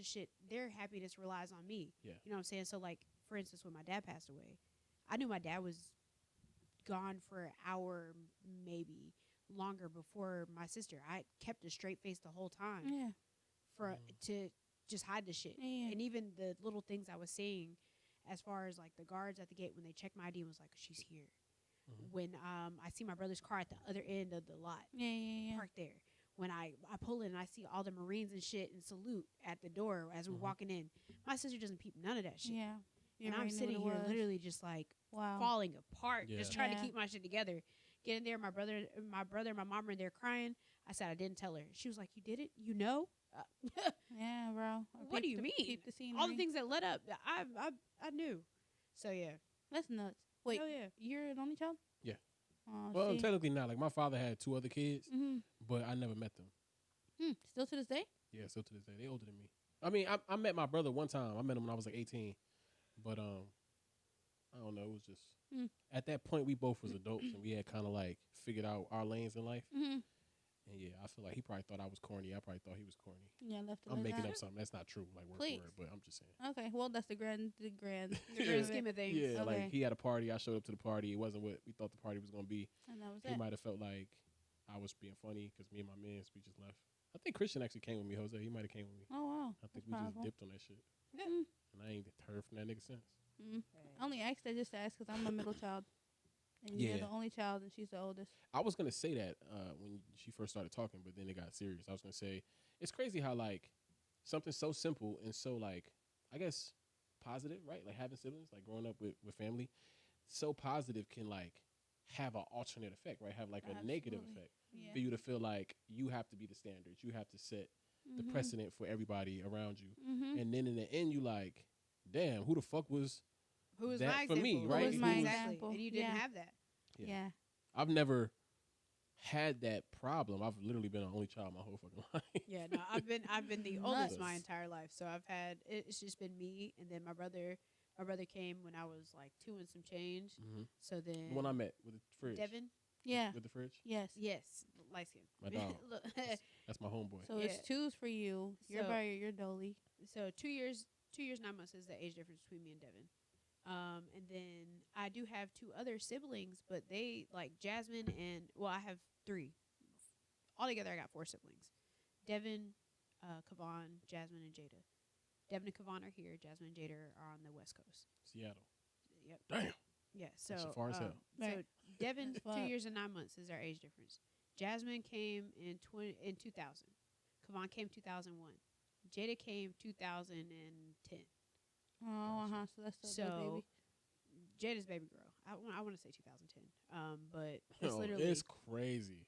Speaker 1: shit. Their happiness relies on me.
Speaker 3: Yeah.
Speaker 1: You know what I'm saying? So like, for instance, when my dad passed away, I knew my dad was gone for an hour, maybe longer, before my sister. I kept a straight face the whole time
Speaker 2: Yeah.
Speaker 1: to just hide the shit.
Speaker 2: Yeah.
Speaker 1: And even the little things I was seeing, as far as like the guards at the gate when they checked my ID, was like, she's here. When I see my brother's car at the other end of the lot,
Speaker 2: Yeah.
Speaker 1: parked there. When I pull in and I see all the Marines and shit and salute at the door as we're walking in, my sister doesn't peep none of that shit.
Speaker 2: Yeah. You
Speaker 1: And I'm
Speaker 2: already knew
Speaker 1: sitting
Speaker 2: what it
Speaker 1: here
Speaker 2: was.
Speaker 1: literally just like
Speaker 2: Wow.
Speaker 1: falling apart,
Speaker 3: Yeah.
Speaker 1: just trying to
Speaker 2: Yeah.
Speaker 1: keep my shit together. Get in there, my brother, and my mom are in there crying. I said I didn't tell her. She was like, "You did it? You know?"
Speaker 2: Yeah, bro.
Speaker 1: What do you mean?
Speaker 2: Peep the scenery.
Speaker 1: All the things that led up, I knew. So yeah.
Speaker 2: That's nuts. Wait,
Speaker 1: Hell yeah.
Speaker 2: you're an only child?
Speaker 3: Yeah.
Speaker 2: Oh,
Speaker 3: Well,
Speaker 2: see?
Speaker 3: technically not. Like, my father had 2 other kids, but I never met them.
Speaker 2: Still to this day?
Speaker 3: Yeah, still to this day. They older than me. I mean, I met my brother one time. I met him when I was like 18. But I don't know. It was just at that point we both was adults and we had kind of like figured out our lanes in life. And yeah, I feel like he probably thought I was corny. I probably thought he was corny.
Speaker 2: Yeah, left it
Speaker 3: I'm
Speaker 2: like
Speaker 3: making
Speaker 2: that.
Speaker 3: up something. That's not true, like word
Speaker 2: Please.
Speaker 3: for word, but I'm just saying.
Speaker 2: Okay, well, that's the grand
Speaker 1: The grand
Speaker 3: Yeah.
Speaker 1: scheme of things.
Speaker 3: Yeah,
Speaker 2: Okay.
Speaker 3: like he had a party. I showed up to the party. It wasn't what we thought the party was going to be.
Speaker 2: and that was
Speaker 3: He
Speaker 2: it.
Speaker 3: might have felt like I was being funny because me and my mans, we just left. I think Christian actually came with me, Jose. He might have came with me.
Speaker 2: Oh wow.
Speaker 3: I think
Speaker 2: That's
Speaker 3: we just
Speaker 2: powerful.
Speaker 3: dipped on that shit.
Speaker 2: Mm.
Speaker 3: And I ain't heard from that nigga since.
Speaker 2: Mm. I only asked that just to ask because I'm a middle child, and you're
Speaker 3: Yeah.
Speaker 2: the only child, and she's the oldest.
Speaker 3: I was going to say that when she first started talking, but then it got serious. I was going to say, it's crazy how, like, something so simple and so, like, I guess positive, right? Like having siblings, like growing up with family, so positive can, like, have an alternate effect, right? Have, like, a negative
Speaker 2: Absolutely.
Speaker 3: effect.
Speaker 2: Yeah.
Speaker 3: For you to feel like you have to be the standards. You have to set the precedent for everybody around you.
Speaker 2: Mm-hmm.
Speaker 3: And then in the end, you like, damn, who the fuck was
Speaker 1: Who was
Speaker 3: that
Speaker 1: my
Speaker 3: for
Speaker 1: example?
Speaker 3: me,
Speaker 1: Who
Speaker 3: right?
Speaker 1: was
Speaker 3: Who
Speaker 1: my
Speaker 3: was-
Speaker 1: example? And you didn't
Speaker 2: Yeah.
Speaker 1: have that.
Speaker 3: Yeah.
Speaker 2: Yeah.
Speaker 3: I've never had that problem. I've literally been an only child my whole fucking life.
Speaker 1: Yeah, no, I've been the oldest my
Speaker 3: Nuts.
Speaker 1: entire life. So I've had it's just been me, and then my brother. My brother came when I was like 2 and some change.
Speaker 3: Mm-hmm.
Speaker 1: So then
Speaker 3: The one I met with the fridge.
Speaker 1: Devin,
Speaker 2: Yeah.
Speaker 3: With the fridge.
Speaker 2: Yes.
Speaker 1: yes, light skin.
Speaker 3: My dog.
Speaker 1: Look,
Speaker 3: That's my homeboy.
Speaker 2: So
Speaker 1: Yeah.
Speaker 2: it's twos for you. You're
Speaker 1: So-
Speaker 2: by your dolly.
Speaker 1: so 2 years, 9 months is the age difference between me and Devin. And then I do have 2 other siblings, but they like Jasmine and I have 3. Altogether, I got 4 siblings: Devin, Kavan, Jasmine, and Jada. Devin and Kavan are here. Jasmine and Jada are on the West Coast.
Speaker 3: Seattle.
Speaker 1: Yep.
Speaker 3: Damn.
Speaker 1: Yeah. So
Speaker 3: That's far as hell.
Speaker 1: So
Speaker 2: Right.
Speaker 1: Devin,
Speaker 2: That's
Speaker 1: 2
Speaker 2: fuck.
Speaker 1: years and 9 months is our age difference. Jasmine came in 2000. Kavan came 2001. Jada came 2010.
Speaker 2: Oh, So that's the
Speaker 1: So
Speaker 2: baby.
Speaker 1: Jada's baby girl. I want to say 2010. But it's
Speaker 3: Yo,
Speaker 1: literally.
Speaker 3: it's crazy.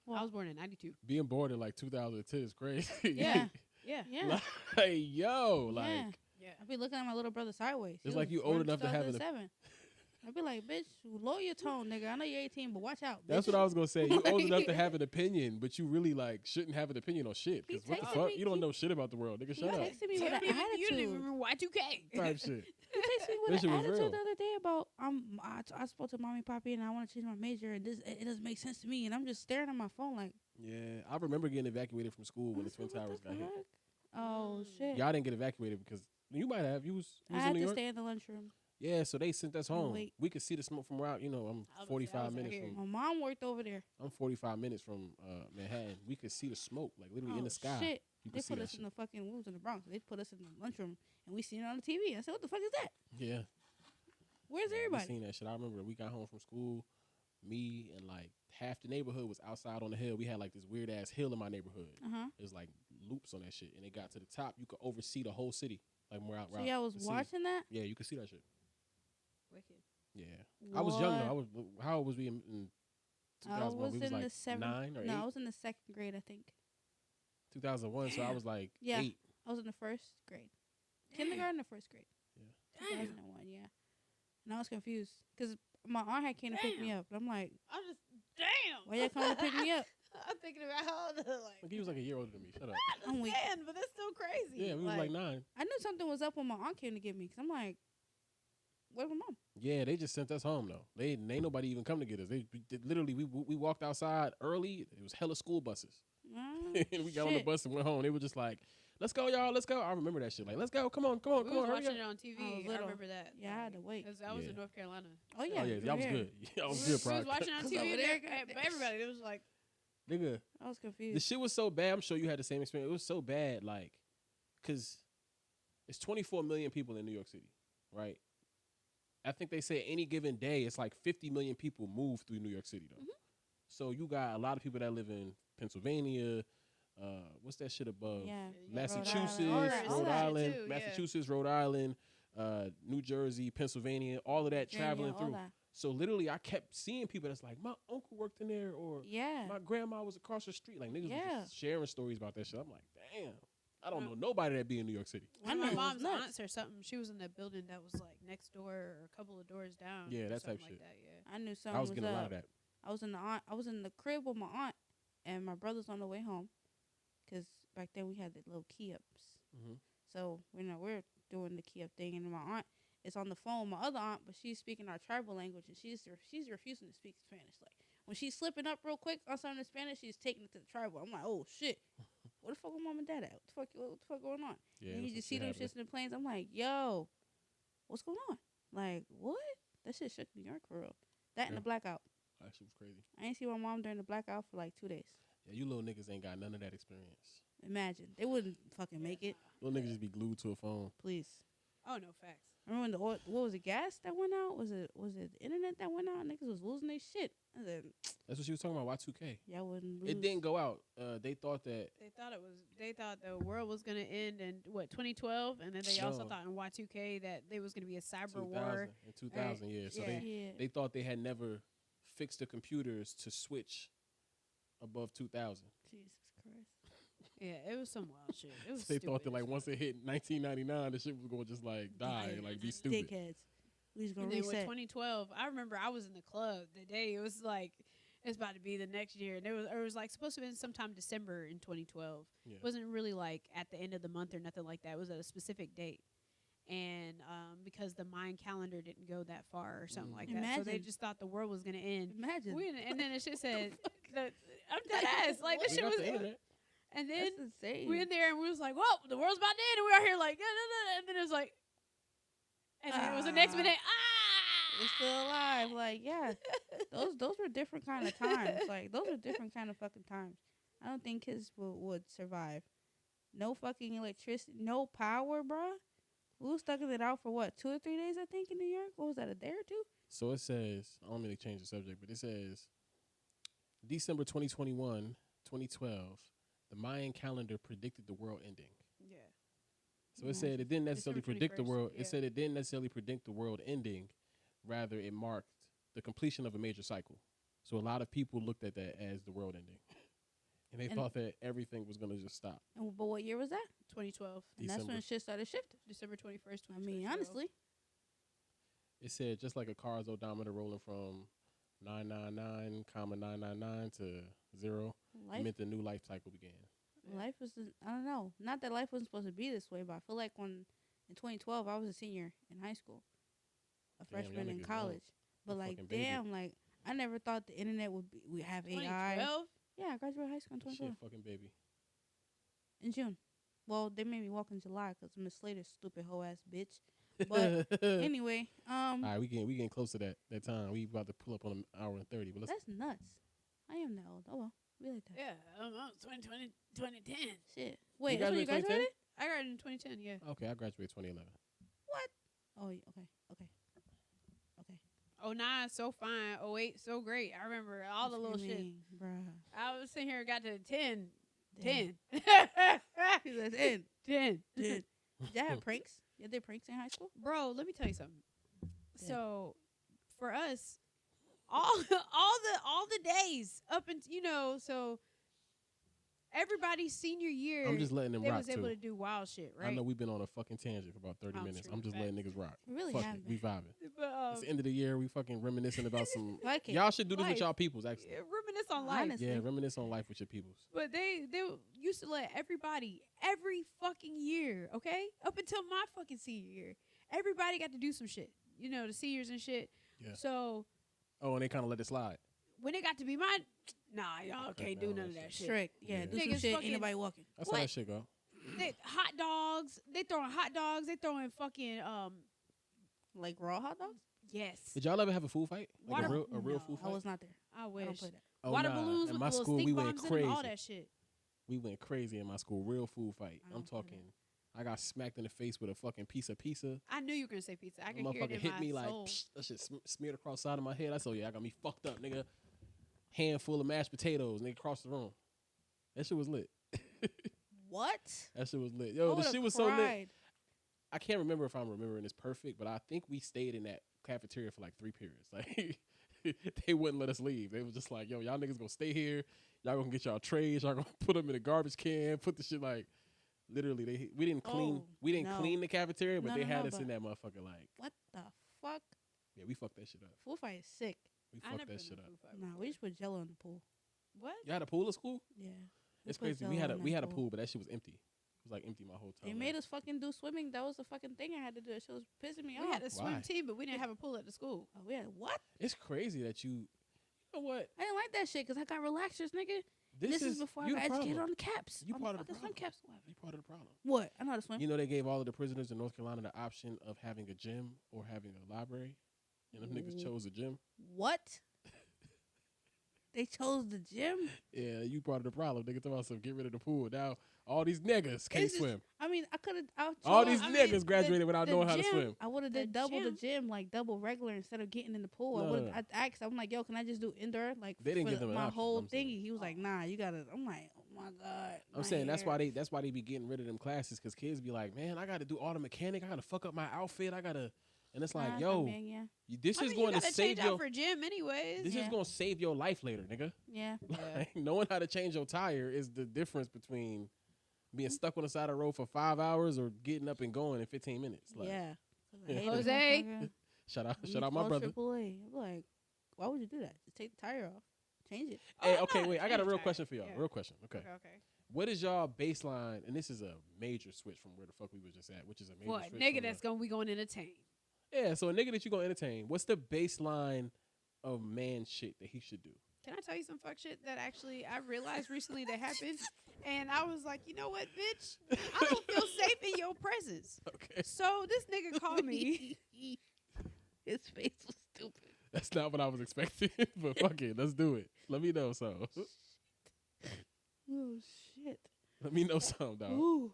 Speaker 1: I was born in 92.
Speaker 3: Being born in like 2010 is crazy.
Speaker 2: Yeah.
Speaker 1: Yeah.
Speaker 2: Yeah.
Speaker 3: Like, yo, like,
Speaker 2: Yeah.
Speaker 1: Yeah.
Speaker 2: I'd be looking at my little brother sideways.
Speaker 3: It's like you old enough to have an-
Speaker 2: 2007. I'd be like, bitch, lower your tone, nigga. I know you're 18, but watch out.
Speaker 3: that's
Speaker 2: bitch.
Speaker 3: what I was gonna say. You old enough to have an opinion, but you really like shouldn't have an opinion on shit.
Speaker 2: He
Speaker 3: Because what the
Speaker 2: texted
Speaker 3: fuck?
Speaker 2: me-
Speaker 3: You don't
Speaker 2: he-
Speaker 3: know shit about the world, nigga.
Speaker 2: He
Speaker 3: Shut up.
Speaker 2: texted me
Speaker 1: You
Speaker 2: with an
Speaker 1: didn't even
Speaker 2: attitude.
Speaker 1: remember Y2K.
Speaker 3: Type shit.
Speaker 2: He texted me
Speaker 3: That
Speaker 2: with
Speaker 3: shit
Speaker 2: an
Speaker 3: was real.
Speaker 2: attitude the other day about I spoke to mommy, poppy, and I want to change my major, and it doesn't make sense to me, and I'm just staring at my phone like.
Speaker 3: Yeah, I remember getting evacuated from school when
Speaker 2: I
Speaker 3: the Twin
Speaker 2: said, what
Speaker 3: Towers
Speaker 2: the
Speaker 3: got hit.
Speaker 2: fuck? Oh shit!
Speaker 3: Y'all didn't get evacuated because you might have. You was
Speaker 2: I
Speaker 3: in
Speaker 2: had
Speaker 3: New
Speaker 2: to
Speaker 3: York.
Speaker 2: stay in the lunchroom.
Speaker 3: Yeah, so they sent us home.
Speaker 2: wait.
Speaker 3: We could see the smoke from where I'm
Speaker 1: I was
Speaker 3: 45
Speaker 1: out
Speaker 3: minutes
Speaker 1: here.
Speaker 3: from.
Speaker 2: My mom worked over there.
Speaker 3: I'm 45 minutes from Manhattan. We could see the smoke, like literally in the sky.
Speaker 2: Shit.
Speaker 3: You
Speaker 2: They
Speaker 3: could see
Speaker 2: put
Speaker 3: that
Speaker 2: us
Speaker 3: shit.
Speaker 2: in the fucking. We was in the Bronx. They put us in the lunchroom, and we seen it on the TV. I said, "What the fuck is that?
Speaker 3: Yeah.
Speaker 2: Where's
Speaker 3: We
Speaker 2: everybody?"
Speaker 3: seen that shit. I remember we got home from school. Me and like half the neighborhood was outside on the hill. We had like this weird ass hill in my neighborhood.
Speaker 2: Uh huh.
Speaker 3: There's like loops on that shit, and it got to the top. You could oversee the whole city. Like more out.
Speaker 2: So yeah, I was watching that.
Speaker 3: Yeah, you could see that shit.
Speaker 1: Wicked.
Speaker 3: Yeah, I was young though.
Speaker 2: What?
Speaker 3: How old was we in
Speaker 2: I
Speaker 3: 2001?
Speaker 2: was
Speaker 3: We was
Speaker 2: in
Speaker 3: like
Speaker 2: the seventh.
Speaker 3: 9 or 8.
Speaker 2: No, I was in the second grade, I think.
Speaker 3: 2001. So I was like
Speaker 2: Yeah.
Speaker 3: 8.
Speaker 2: I was in the first grade, kindergarten or first grade.
Speaker 3: Yeah.
Speaker 2: 2001. Yeah. And I was confused because my aunt had came to pick me up, but I'm like,
Speaker 1: I'm just damn.
Speaker 2: "Why y'all coming to pick me up?"
Speaker 1: I'm thinking about how the
Speaker 3: Like he was like a year older than me. Shut up.
Speaker 2: I'm weak.
Speaker 1: understand, but that's still crazy.
Speaker 3: Yeah, we was like 9.
Speaker 2: I knew something was up when my aunt came to get me because I'm like, "Where's my mom?"
Speaker 3: Yeah, they just sent us home though. They ain't nobody even come to get us. They literally we walked outside early. It was hella school buses. And we got on the
Speaker 2: Shit.
Speaker 3: bus and went home. They were just like, "Let's go, y'all. Let's go." I remember that shit. Like, "Let's go. Come on,
Speaker 1: we was
Speaker 3: hurry
Speaker 1: watching
Speaker 3: up."
Speaker 1: it on
Speaker 2: I
Speaker 1: TV.
Speaker 2: was
Speaker 1: I
Speaker 2: little.
Speaker 1: remember that.
Speaker 2: Yeah, I had to wait.
Speaker 1: Because I was
Speaker 3: Yeah.
Speaker 1: in North Carolina.
Speaker 2: Oh yeah,
Speaker 3: Oh yeah, that was
Speaker 2: yeah.
Speaker 3: good. Yeah, I was
Speaker 1: We
Speaker 3: good,
Speaker 1: was
Speaker 3: bro.
Speaker 1: watching on
Speaker 2: Cause
Speaker 1: TV.
Speaker 2: over
Speaker 1: and
Speaker 2: there,
Speaker 1: everybody, it was like,
Speaker 3: Nigga,
Speaker 2: I was
Speaker 3: the
Speaker 2: confused.
Speaker 3: shit was so bad. I'm sure you had the same experience. It was so bad, like, cause it's 24 million people in New York City, right? I think they say any given day it's like 50 million people move through New York City though. So you got a lot of people that live in Pennsylvania. What's that shit above?
Speaker 2: Yeah.
Speaker 3: Massachusetts,
Speaker 2: Rhode Island.
Speaker 3: Rhode
Speaker 1: All that
Speaker 3: Island,
Speaker 1: shit too, yeah.
Speaker 3: Massachusetts, Rhode Island, New Jersey, Pennsylvania, all of that
Speaker 2: Virginia,
Speaker 3: traveling
Speaker 2: all
Speaker 3: through.
Speaker 2: that.
Speaker 3: So literally, I kept seeing people that's like, my uncle worked in there, or
Speaker 2: Yeah.
Speaker 3: my grandma was across the street. Like niggas was
Speaker 2: Yeah.
Speaker 3: just sharing stories about that shit. I'm like, damn, I don't know nobody that be in New York City.
Speaker 2: I
Speaker 1: one
Speaker 2: know,
Speaker 1: of
Speaker 2: it
Speaker 1: my
Speaker 2: was
Speaker 1: mom's
Speaker 2: nuts.
Speaker 1: aunts or something. She was in that building that was like next door or a couple of doors down.
Speaker 3: Yeah,
Speaker 1: or
Speaker 3: that type
Speaker 1: something
Speaker 3: shit.
Speaker 1: Like that, yeah.
Speaker 2: I knew something
Speaker 3: I was getting a lot
Speaker 2: up.
Speaker 3: of that.
Speaker 2: I was in the crib with my aunt, and my brother's on the way home, because back then we had the little key ups.
Speaker 3: Mm-hmm.
Speaker 2: So we're doing the key up thing, and my aunt is on the phone with my other aunt, but she's speaking our tribal language, and she's refusing to speak Spanish. Like, When she's slipping up real quick on something in Spanish, she's taking it to the tribal. I'm like, oh shit, where the fuck are mom and dad at? What the fuck going on?
Speaker 3: Yeah,
Speaker 2: and you just see them shits in the planes. I'm like, yo, what's going on? Like, what? That shit shook New York for real. That and the blackout.
Speaker 3: That shit was crazy.
Speaker 2: I ain't see my mom during the blackout for like 2 days.
Speaker 3: Yeah, you little niggas ain't got none of that experience.
Speaker 2: Imagine. They wouldn't fucking make it.
Speaker 3: Little niggas just be glued to a phone.
Speaker 2: Please.
Speaker 1: Oh, no, facts.
Speaker 2: Remember when what was it, gas that went out? Was it the internet that went out? Niggas was losing their shit. I said,
Speaker 3: That's what she was talking about, Y2K.
Speaker 2: y'all wouldn't lose.
Speaker 3: It didn't go out. They thought that...
Speaker 1: They thought the world was going to end in, 2012? And then they also thought in Y2K that there was going to be a cyber war.
Speaker 3: In 2000, yeah. So they thought they had never fixed the computers to switch above 2000.
Speaker 2: Jesus Christ.
Speaker 1: Yeah, it was some wild shit. It was
Speaker 3: They thought that like once it hit 1999, the shit was going to just like die and like be stupid.
Speaker 2: Dickheads. We just going
Speaker 1: and
Speaker 2: to
Speaker 1: then
Speaker 2: reset.
Speaker 1: with 2012, I remember I was in the club the day it was like it's about to be the next year, and it was like supposed to be sometime December in 2012.
Speaker 3: Yeah.
Speaker 1: It wasn't really like at the end of the month or nothing like that. It was at a specific date. And because the Mayan calendar didn't go that far or something like that, so they just thought the world was gonna end.
Speaker 2: Imagine.
Speaker 1: And then the shit said, "I'm dead ass." Like this shit was. And then we in there and we was like, "Well, the world's about to end," and we out here like, and then it was like, and then it was the next minute,
Speaker 2: we're still alive. Like, yeah, those were different kind of times. Like, those were different kind of fucking times. I don't think kids would survive. No fucking electricity, no power, bruh. We was stuck in it out for what, 2 or 3 days, I think, in New York? What was that, a day or two?
Speaker 3: So it says, I don't mean to change the subject, but it says December 2021, 2012, the Mayan calendar predicted the world ending.
Speaker 1: Yeah.
Speaker 3: So it said it didn't necessarily predict the world.
Speaker 1: Yeah.
Speaker 3: It said it didn't necessarily predict the world ending. Rather, it marked the completion of a major cycle. So a lot of people looked at that as the world ending. And they thought that everything was going to just stop.
Speaker 2: But what year was that?
Speaker 1: 2012.
Speaker 2: And that's when shit started shifting.
Speaker 1: December 21st, 2012.
Speaker 2: I mean, honestly.
Speaker 3: It said just like a car's odometer rolling from 999,999 to 0, it meant the new life cycle began.
Speaker 2: Life was, I don't know. Not that life wasn't supposed to be this way, but I feel like in 2012, I was a senior in high school, a freshman in college. But like, damn, like, I never thought the internet we have
Speaker 1: 2012?
Speaker 2: AI. Yeah, I graduated high school in 2012.
Speaker 3: Shit, fucking baby.
Speaker 2: In June. Well, they made me walk in July because Miss Slater's stupid hoe ass bitch. But anyway,
Speaker 3: all right, we getting close to that time. We about to pull up on an hour and 30. But
Speaker 2: that's nuts. I am that old. Oh well, we like that.
Speaker 1: Yeah, 2020, 2010.
Speaker 2: Shit. Wait, that's when you graduated?
Speaker 1: I graduated in 2010. Yeah.
Speaker 3: Okay, I graduated 2011.
Speaker 2: What? Oh, okay.
Speaker 1: 09, so fine. 08, so great. I remember all the little shit.
Speaker 2: Bruh.
Speaker 1: I was sitting here and got to 10.
Speaker 2: Damn.
Speaker 1: 10.
Speaker 2: He says 10.
Speaker 1: 10.
Speaker 2: Did y'all have pranks? You did pranks in high school?
Speaker 1: Bro, let me tell you something.
Speaker 2: Yeah.
Speaker 1: So, for us, all the days up until, so everybody's senior year,
Speaker 3: I'm just letting them
Speaker 1: they
Speaker 3: rock
Speaker 1: was able to do wild shit, right?
Speaker 3: I know we've been on a fucking tangent for about 30 minutes. I'm just letting niggas rock.
Speaker 2: We really
Speaker 3: Fuck
Speaker 2: have
Speaker 3: it.
Speaker 2: been.
Speaker 3: We vibing.
Speaker 1: But,
Speaker 3: It's the end of the year. We fucking reminiscing about some.
Speaker 2: Like it.
Speaker 3: Y'all should do this with
Speaker 1: Life.
Speaker 3: y'all peoples, actually.
Speaker 1: yeah, reminisce on life.
Speaker 2: Honestly.
Speaker 3: Yeah, reminisce on life with your peoples.
Speaker 1: But they used to let everybody every fucking year, okay? Up until my fucking senior year. Everybody got to do some shit. You know, the seniors and shit.
Speaker 3: Yeah.
Speaker 1: So
Speaker 3: Oh, and they kind of let it slide.
Speaker 1: when it got to be my y'all can't do none of that shit.
Speaker 2: Strict. Yeah,
Speaker 3: Yeah.
Speaker 2: do some
Speaker 1: Niggas
Speaker 2: shit.
Speaker 1: fucking-
Speaker 2: Ain't nobody walking.
Speaker 3: That's
Speaker 1: What?
Speaker 3: how that shit go.
Speaker 1: Hot dogs. They throwing hot dogs. They throwing fucking
Speaker 2: Like raw hot dogs?
Speaker 1: yes.
Speaker 3: Did y'all ever have a food fight? Like
Speaker 1: Water-
Speaker 3: a real
Speaker 1: No,
Speaker 3: food
Speaker 2: I
Speaker 3: fight?
Speaker 2: was not there.
Speaker 1: I
Speaker 2: I don't
Speaker 1: wish.
Speaker 2: play that.
Speaker 3: Oh,
Speaker 1: Water
Speaker 3: nah.
Speaker 1: balloons
Speaker 3: In
Speaker 1: with
Speaker 3: my
Speaker 1: the little
Speaker 3: school, we
Speaker 1: stink
Speaker 3: went
Speaker 1: bombs in them, all
Speaker 3: crazy.
Speaker 1: that shit.
Speaker 3: We went crazy in my school. Real food fight.
Speaker 2: I
Speaker 3: I'm
Speaker 2: don't play
Speaker 3: talking. I got smacked in the face with a fucking piece of pizza.
Speaker 1: I knew you were gonna say pizza. I could hear it
Speaker 3: Motherfucker
Speaker 1: in
Speaker 3: hit
Speaker 1: my
Speaker 3: me like
Speaker 1: soul.
Speaker 3: psh, that shit smeared across the side of my head. I said, yeah, I got me fucked up, nigga. Handful of mashed potatoes, nigga, across the room. That shit was lit.
Speaker 2: What?
Speaker 3: That shit was lit.
Speaker 2: I
Speaker 3: Yo, the
Speaker 2: would've
Speaker 3: shit was so lit.
Speaker 2: cried.
Speaker 3: I can't remember if I'm remembering this perfect, but I think we stayed in that cafeteria for like 3 periods. Like they wouldn't let us leave. They was just like, yo, y'all niggas gonna stay here. Y'all gonna get y'all trays. Y'all gonna put them in a garbage can. Put the shit like literally. We didn't clean.
Speaker 2: Oh,
Speaker 3: We didn't
Speaker 2: no.
Speaker 3: clean the cafeteria, but
Speaker 2: No,
Speaker 3: they
Speaker 2: no,
Speaker 3: had
Speaker 2: no,
Speaker 3: us in
Speaker 2: but-
Speaker 3: that motherfucker. Like,
Speaker 2: What the fuck?
Speaker 3: yeah, we fucked that shit up.
Speaker 2: Food fight is sick.
Speaker 3: We
Speaker 1: I
Speaker 3: fucked
Speaker 1: never
Speaker 3: that
Speaker 1: been
Speaker 3: shit
Speaker 1: to
Speaker 3: up.
Speaker 1: food fight
Speaker 2: Nah,
Speaker 1: before.
Speaker 2: we just put Jello in the pool.
Speaker 1: What?
Speaker 3: You had a pool at school?
Speaker 2: Yeah.
Speaker 3: It's
Speaker 2: put
Speaker 3: crazy.
Speaker 2: Jell-O
Speaker 3: We had a
Speaker 2: in
Speaker 3: we
Speaker 2: that
Speaker 3: had a pool, but that shit was empty. It was like empty my whole time.
Speaker 2: They made us fucking do swimming. That was the fucking thing I had to do. That shit was pissing me
Speaker 1: We
Speaker 2: off.
Speaker 1: had a swim
Speaker 3: Why?
Speaker 1: team, but we didn't have a pool at the school.
Speaker 2: Oh, we had what?
Speaker 3: It's crazy that you You know what?
Speaker 2: I didn't like that shit because I got relaxers, nigga.
Speaker 3: This
Speaker 2: is before I got educated on the caps.
Speaker 3: You
Speaker 2: on
Speaker 3: part
Speaker 2: the
Speaker 3: of the
Speaker 2: fucking swim
Speaker 3: problem.
Speaker 2: caps.
Speaker 3: You part of the problem.
Speaker 2: What? I know how to swim.
Speaker 3: You know they gave all of the prisoners in North Carolina the option of having a gym or having a library, and them niggas chose a gym.
Speaker 2: What? They chose the gym?
Speaker 3: Yeah, you part of the problem. Nigga talking about some get rid of the pool. Now all these niggas can't swim.
Speaker 2: I mean, I could have.
Speaker 3: All these niggas graduated without knowing how to swim.
Speaker 2: I would have did double the gym, like double regular instead of getting in the pool.
Speaker 3: No.
Speaker 2: I asked. I'm like, yo, can I just do indoor? Like
Speaker 3: They didn't give them an
Speaker 2: my
Speaker 3: option,
Speaker 2: whole
Speaker 3: I'm saying.
Speaker 2: thingy. He was like, nah, you gotta. I'm like, oh my god.
Speaker 3: I'm saying that's why they be getting rid of them classes because kids be like, man, I got to do all the mechanic. I got to fuck up my outfit. I got to, and it's like, yo, this is going to save your
Speaker 1: for gym anyways.
Speaker 3: This is going to save your life later, nigga.
Speaker 2: Yeah.
Speaker 3: Like, knowing how to change your tire is the difference between being stuck on the side of the road for 5 hours or getting up and going in 15 minutes. Like,
Speaker 2: yeah.
Speaker 1: Jose.
Speaker 3: Shout out my brother.
Speaker 2: AAA. I'm like, why would you do that? Just take the tire off. Change it.
Speaker 3: Hey, okay, wait. I got a real question for y'all.
Speaker 1: Yeah.
Speaker 3: Real question. Okay. What is y'all baseline? And this is a major switch from where the fuck we was just at, which is a major
Speaker 1: What
Speaker 3: switch.
Speaker 1: nigga that's gonna we gonna entertain?
Speaker 3: Yeah, so a nigga that you gonna entertain. What's the baseline of man shit that he should do?
Speaker 1: Can I tell you some fuck shit that actually I realized recently that happened, and I was like, you know what, bitch, I don't feel safe in your presence.
Speaker 3: Okay.
Speaker 1: So this nigga called me.
Speaker 2: His face was stupid.
Speaker 3: That's not what I was expecting, but fuck it, let's do it. Let me know some.
Speaker 2: Oh shit.
Speaker 3: Let me know some, dog.
Speaker 2: Ooh.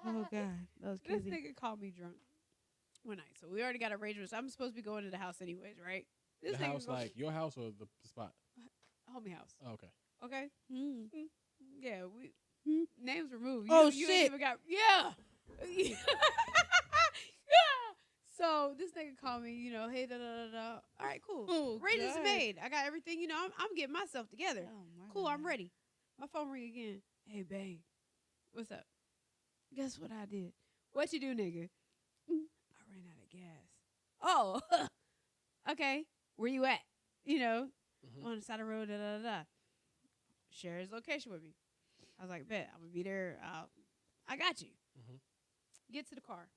Speaker 2: Oh god, that was
Speaker 1: This
Speaker 2: crazy.
Speaker 1: nigga called me drunk one night, so we already got arrangements. I'm supposed to be going to the house anyways, right? This
Speaker 3: The
Speaker 1: nigga
Speaker 3: house, like your house or the spot?
Speaker 1: homie house.
Speaker 3: Oh, okay.
Speaker 1: Okay.
Speaker 2: Mm.
Speaker 1: Yeah, we
Speaker 2: Hmm?
Speaker 1: names removed.
Speaker 2: Oh,
Speaker 1: you
Speaker 2: shit.
Speaker 1: Ain't even got, yeah. Yeah. So this nigga called me, you know, hey, da da da da. All right, cool.
Speaker 2: Oh,
Speaker 1: Arrangements
Speaker 2: God.
Speaker 1: made. I got everything. You know, I'm getting myself together.
Speaker 2: Oh, my
Speaker 1: Cool,
Speaker 2: God.
Speaker 1: I'm ready. My phone ring again. Hey, babe. What's up? Guess what I did? What you do, nigga? I ran out of gas. Oh, okay. Where you at? You know, on the side of the road, da da da da. Share his location with me. I was like, bet, I'm going to be there. I got you.
Speaker 3: Mhm.
Speaker 1: Get to the car.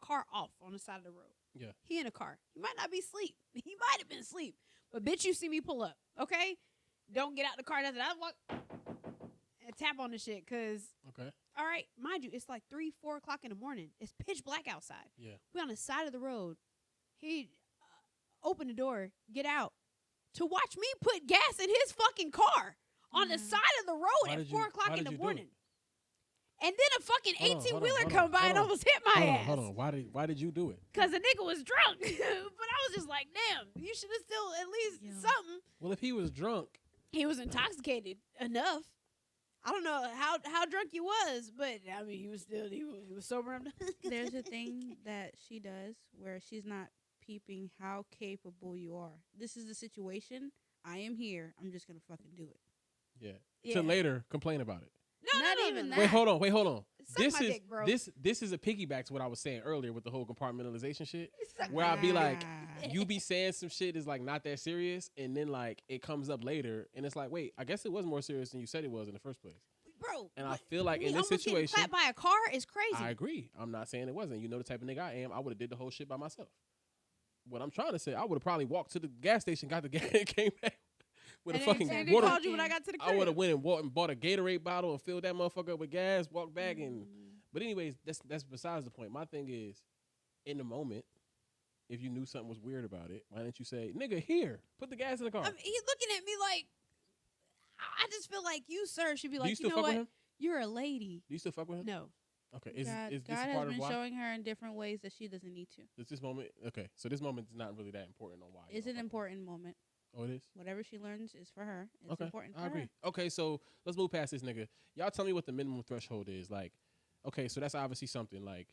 Speaker 1: Car off on the side of the road.
Speaker 3: Yeah.
Speaker 1: He in a car. He might not be asleep. He might have been asleep. But bitch, you see me pull up, okay? Don't get out the car. Nothing. I walk and tap on the shit because,
Speaker 3: Okay.
Speaker 1: all right, mind you, it's like 3, 4 o'clock in the morning. It's pitch black outside.
Speaker 3: Yeah.
Speaker 1: We on the side of the road. He opened the door, get out, to watch me put gas in his fucking car on the side of the road at 4 o'clock in the morning. And then a fucking 18-wheeler come by and almost hit my ass.
Speaker 3: Hold on. Why did you do it?
Speaker 1: Because the nigga was drunk. But I was just like, damn, you should have still at least something.
Speaker 3: Well, if he was drunk.
Speaker 1: He was intoxicated enough. I don't know how drunk he was, but I mean, he was sober enough.
Speaker 2: There's a thing that she does where she's not peeping how capable you are. This is the situation. I am here. I'm just going to fucking do it.
Speaker 3: Yeah. To later complain about it.
Speaker 2: Not even that.
Speaker 3: Wait, hold on.
Speaker 1: Suck my dick, bro.
Speaker 3: This is a piggyback to what I was saying earlier with the whole compartmentalization shit. Where I'd be like, you be saying some shit is like not that serious, and then like it comes up later, and it's like, wait, I guess it was more serious than you said it was in the first place.
Speaker 1: Bro.
Speaker 3: And I feel like
Speaker 1: me
Speaker 3: in this
Speaker 1: almost getting
Speaker 3: situation,
Speaker 1: clapped by a car is crazy.
Speaker 3: I agree. I'm not saying it wasn't. You know the type of nigga I am. I would have did the whole shit by myself. What I'm trying to say, I would have probably walked to the gas station, got the gas, and came back with
Speaker 1: And
Speaker 3: a
Speaker 1: then-
Speaker 3: fucking
Speaker 1: and they
Speaker 3: water.
Speaker 1: called you when I got to the crib.
Speaker 3: I would have went and bought a Gatorade bottle and filled that motherfucker up with gas, walked back and. But anyways, that's besides the point. My thing is, in the moment, if you knew something was weird about it, why didn't you say, "Nigga, here, put the gas in the car"?
Speaker 1: I mean, he's looking at me like, I just feel like you, sir, should be
Speaker 3: Do
Speaker 1: like,
Speaker 3: you still
Speaker 1: know
Speaker 3: fuck
Speaker 1: what?
Speaker 3: with him?
Speaker 1: You're a lady.
Speaker 3: Do you still fuck with him?
Speaker 1: No.
Speaker 3: Okay. Is
Speaker 2: God
Speaker 3: this
Speaker 2: has
Speaker 3: part of
Speaker 2: been
Speaker 3: why?
Speaker 2: showing her in different ways that she doesn't need to.
Speaker 3: Is this moment okay? So this moment is not really that important on why. you
Speaker 2: It's
Speaker 3: don't
Speaker 2: an
Speaker 3: fuck
Speaker 2: important moment.
Speaker 3: with him. Oh, it is.
Speaker 2: Whatever she learns is for her. It's
Speaker 3: Okay,
Speaker 2: important for
Speaker 3: I agree.
Speaker 2: her.
Speaker 3: Okay, so let's move past this nigga. Y'all tell me what the minimum threshold is. Like, okay, so that's obviously something like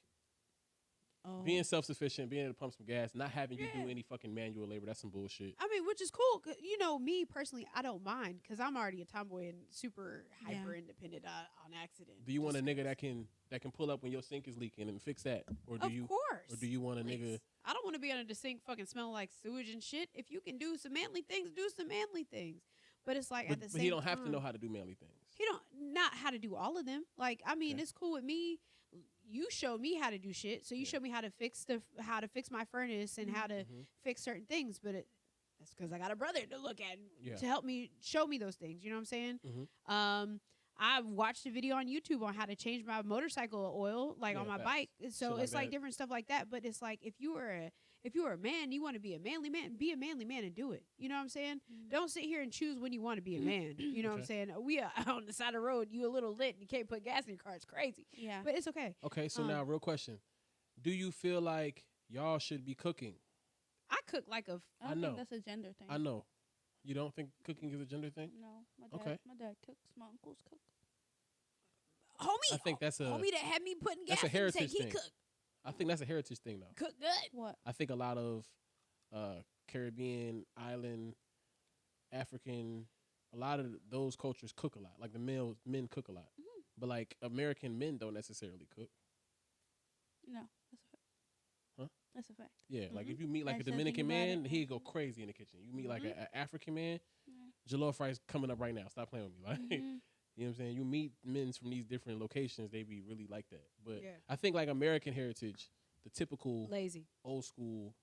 Speaker 2: Oh.
Speaker 3: being self-sufficient, being able to pump some gas, not having you
Speaker 1: Yeah.
Speaker 3: do any fucking manual labor. That's some bullshit.
Speaker 1: I mean, which is cool. You know, me personally, I don't mind because I'm already a tomboy and super hyper independent on accident.
Speaker 3: Do you want a
Speaker 1: Just
Speaker 3: nigga
Speaker 1: 'cause.
Speaker 3: that can pull up when your sink is leaking and fix that, or do
Speaker 1: Of
Speaker 3: you?
Speaker 1: course.
Speaker 3: Or do you want a
Speaker 1: Please.
Speaker 3: nigga?
Speaker 1: I don't want to be under the sink fucking smelling like sewage and shit. If you can do some manly things, do some manly things. But it's like at the
Speaker 3: But
Speaker 1: same
Speaker 3: he don't have to
Speaker 1: time,
Speaker 3: know how to do manly things.
Speaker 1: He don't not how to do all of them. Like I mean,
Speaker 3: Okay.
Speaker 1: it's cool with me. You showed me how to do shit, so you
Speaker 3: Yeah.
Speaker 1: showed me how to fix my furnace and how to
Speaker 3: Mhm.
Speaker 1: fix certain things. But at the That's because I got a brother to look at
Speaker 3: Yeah.
Speaker 1: to help me show me those things. You know what I'm saying?
Speaker 3: Mm-hmm.
Speaker 1: I watched a video on YouTube on how to change my motorcycle oil, like
Speaker 3: Yeah,
Speaker 1: on my
Speaker 3: facts.
Speaker 1: bike. So
Speaker 3: Shit
Speaker 1: it's
Speaker 3: like
Speaker 1: like
Speaker 3: that.
Speaker 1: different stuff like that. But it's like if you were a man, you want to be a manly man, be a manly man and do it. You know what I'm saying? Don't sit here and choose when you want to be a man. You know what I'm
Speaker 3: Okay.
Speaker 1: saying? We are out on the side of the road. You a little lit and you can't put gas in your car. It's crazy.
Speaker 2: Yeah.
Speaker 1: But it's okay.
Speaker 3: Okay, so
Speaker 1: Um,
Speaker 3: now real question. Do you feel like y'all should be cooking?
Speaker 1: I cook like a
Speaker 2: I don't
Speaker 3: I know.
Speaker 2: think that's a gender thing.
Speaker 3: I know. You don't think cooking is a gender thing?
Speaker 2: No,
Speaker 3: Okay.
Speaker 2: My dad cooks. My uncles cook.
Speaker 1: homie.
Speaker 3: I think that's a
Speaker 1: homie that had me putting gas
Speaker 3: that's a
Speaker 1: in the
Speaker 3: heritage
Speaker 1: tank. He
Speaker 3: thing.
Speaker 1: cook
Speaker 3: that's a heritage thing though.
Speaker 1: good.
Speaker 2: What?
Speaker 3: I think a lot of Caribbean, island, African, a lot of those cultures cook a lot. Like the men cook a lot.
Speaker 2: Mm-hmm.
Speaker 3: But like American men don't necessarily cook.
Speaker 2: No, that's a fact.
Speaker 3: Huh?
Speaker 2: That's a fact.
Speaker 3: Yeah, like
Speaker 1: Mhm.
Speaker 3: if you meet like a
Speaker 2: Actually,
Speaker 3: Dominican
Speaker 2: think about
Speaker 3: man,
Speaker 2: it.
Speaker 3: he'd go crazy in the kitchen. You meet like
Speaker 1: Mhm.
Speaker 3: an African man,
Speaker 2: Yeah.
Speaker 3: jollof rice coming up right now. Stop playing with me. Like,
Speaker 2: Mhm.
Speaker 3: you know what I'm saying? You meet men from these different locations, they be really like that. But
Speaker 1: Yeah.
Speaker 3: I think like American heritage, the typical
Speaker 1: Lazy.
Speaker 3: old school.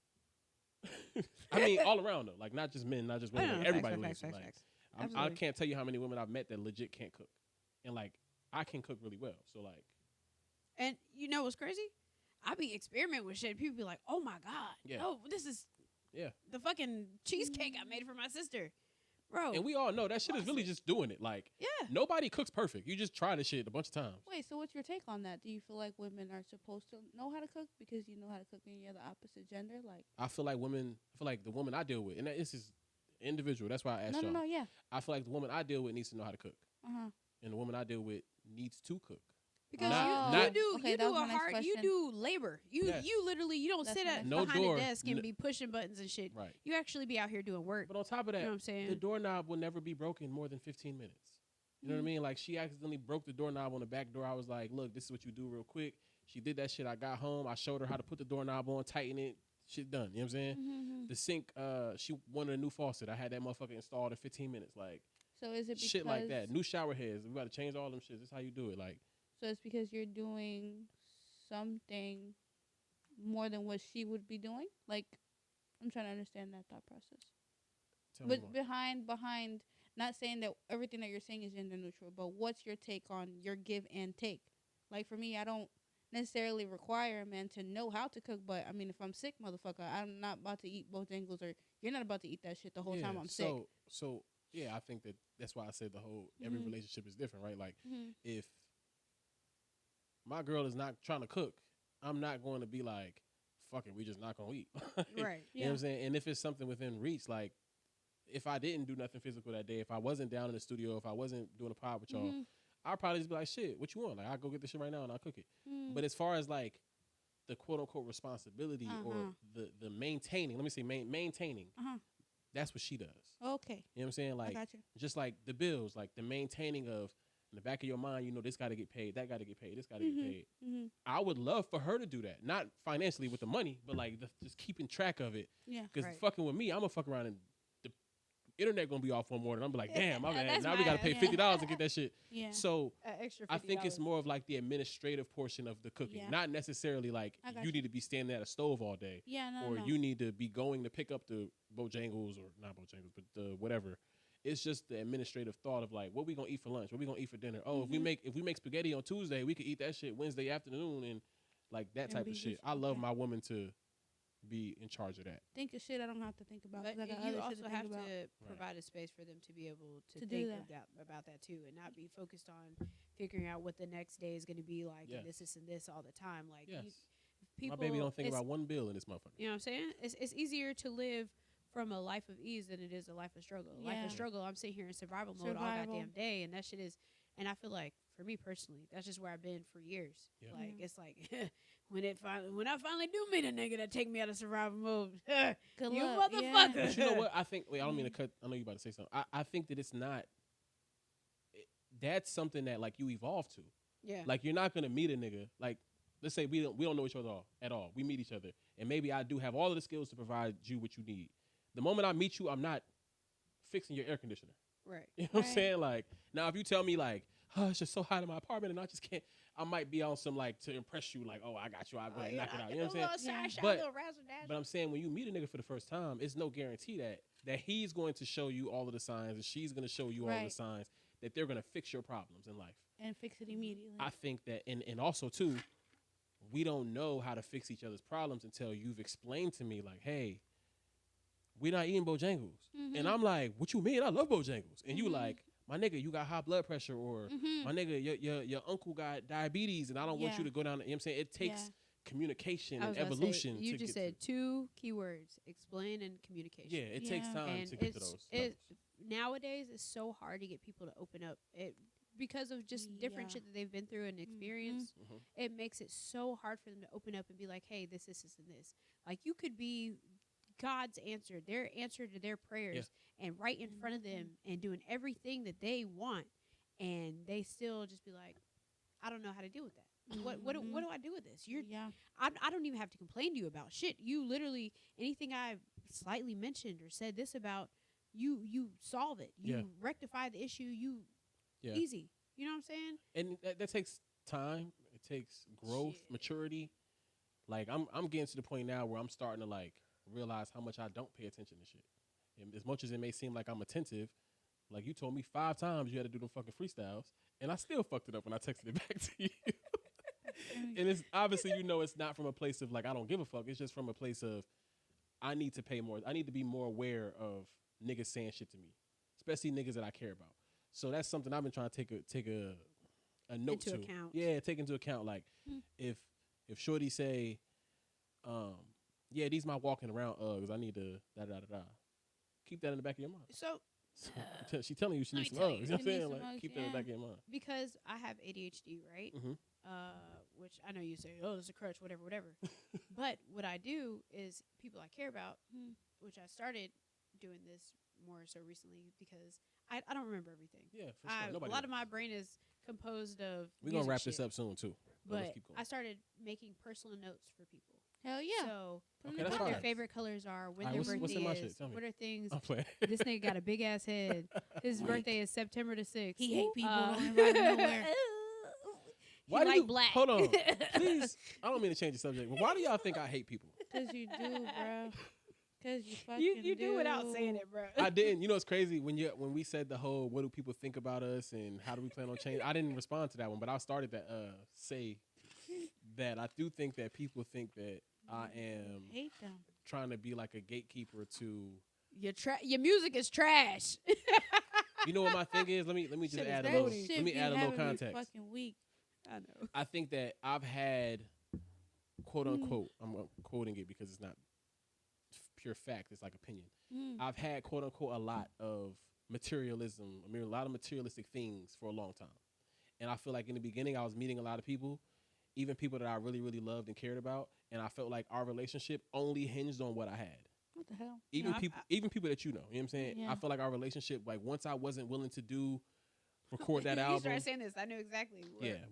Speaker 3: I mean, all around though, like not just men, not just women,
Speaker 1: No,
Speaker 3: like
Speaker 1: no,
Speaker 3: everybody
Speaker 1: facts,
Speaker 3: lives.
Speaker 1: facts,
Speaker 3: Like
Speaker 1: facts.
Speaker 3: I
Speaker 1: Absolutely.
Speaker 3: can't tell you how many women I've met that legit can't cook, and like I can cook really well. So like,
Speaker 1: And you know what's crazy? I be experimenting with shit. People be like, "Oh my god,
Speaker 3: Yeah.
Speaker 1: no, this is
Speaker 3: yeah,
Speaker 1: the fucking cheesecake I made for my sister, bro."
Speaker 3: and we all know that shit is really just doing it. Like
Speaker 1: yeah,
Speaker 3: nobody cooks perfect. You just try this shit a bunch of times.
Speaker 2: Wait, so what's your take on that? Do you feel like women are supposed to know how to cook because you know how to cook and you're the opposite gender? Like,
Speaker 3: I feel like the woman I deal with, and this is individual. That's why I asked y'all.
Speaker 2: no, yeah.
Speaker 3: I feel like the woman I deal with needs to know how to cook,
Speaker 2: Uh-huh.
Speaker 3: and the woman I deal with needs to cook.
Speaker 1: because
Speaker 3: Not-
Speaker 1: you do
Speaker 2: Okay,
Speaker 1: you
Speaker 2: that
Speaker 1: do
Speaker 2: was
Speaker 1: a
Speaker 2: my next
Speaker 1: hard you
Speaker 2: question.
Speaker 1: do labor. You
Speaker 3: Yes.
Speaker 1: you literally you don't
Speaker 2: That's
Speaker 1: sit
Speaker 2: my
Speaker 1: at
Speaker 2: next
Speaker 3: No
Speaker 1: behind
Speaker 3: door,
Speaker 1: a desk and
Speaker 3: n-
Speaker 1: be pushing buttons and shit.
Speaker 3: Right.
Speaker 1: You actually be out here doing work.
Speaker 3: But on top of that,
Speaker 1: You know what I'm saying?
Speaker 3: the doorknob will never be broken more than 15 minutes. You know what I mean? Like she accidentally broke the doorknob on the back door. I was like, look, this is what you do real quick. She did that shit. I got home. I showed her how to put the doorknob on, tighten it. Shit done. You know what I'm saying?
Speaker 2: Mm-hmm.
Speaker 3: The sink, she wanted a new faucet. I had that motherfucker installed in 15 minutes. Like
Speaker 2: So is it because
Speaker 3: shit like that. New shower heads. We got to change all them shit. This is how you do it. Like
Speaker 2: So it's because you're doing something more than what she would be doing? Like, I'm trying to understand that thought process.
Speaker 3: tell me
Speaker 2: But
Speaker 3: more.
Speaker 2: behind, not saying that everything that you're saying is gender neutral, but what's your take on your give and take? Like for me, I don't necessarily require a man to know how to cook, but I mean, if I'm sick, motherfucker, I'm not about to eat Bojangles, or you're not about to eat that shit the whole time I'm sick.
Speaker 3: So yeah, I think that's why I said the whole every
Speaker 2: Mhm.
Speaker 3: relationship is different, right? Like
Speaker 2: Mm-hmm.
Speaker 3: if my girl is not trying to cook, I'm not going to be like, fuck it, we just not gonna eat.
Speaker 1: Right.
Speaker 3: You know what I'm saying? And if it's something within reach, like if I didn't do nothing physical that day, if I wasn't down in the studio, if I wasn't doing a pod with y'all,
Speaker 2: Mm-hmm.
Speaker 3: I'd probably just be like, shit, what you want? Like I'll go get this shit right now and I'll cook it.
Speaker 2: Mm-hmm.
Speaker 3: But as far as like the quote unquote responsibility or
Speaker 2: Uh-huh.
Speaker 3: the maintaining, let me say maintaining,
Speaker 2: Uh-huh.
Speaker 3: that's what she does.
Speaker 2: Okay.
Speaker 3: You know what I'm saying?
Speaker 2: I
Speaker 3: Like
Speaker 2: got you.
Speaker 3: just like the bills, like the maintaining of in the back of your mind, you know, this got to get paid, that got to get paid, this got to get paid.
Speaker 2: Mm-hmm.
Speaker 3: I would love for her to do that, not financially with the money, but like just keeping track of it.
Speaker 2: Yeah.
Speaker 3: Because
Speaker 1: Right.
Speaker 3: fucking with me, I'm gonna fuck around and the internet gonna be off one morning. I'm be like, damn, my bad.
Speaker 1: That's
Speaker 3: Now we gotta
Speaker 1: my
Speaker 3: pay
Speaker 1: ass.
Speaker 3: $50 to get that shit.
Speaker 2: Yeah.
Speaker 3: So
Speaker 1: Extra. $50.
Speaker 3: I think it's more of like the administrative portion of the cooking,
Speaker 2: Yeah.
Speaker 3: not necessarily like
Speaker 2: I got
Speaker 3: you
Speaker 2: you.
Speaker 3: need to be standing at a stove all day,
Speaker 2: Yeah. No.
Speaker 3: or
Speaker 2: no.
Speaker 3: you need to be going to pick up the Bojangles or not Bojangles, but the whatever. It's just the administrative thought of like, what we gonna eat for lunch? What we gonna eat for dinner? Oh, if we make spaghetti on Tuesday, we could eat that shit Wednesday afternoon and like that
Speaker 2: And
Speaker 3: type
Speaker 2: be
Speaker 3: of shit.
Speaker 2: just-
Speaker 3: I love
Speaker 2: okay.
Speaker 3: my woman to be in charge of that.
Speaker 2: Think of shit I don't have to think about.
Speaker 1: But
Speaker 2: 'cause I got
Speaker 1: you
Speaker 2: other shit
Speaker 1: also
Speaker 2: to think
Speaker 1: have
Speaker 2: about.
Speaker 1: to provide a space for them to be able to,
Speaker 2: To do
Speaker 1: think
Speaker 2: that.
Speaker 1: of that, about that too, and not be focused on figuring out what the next day is going to be like,
Speaker 3: Yes.
Speaker 1: and this and this all the time. Like,
Speaker 3: Yes.
Speaker 1: people,
Speaker 3: My baby don't think
Speaker 1: it's-
Speaker 3: about one bill in this motherfucker.
Speaker 1: You know what I'm saying? It's easier to live from a life of ease than it is a life of struggle. A life
Speaker 2: Yeah.
Speaker 1: of struggle, I'm sitting here in survival mode all
Speaker 2: Survival.
Speaker 1: goddamn day, and that shit is. And I feel like for me personally, that's just where I've been for years.
Speaker 3: Yeah.
Speaker 1: Like
Speaker 2: Yeah.
Speaker 1: it's like when I finally do meet a nigga that take me out of survival mode,
Speaker 2: Good
Speaker 1: you
Speaker 2: luck.
Speaker 1: motherfucker.
Speaker 3: But you know what? I think. Wait, I don't mean to cut. I know you about to say something. I think that it's not. That's something that like you evolve to.
Speaker 1: Yeah.
Speaker 3: Like you're not gonna meet a nigga. Like let's say we don't know each other at all. We meet each other, and maybe I do have all of the skills to provide you what you need. The moment I meet you, I'm not fixing your air conditioner.
Speaker 1: Right.
Speaker 3: You know what I'm
Speaker 2: Right.
Speaker 3: saying? Like now, if you tell me like, oh, it's just so hot in my apartment, and I just can't. I might be on some like to impress you, like, oh, I got you, I'll go ahead and knock it out. You know what I'm saying? But I'm saying when you meet a nigga for the first time, it's no guarantee that he's going to show you all of the signs, and she's going to show you all of the signs that they're going to fix your problems in life
Speaker 2: and fix it immediately.
Speaker 3: I think that, and also too, we don't know how to fix each other's problems until you've explained to me, like, hey, we're not eating Bojangles. And I'm like, what you mean? I love Bojangles. And you like, my nigga, you got high blood pressure, or my nigga, your uncle got diabetes, and I don't want you to go down. You know what I'm saying? It takes communication and evolution.
Speaker 1: You just said two keywords: explain and communication.
Speaker 3: Yeah, it takes time to get to those.
Speaker 1: Nowadays, it's so hard to get people to open up. Because of just different shit that they've been through and experienced, it makes it so hard for them to open up and be like, hey, this, and this. Like, you could be God's answer, their answer to their prayers, and right in front of them and doing everything that they want, and they still just be like, I don't know how to deal with that. What do I do with this? I don't even have to complain to you about shit. You literally, anything I've slightly mentioned or said this about, you solve it. You rectify the issue. Easy. You know what I'm saying?
Speaker 3: And that takes time. It takes growth, maturity. Like, I'm getting to the point now where I'm starting to like realize how much I don't pay attention to shit. And as much as it may seem like I'm attentive, like, you told me 5 times you had to do them fucking freestyles, and I still fucked it up when I texted it back to you. And it's obviously, it's not from a place of like I don't give a fuck. It's just from a place of I need to pay more. I need to be more aware of niggas saying shit to me, especially niggas that I care about. So that's something I've been trying to take a note to.
Speaker 1: Account.
Speaker 3: Yeah, take into account. Like, if Shorty say, yeah, these my walking around Uggs, I need to da. Keep that in the back of your mind.
Speaker 1: So
Speaker 3: she telling you she needs some Uggs. You know what I'm saying? Like, keep that in the back of your mind.
Speaker 1: Because I have ADHD, right? Which I know you say, oh, it's a crutch, whatever. But what I do is people I care about, which I started doing this more so recently because I don't remember everything.
Speaker 3: Yeah, for sure.
Speaker 1: A lot of my brain is composed of
Speaker 3: We're going to wrap this up soon, too.
Speaker 1: But I started making personal notes for people.
Speaker 2: Hell yeah.
Speaker 1: So,
Speaker 3: that's
Speaker 1: what their favorite colors are, when their birthday is, what are things. This nigga got a big ass head. His birthday is September the 6th.
Speaker 2: He hate people. Don't invite him nowhere.
Speaker 3: Why do you
Speaker 1: black?
Speaker 3: Hold on, please. I don't mean to change the subject, but why do y'all think I hate people?
Speaker 2: Because you do, bro. Because you fucking
Speaker 1: you do without saying it, bro.
Speaker 3: I didn't. You know, it's crazy when we said the whole what do people think about us and how do we plan on change. I didn't respond to that one, but I started to say that I do think that people think that I am trying to be like a gatekeeper to
Speaker 1: your music is trash.
Speaker 3: You know what my thing is? Let me just add a little context.
Speaker 2: Fucking weak.
Speaker 1: I know.
Speaker 3: I think that I've had quote unquote. I'm quoting it because it's not pure fact. It's like opinion. I've had quote unquote a lot of materialism. I mean, a lot of materialistic things for a long time, and I feel like in the beginning I was meeting a lot of people, even people that I really, really loved and cared about, and I felt like our relationship only hinged on what I had.
Speaker 2: What the hell?
Speaker 3: Even people that you know what I'm saying? Yeah. I feel like our relationship, like, once I wasn't willing to record that album. You
Speaker 1: started saying this, I knew exactly.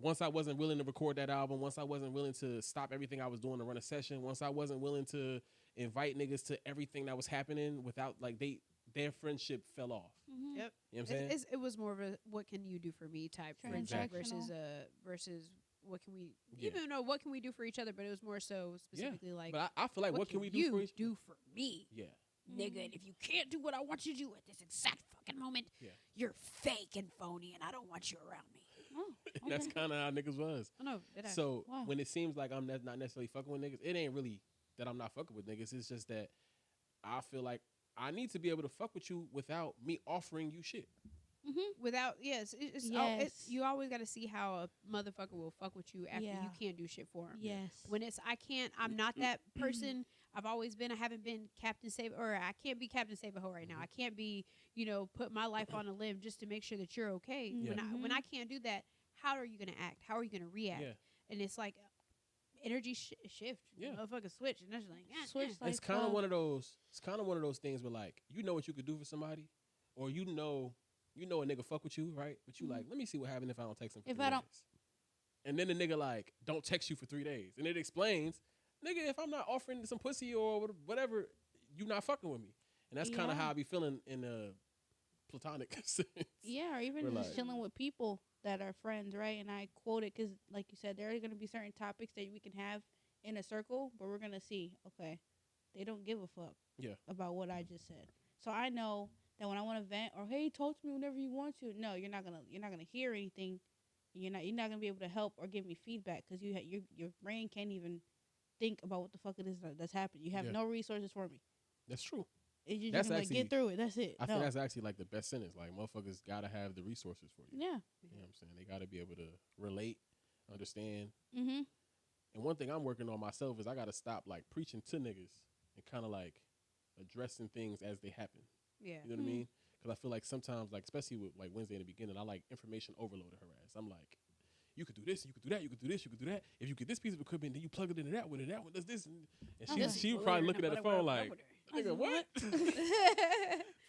Speaker 3: Once I wasn't willing to record that album, once I wasn't willing to stop everything I was doing to run a session, once I wasn't willing to invite niggas to everything that was happening without, like, their friendship fell off.
Speaker 1: Yep.
Speaker 3: You know what I'm saying?
Speaker 1: It was more of a what can you do for me type friendship versus what can we even know what can we do for each other, but it was more so specifically like.
Speaker 3: But I feel like what can we do for each
Speaker 1: do for me?
Speaker 3: Yeah.
Speaker 1: Nigga, and if you can't do what I want you to do at this exact fucking moment, you're fake and phony, and I don't want you around me.
Speaker 2: Oh,
Speaker 3: That's kind of how niggas was.
Speaker 1: Oh no,
Speaker 3: so when it seems like I'm not necessarily fucking with niggas, it ain't really that I'm not fucking with niggas. It's just that I feel like I need to be able to fuck with you without me offering you shit.
Speaker 1: Without you always got to see how a motherfucker will fuck with you after you can't do shit for him.
Speaker 2: Yes.
Speaker 1: When I'm not that person. I've always been. I haven't been Captain Save, or I can't be Captain Save a Hoe right now. I can't be, put my life on a limb just to make sure that you're okay. When I can't do that, how are you gonna act? How are you gonna react? Yeah. And it's like energy shift. Motherfucker switch, and that's like
Speaker 2: switch. Like
Speaker 3: it's kind of one of those. It's kind of one of those things where, like, you know what you could do for somebody, or you know a nigga fuck with you, right? But you like, let me see what happens if I don't text him for 3 days. And then the nigga like don't text you for 3 days, and it explains, nigga, if I'm not offering some pussy or whatever, you not fucking with me. And that's kind of how I be feeling in a platonic sense.
Speaker 2: Yeah, or even just chilling with people. that are friends, right? And I quote it because, like you said, there are going to be certain topics that we can have in a circle, but we're going to see, okay, they don't give a fuck about what I just said. So I know that when I want to vent or, hey, talk to me whenever you want to, no, you're not gonna hear anything. You're not gonna be able to help or give me feedback because your brain can't even think about what the fuck it is that's happening. You have no resources for me.
Speaker 3: That's true.
Speaker 2: You just like get through it. That's it.
Speaker 3: I think that's actually like the best sentence. Like motherfuckers gotta have the resources for you.
Speaker 2: Yeah.
Speaker 3: You know what I'm saying? They gotta be able to relate, understand.
Speaker 2: Mm-hmm.
Speaker 3: And one thing I'm working on myself is I gotta stop like preaching to niggas and kind of like addressing things as they happen.
Speaker 1: Yeah.
Speaker 3: You know what I mean? Because I feel like sometimes, like especially with like Wednesday in the beginning, I like information overloaded her ass. I'm like, you could do this, you could do that, you could do this, you could do that. If you get this piece of equipment, then you plug it into that one, and that one does this. And she was probably looking at the phone like, nigga, what?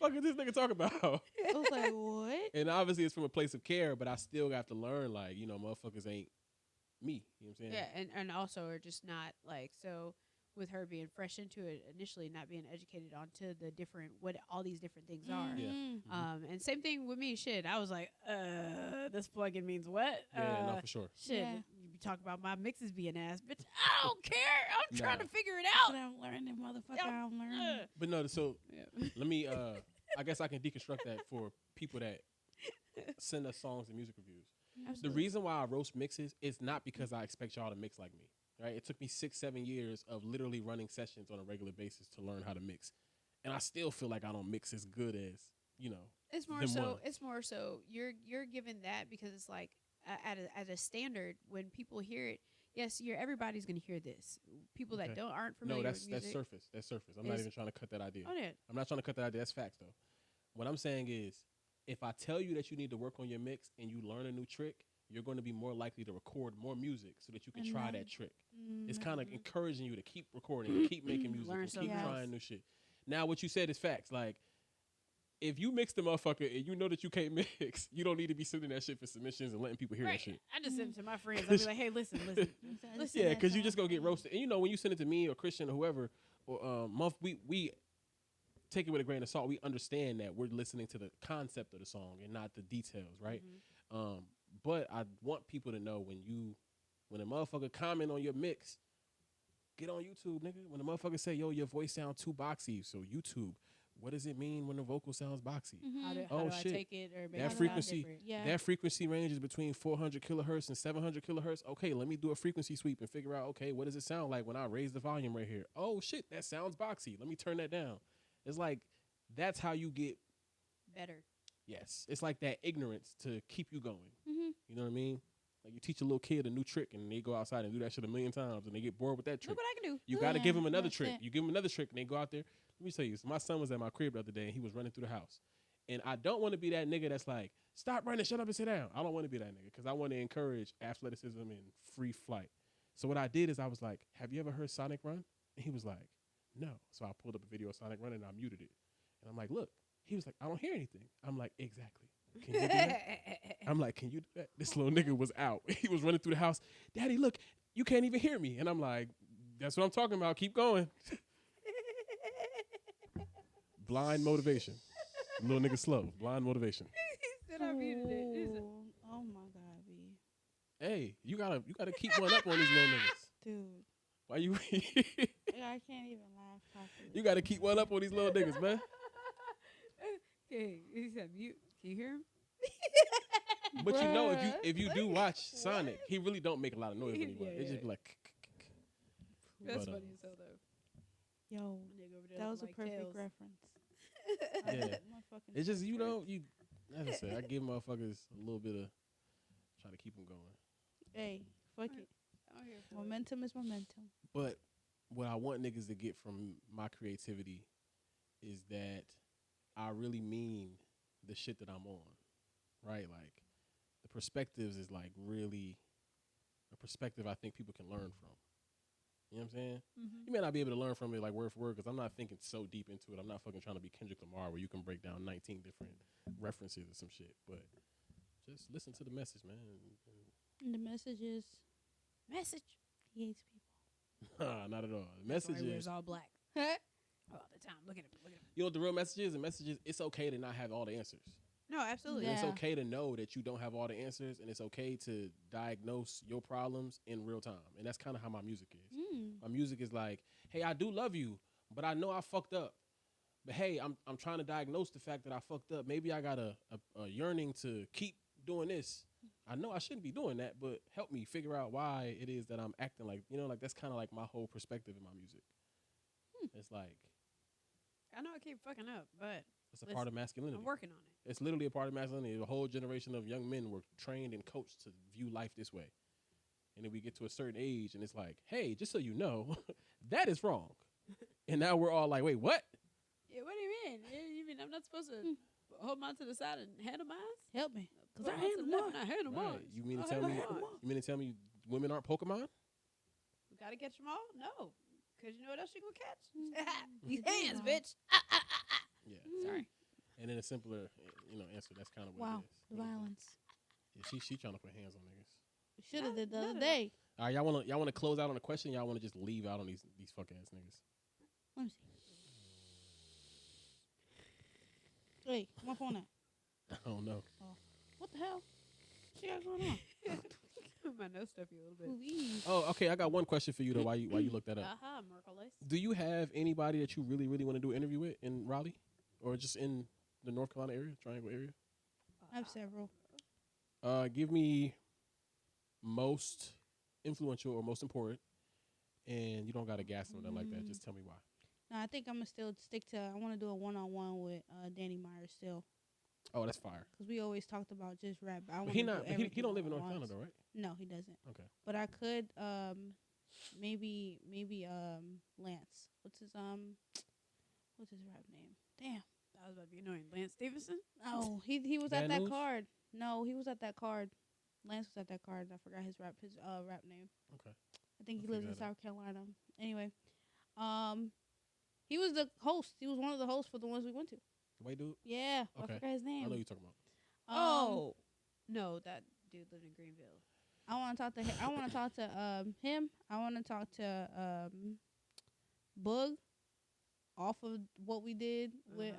Speaker 3: Fuck is this nigga talking about?
Speaker 2: I was like, what?
Speaker 3: And obviously it's from a place of care, but I still got to learn, like, you know, motherfuckers ain't me. You know what I'm saying?
Speaker 1: Yeah, and also are just not like, so with her being fresh into it initially, not being educated onto the different, what all these different things are.
Speaker 3: Yeah.
Speaker 1: And same thing with me. Shit, I was like, this plugin means what?
Speaker 3: Yeah, no, for sure.
Speaker 1: Shit,
Speaker 2: Yeah.
Speaker 1: you be talking about my mixes being ass, bitch. I don't care. I'm trying to figure it out.
Speaker 2: I'm learning, motherfucker. I'm learning.
Speaker 3: But no, so let me, I guess I can deconstruct that for people that send us songs and music reviews.
Speaker 1: Absolutely.
Speaker 3: The reason why I roast mixes is not because I expect y'all to mix like me. Right? It took me 6-7 years of literally running sessions on a regular basis to learn how to mix. And I still feel like I don't mix as good as, you know.
Speaker 1: It's more so you're given that because it's like at a standard when people hear it. Yes, everybody's gonna hear this. People that aren't familiar.
Speaker 3: No,
Speaker 1: with music.
Speaker 3: that's surface. I'm not even trying to cut that idea.
Speaker 1: Oh, yeah.
Speaker 3: I'm not trying to cut that idea. That's facts though. What I'm saying is, if I tell you that you need to work on your mix and you learn a new trick, you're going to be more likely to record more music so that you can try that trick. It's kind of encouraging you to keep recording, keep making music, and keep trying new shit. Now, what you said is facts. Like, if you mix the motherfucker and you know that you can't mix, you don't need to be sending that shit for submissions and letting people hear that shit.
Speaker 1: I just send it to my friends. I'll be like, hey, listen.
Speaker 3: Yeah, because you just go get roasted. And you know, when you send it to me or Christian or whoever, or we take it with a grain of salt. We understand that we're listening to the concept of the song and not the details, right? But I want people to know when a motherfucker comment on your mix, get on YouTube, nigga. When a motherfucker say, yo, your voice sound too boxy, so YouTube, what does it mean when the vocal sounds boxy?
Speaker 1: How do I take it or make
Speaker 3: that
Speaker 1: it
Speaker 3: frequency,
Speaker 1: different?
Speaker 3: that frequency range is between 400 kilohertz and 700 kilohertz. Okay, let me do a frequency sweep and figure out, okay, what does it sound like when I raise the volume right here? Oh shit, that sounds boxy. Let me turn that down. It's like, that's how you get
Speaker 1: better.
Speaker 3: Yes. It's like that ignorance to keep you going. You know what I mean? Like you teach a little kid a new trick and they go outside and do that shit 1,000,000 times and they get bored with that trick.
Speaker 1: Look what I can do.
Speaker 3: You got to give them another trick. You give them another trick and they go out there. Let me tell you, so my son was at my crib the other day and he was running through the house. And I don't want to be that nigga that's like, stop running, shut up and sit down. I don't want to be that nigga because I want to encourage athleticism and free flight. So what I did is I was like, have you ever heard Sonic run? And he was like, no. So I pulled up a video of Sonic running and I muted it. And I'm like, look. He was like, I don't hear anything. I'm like, exactly. Can you do that? I'm like, can you do that? This little nigga was out. He was running through the house. Daddy, look, you can't even hear me. And I'm like, that's what I'm talking about. Keep going. Blind motivation. Little nigga slow. Blind motivation.
Speaker 1: He said I muted it.
Speaker 2: Oh my God, B.
Speaker 3: Hey, you gotta keep one up on these little niggas.
Speaker 2: Dude.
Speaker 3: Why you
Speaker 2: I can't even laugh properly.
Speaker 3: You gotta keep one up on these little niggas, man.
Speaker 1: Okay, he said mute. Can you hear him?
Speaker 3: But you know, if you do watch Sonic, he really don't make a lot of noise anymore. It just be like.
Speaker 1: That's funny as hell though.
Speaker 2: Yo, that was a perfect reference.
Speaker 3: Yeah, it's just as I said, I give motherfuckers a little bit of try to keep them going.
Speaker 2: Hey, fuck it. Momentum is momentum.
Speaker 3: But what I want niggas to get from my creativity is that I really mean the shit that I'm on, right? Like, the perspectives is like really a perspective I think people can learn from. You know what I'm saying? You may not be able to learn from it like word for word because I'm not thinking so deep into it. I'm not fucking trying to be Kendrick Lamar where you can break down 19 different references or some shit. But just listen to the message, man.
Speaker 2: And the message is...
Speaker 1: Message.
Speaker 2: He hates people.
Speaker 3: Nah, not at all. The message is...
Speaker 1: all black. All the time. Look at him.
Speaker 3: You know what the real message is? The message is it's okay to not have all the answers.
Speaker 1: No, absolutely.
Speaker 3: And it's
Speaker 2: Yeah.
Speaker 3: okay to know that you don't have all the answers, and it's okay to diagnose your problems in real time. And that's kind of how my music is. My music is like, hey, I do love you, but I know I fucked up. But hey, I'm trying to diagnose the fact that I fucked up. Maybe I got a yearning to keep doing this. I know I shouldn't be doing that, but help me figure out why it is that I'm acting like, like that's kind of like my whole perspective in my music. It's like,
Speaker 1: I know I keep fucking up, but
Speaker 3: it's a part of masculinity.
Speaker 1: I'm working on it.
Speaker 3: It's literally a part of masculinity. A whole generation of young men were trained and coached to view life this way. And then we get to a certain age, and it's like, hey, just so you know, that is wrong. And now we're all like, wait, what?
Speaker 1: Yeah, what do you mean? You mean I'm not supposed to hold mine to the side and handle mine?
Speaker 2: Help me. Because
Speaker 1: Put
Speaker 2: I
Speaker 1: mine to
Speaker 2: handle
Speaker 1: the left
Speaker 2: mine.
Speaker 1: and I handle
Speaker 3: Right.
Speaker 1: mine.
Speaker 3: You mean to
Speaker 1: I
Speaker 3: tell me?
Speaker 1: handle mine.
Speaker 3: You mean to tell me women aren't Pokemon?
Speaker 1: We gotta catch them all? No. Because you know what else you gonna catch? These hands, bitch.
Speaker 3: Yeah.
Speaker 1: Sorry.
Speaker 3: And then a simpler, answer. That's kind of what
Speaker 2: Wow.
Speaker 3: it is.
Speaker 2: The violence.
Speaker 3: Yeah, she trying to put hands on niggas.
Speaker 2: We should have did the
Speaker 1: None
Speaker 2: other
Speaker 1: of
Speaker 2: day.
Speaker 3: All right, y'all wanna close out on a question? Y'all wanna just leave out on these fuck ass niggas?
Speaker 2: Let me see. Hey, my phone at?
Speaker 3: I don't know.
Speaker 2: What the hell? What you got going on?
Speaker 1: My nose stuffy a little bit.
Speaker 2: Please.
Speaker 3: Oh, okay. I got one question for you though. Why you look that up?
Speaker 1: Aha, Merkules.
Speaker 3: Do you have anybody that you really, really want to do an interview with in Raleigh, or just in the North Carolina area, Triangle area?
Speaker 2: I have several.
Speaker 3: Give me most influential or most important, and you don't got to gas them or nothing like that. Just tell me why.
Speaker 2: No, I think I'm going to still stick to, I want to do a one-on-one with Danny Myers still.
Speaker 3: Oh, that's fire.
Speaker 2: Because we always talked about just rap. I
Speaker 3: But
Speaker 2: wanna
Speaker 3: he
Speaker 2: do
Speaker 3: not. He
Speaker 2: everything
Speaker 3: don't live in
Speaker 2: all
Speaker 3: North
Speaker 2: at once.
Speaker 3: Carolina, though, right?
Speaker 2: No, he doesn't.
Speaker 3: Okay.
Speaker 2: But I could maybe Lance. What's his rap name? Damn.
Speaker 1: I was about to be annoying. Lance Stevenson?
Speaker 2: Oh, he was
Speaker 3: Bad
Speaker 2: at that
Speaker 3: News?
Speaker 2: card. No, he was at that card. Lance was at that card. I forgot his rap name.
Speaker 3: Okay.
Speaker 2: I think he
Speaker 3: I'll
Speaker 2: lives in
Speaker 3: figure that
Speaker 2: South Carolina. Anyway, he was the host. He was one of the hosts for the ones we went to.
Speaker 3: White dude.
Speaker 2: Yeah,
Speaker 3: Okay.
Speaker 2: I forgot his
Speaker 3: I
Speaker 2: name.
Speaker 3: know you're talking about.
Speaker 1: No, that dude lived in Greenville.
Speaker 2: I want to talk to him. I want to talk to him. I want to talk to Boog off of what we did with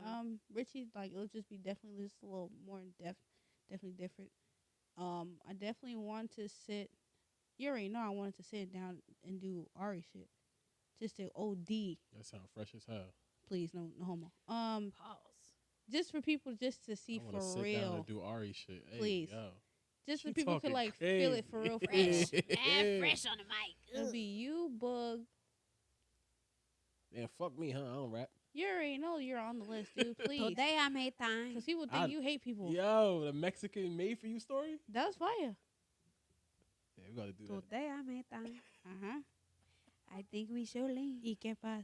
Speaker 2: Richie. Like it'll just be definitely just a little more in depth, definitely different. I definitely want to sit. You already know I wanted to sit down and do Ari shit, just to OD.
Speaker 3: That sounds fresh as hell.
Speaker 2: Please, no homo.
Speaker 1: Pause.
Speaker 2: Just for people just to see
Speaker 3: I wanna
Speaker 2: for
Speaker 3: sit down
Speaker 2: real.
Speaker 3: and do Ari shit. Hey,
Speaker 2: Please.
Speaker 3: yo.
Speaker 2: Just so
Speaker 3: She
Speaker 2: people could
Speaker 3: talking
Speaker 2: like feel it for real.
Speaker 3: crazy.
Speaker 1: Fresh on the mic.
Speaker 2: It'll be you, Bug.
Speaker 3: Man, fuck me, huh? I don't rap.
Speaker 2: You already know you're on the list, dude. Please.
Speaker 1: Today I made time.
Speaker 2: Because people think you hate people.
Speaker 3: Yo, the Mexican made for you story?
Speaker 2: That was fire.
Speaker 3: Yeah, we gotta do that.
Speaker 1: Today I made time.
Speaker 2: Ajá.
Speaker 1: I think we should leave.
Speaker 2: ¿Y qué pasa?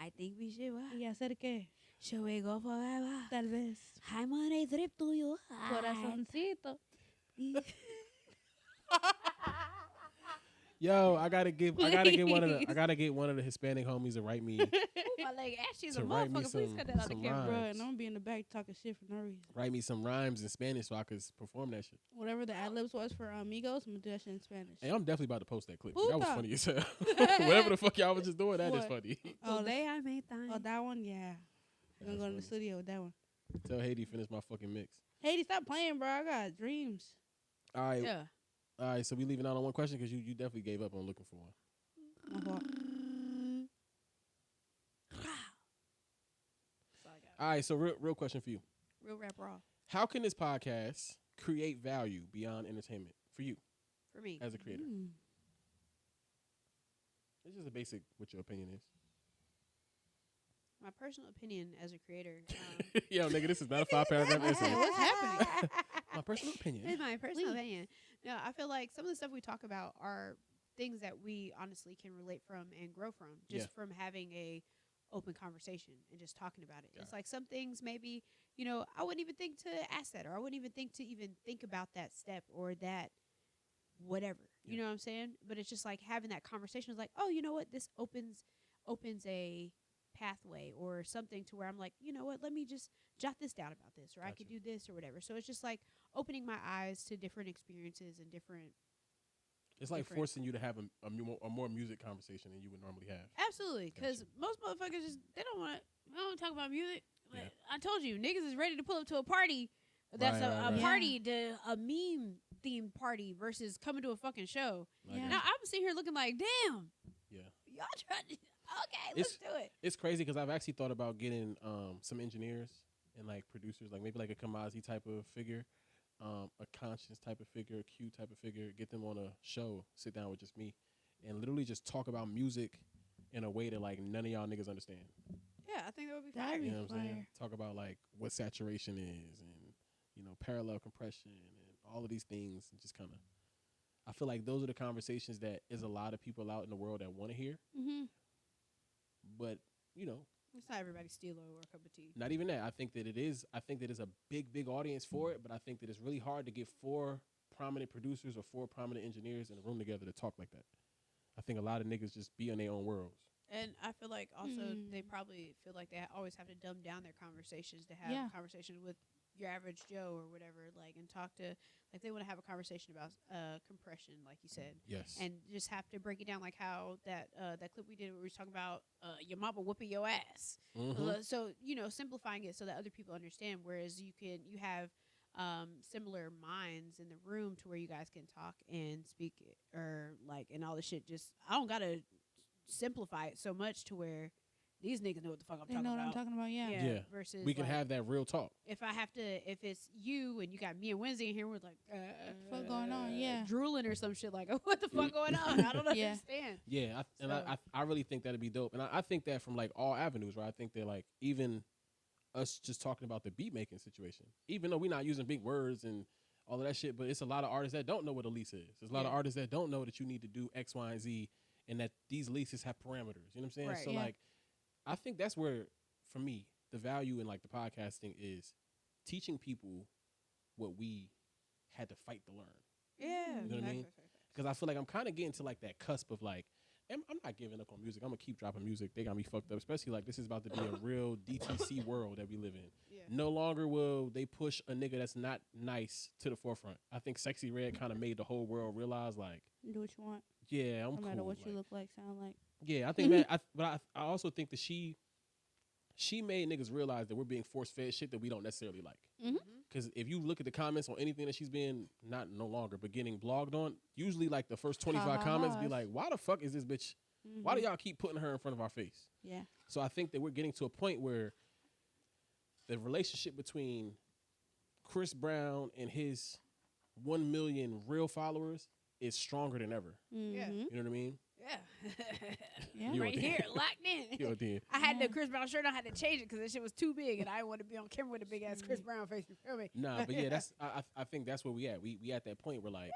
Speaker 1: I think we should.
Speaker 2: ¿Y hacer qué?
Speaker 1: Should we go forever?
Speaker 2: Tal vez.
Speaker 1: I'm on a trip to you.
Speaker 2: Corazoncito.
Speaker 3: Yo, I gotta get one of the Hispanic homies to write me
Speaker 1: My leg Ashley's a
Speaker 3: To write me
Speaker 1: motherfucker. Please
Speaker 3: some-
Speaker 1: cut that out of the
Speaker 3: some
Speaker 1: camera.
Speaker 3: rhymes.
Speaker 2: Bro, and I'm going to be in the back talking shit for no reason.
Speaker 3: write me some rhymes in Spanish so I could perform that shit.
Speaker 2: Whatever the ad-libs was for Amigos, I'm going to do that shit in Spanish.
Speaker 3: Hey, I'm definitely about to post that clip. That was
Speaker 2: Puta.
Speaker 3: funny as hell. Whatever the fuck y'all was just doing, that is
Speaker 2: What?
Speaker 3: funny.
Speaker 1: Today I made time.
Speaker 2: Oh, that one? Yeah. I'm going to go in the
Speaker 3: That's
Speaker 2: studio with that one.
Speaker 3: Tell Haiti finish my fucking mix.
Speaker 2: Haiti, stop playing, bro. I got dreams.
Speaker 3: All right,
Speaker 1: Yeah.
Speaker 3: all right. So we leaving out on one question because you definitely gave up on looking for one.
Speaker 2: My fault.
Speaker 1: That's all I got.
Speaker 3: All right, so real question for you.
Speaker 1: Real rap raw
Speaker 3: How can this podcast create value beyond entertainment for you
Speaker 1: for me.
Speaker 3: as a creator?
Speaker 2: Mm.
Speaker 3: It's just a basic what your opinion is.
Speaker 1: My personal opinion as a creator.
Speaker 3: Yo, nigga, this is not a 5-paragraph essay.
Speaker 2: What's happening?
Speaker 3: My personal opinion.
Speaker 1: It's my personal
Speaker 2: Please.
Speaker 1: opinion. No, I feel like some of the stuff we talk about are things that we honestly can relate from and grow from, just from having a open conversation and just talking about it.
Speaker 3: Got
Speaker 1: It's
Speaker 3: it.
Speaker 1: like some things maybe, I wouldn't even think to ask that, or I wouldn't even think to even think about that step or that whatever. You
Speaker 3: Yeah.
Speaker 1: know what I'm saying? But it's just like having that conversation is like, oh, you know what? This opens a pathway or something to where I'm like, you know what? Let me just jot this down about this, or I could
Speaker 3: Gotcha.
Speaker 1: do this or whatever. So it's just like opening my eyes to different experiences and different.
Speaker 3: It's like
Speaker 1: different-
Speaker 3: forcing you to have a more music conversation than you would normally have.
Speaker 1: Absolutely, because most motherfuckers they don't want to talk about music.
Speaker 3: Yeah.
Speaker 1: Like, I told you, niggas is ready to pull up to a party That's a
Speaker 3: Right.
Speaker 1: party, a meme themed party versus coming to a fucking show.
Speaker 2: Yeah.
Speaker 1: Now I'm sitting here looking like, damn,
Speaker 3: Yeah.
Speaker 1: y'all trying to, okay, let's do it.
Speaker 3: It's crazy because I've actually thought about getting some engineers and like producers, like maybe like a Kamazi type of figure, a conscience type of figure, a Q type of figure, get them on a show, sit down with just me, and literally just talk about music in a way that like none of y'all niggas understand.
Speaker 1: Yeah, I think that would be
Speaker 2: That'd
Speaker 1: fire.
Speaker 2: be
Speaker 3: You know what I'm saying?
Speaker 2: fire.
Speaker 3: Talk about like what saturation is and parallel compression and all of these things, and just kind of. I feel like those are the conversations that is a lot of people out in the world that want to hear,
Speaker 2: Mm-hmm.
Speaker 3: but
Speaker 1: It's not everybody's steelo or a cup of tea.
Speaker 3: not even that. I think that it is. I think that there's a big audience for it, but I think that it's really hard to get 4 prominent producers or 4 prominent engineers in a room together to talk like that. I think a lot of niggas just be in their own worlds.
Speaker 1: And I feel like also they probably feel like they always have to dumb down their conversations to have conversations with your average Joe or whatever, like, and talk to, like, they want to have a conversation about compression, like you said.
Speaker 3: Yes.
Speaker 1: And just have to break it down, like how that clip we did where we was talking about your mama whooping your ass.
Speaker 3: Mhm.
Speaker 1: So, simplifying it so that other people understand, whereas you have similar minds in the room to where you guys can talk and speak or like, and all the shit. Just, I don't got to simplify it so much to where these niggas know what the fuck I'm
Speaker 2: They
Speaker 1: talking
Speaker 2: know
Speaker 1: about.
Speaker 2: what I'm talking about. Yeah.
Speaker 3: Yeah.
Speaker 1: Versus
Speaker 3: we can
Speaker 1: like,
Speaker 3: have that real talk.
Speaker 1: if it's you and you got me and Wednesday in here, we're like,
Speaker 2: What the fuck going on? Yeah.
Speaker 1: drooling or some shit like, what the fuck going on? I don't
Speaker 2: Yeah.
Speaker 1: understand.
Speaker 3: Yeah,
Speaker 1: So-
Speaker 3: I really think that'd be dope, and I think that from like all avenues, right? I think that like even us just talking about the beat making situation, even though we're not using big words and all of that shit, but it's a lot of artists that don't know what a lease is. There's a lot of artists that don't know that you need to do X, Y, and Z, and that these leases have parameters. You know what I'm saying?
Speaker 1: Right.
Speaker 3: So
Speaker 2: Yeah.
Speaker 3: like, I think that's where, for me, the value in like the podcasting is teaching people what we had to fight to learn.
Speaker 1: Yeah.
Speaker 3: You know what I mean? Because I feel like I'm kind of getting to like that cusp of like, I'm not giving up on music. I'm gonna keep dropping music. They got me fucked up, especially like this is about to be a real DTC world that we live in.
Speaker 1: Yeah.
Speaker 3: No longer will they push a nigga that's not nice to the forefront. I think Sexy Red kind of made the whole world realize like,
Speaker 2: Do what you want.
Speaker 3: yeah, I'm
Speaker 2: No
Speaker 3: cool.
Speaker 2: matter what
Speaker 3: like,
Speaker 2: you look like, sound like.
Speaker 3: yeah, I think that. But I also think that she made niggas realize that we're being force fed shit that we don't necessarily like. Because if you look at the comments on anything that she's been no longer, but getting blogged on, usually like the first 25 comments be like, why the fuck is this bitch? Why do y'all keep putting her in front of our face?
Speaker 2: Yeah.
Speaker 3: So I think that we're getting to a point where the relationship between Chris Brown and his 1 million real followers is stronger than ever.
Speaker 1: Yeah.
Speaker 3: You know what I mean?
Speaker 1: Yeah.
Speaker 2: Yeah.
Speaker 3: You
Speaker 1: Right
Speaker 3: a
Speaker 1: here,
Speaker 3: damn-
Speaker 1: locked in.
Speaker 3: You a damn-
Speaker 1: I had the Chris Brown shirt. I had to change it because that shit was too big, and I didn't want to be on camera with a big ass Chris Brown face. You feel me?
Speaker 3: Nah, but yeah, that's I think that's where we at. We at that point where like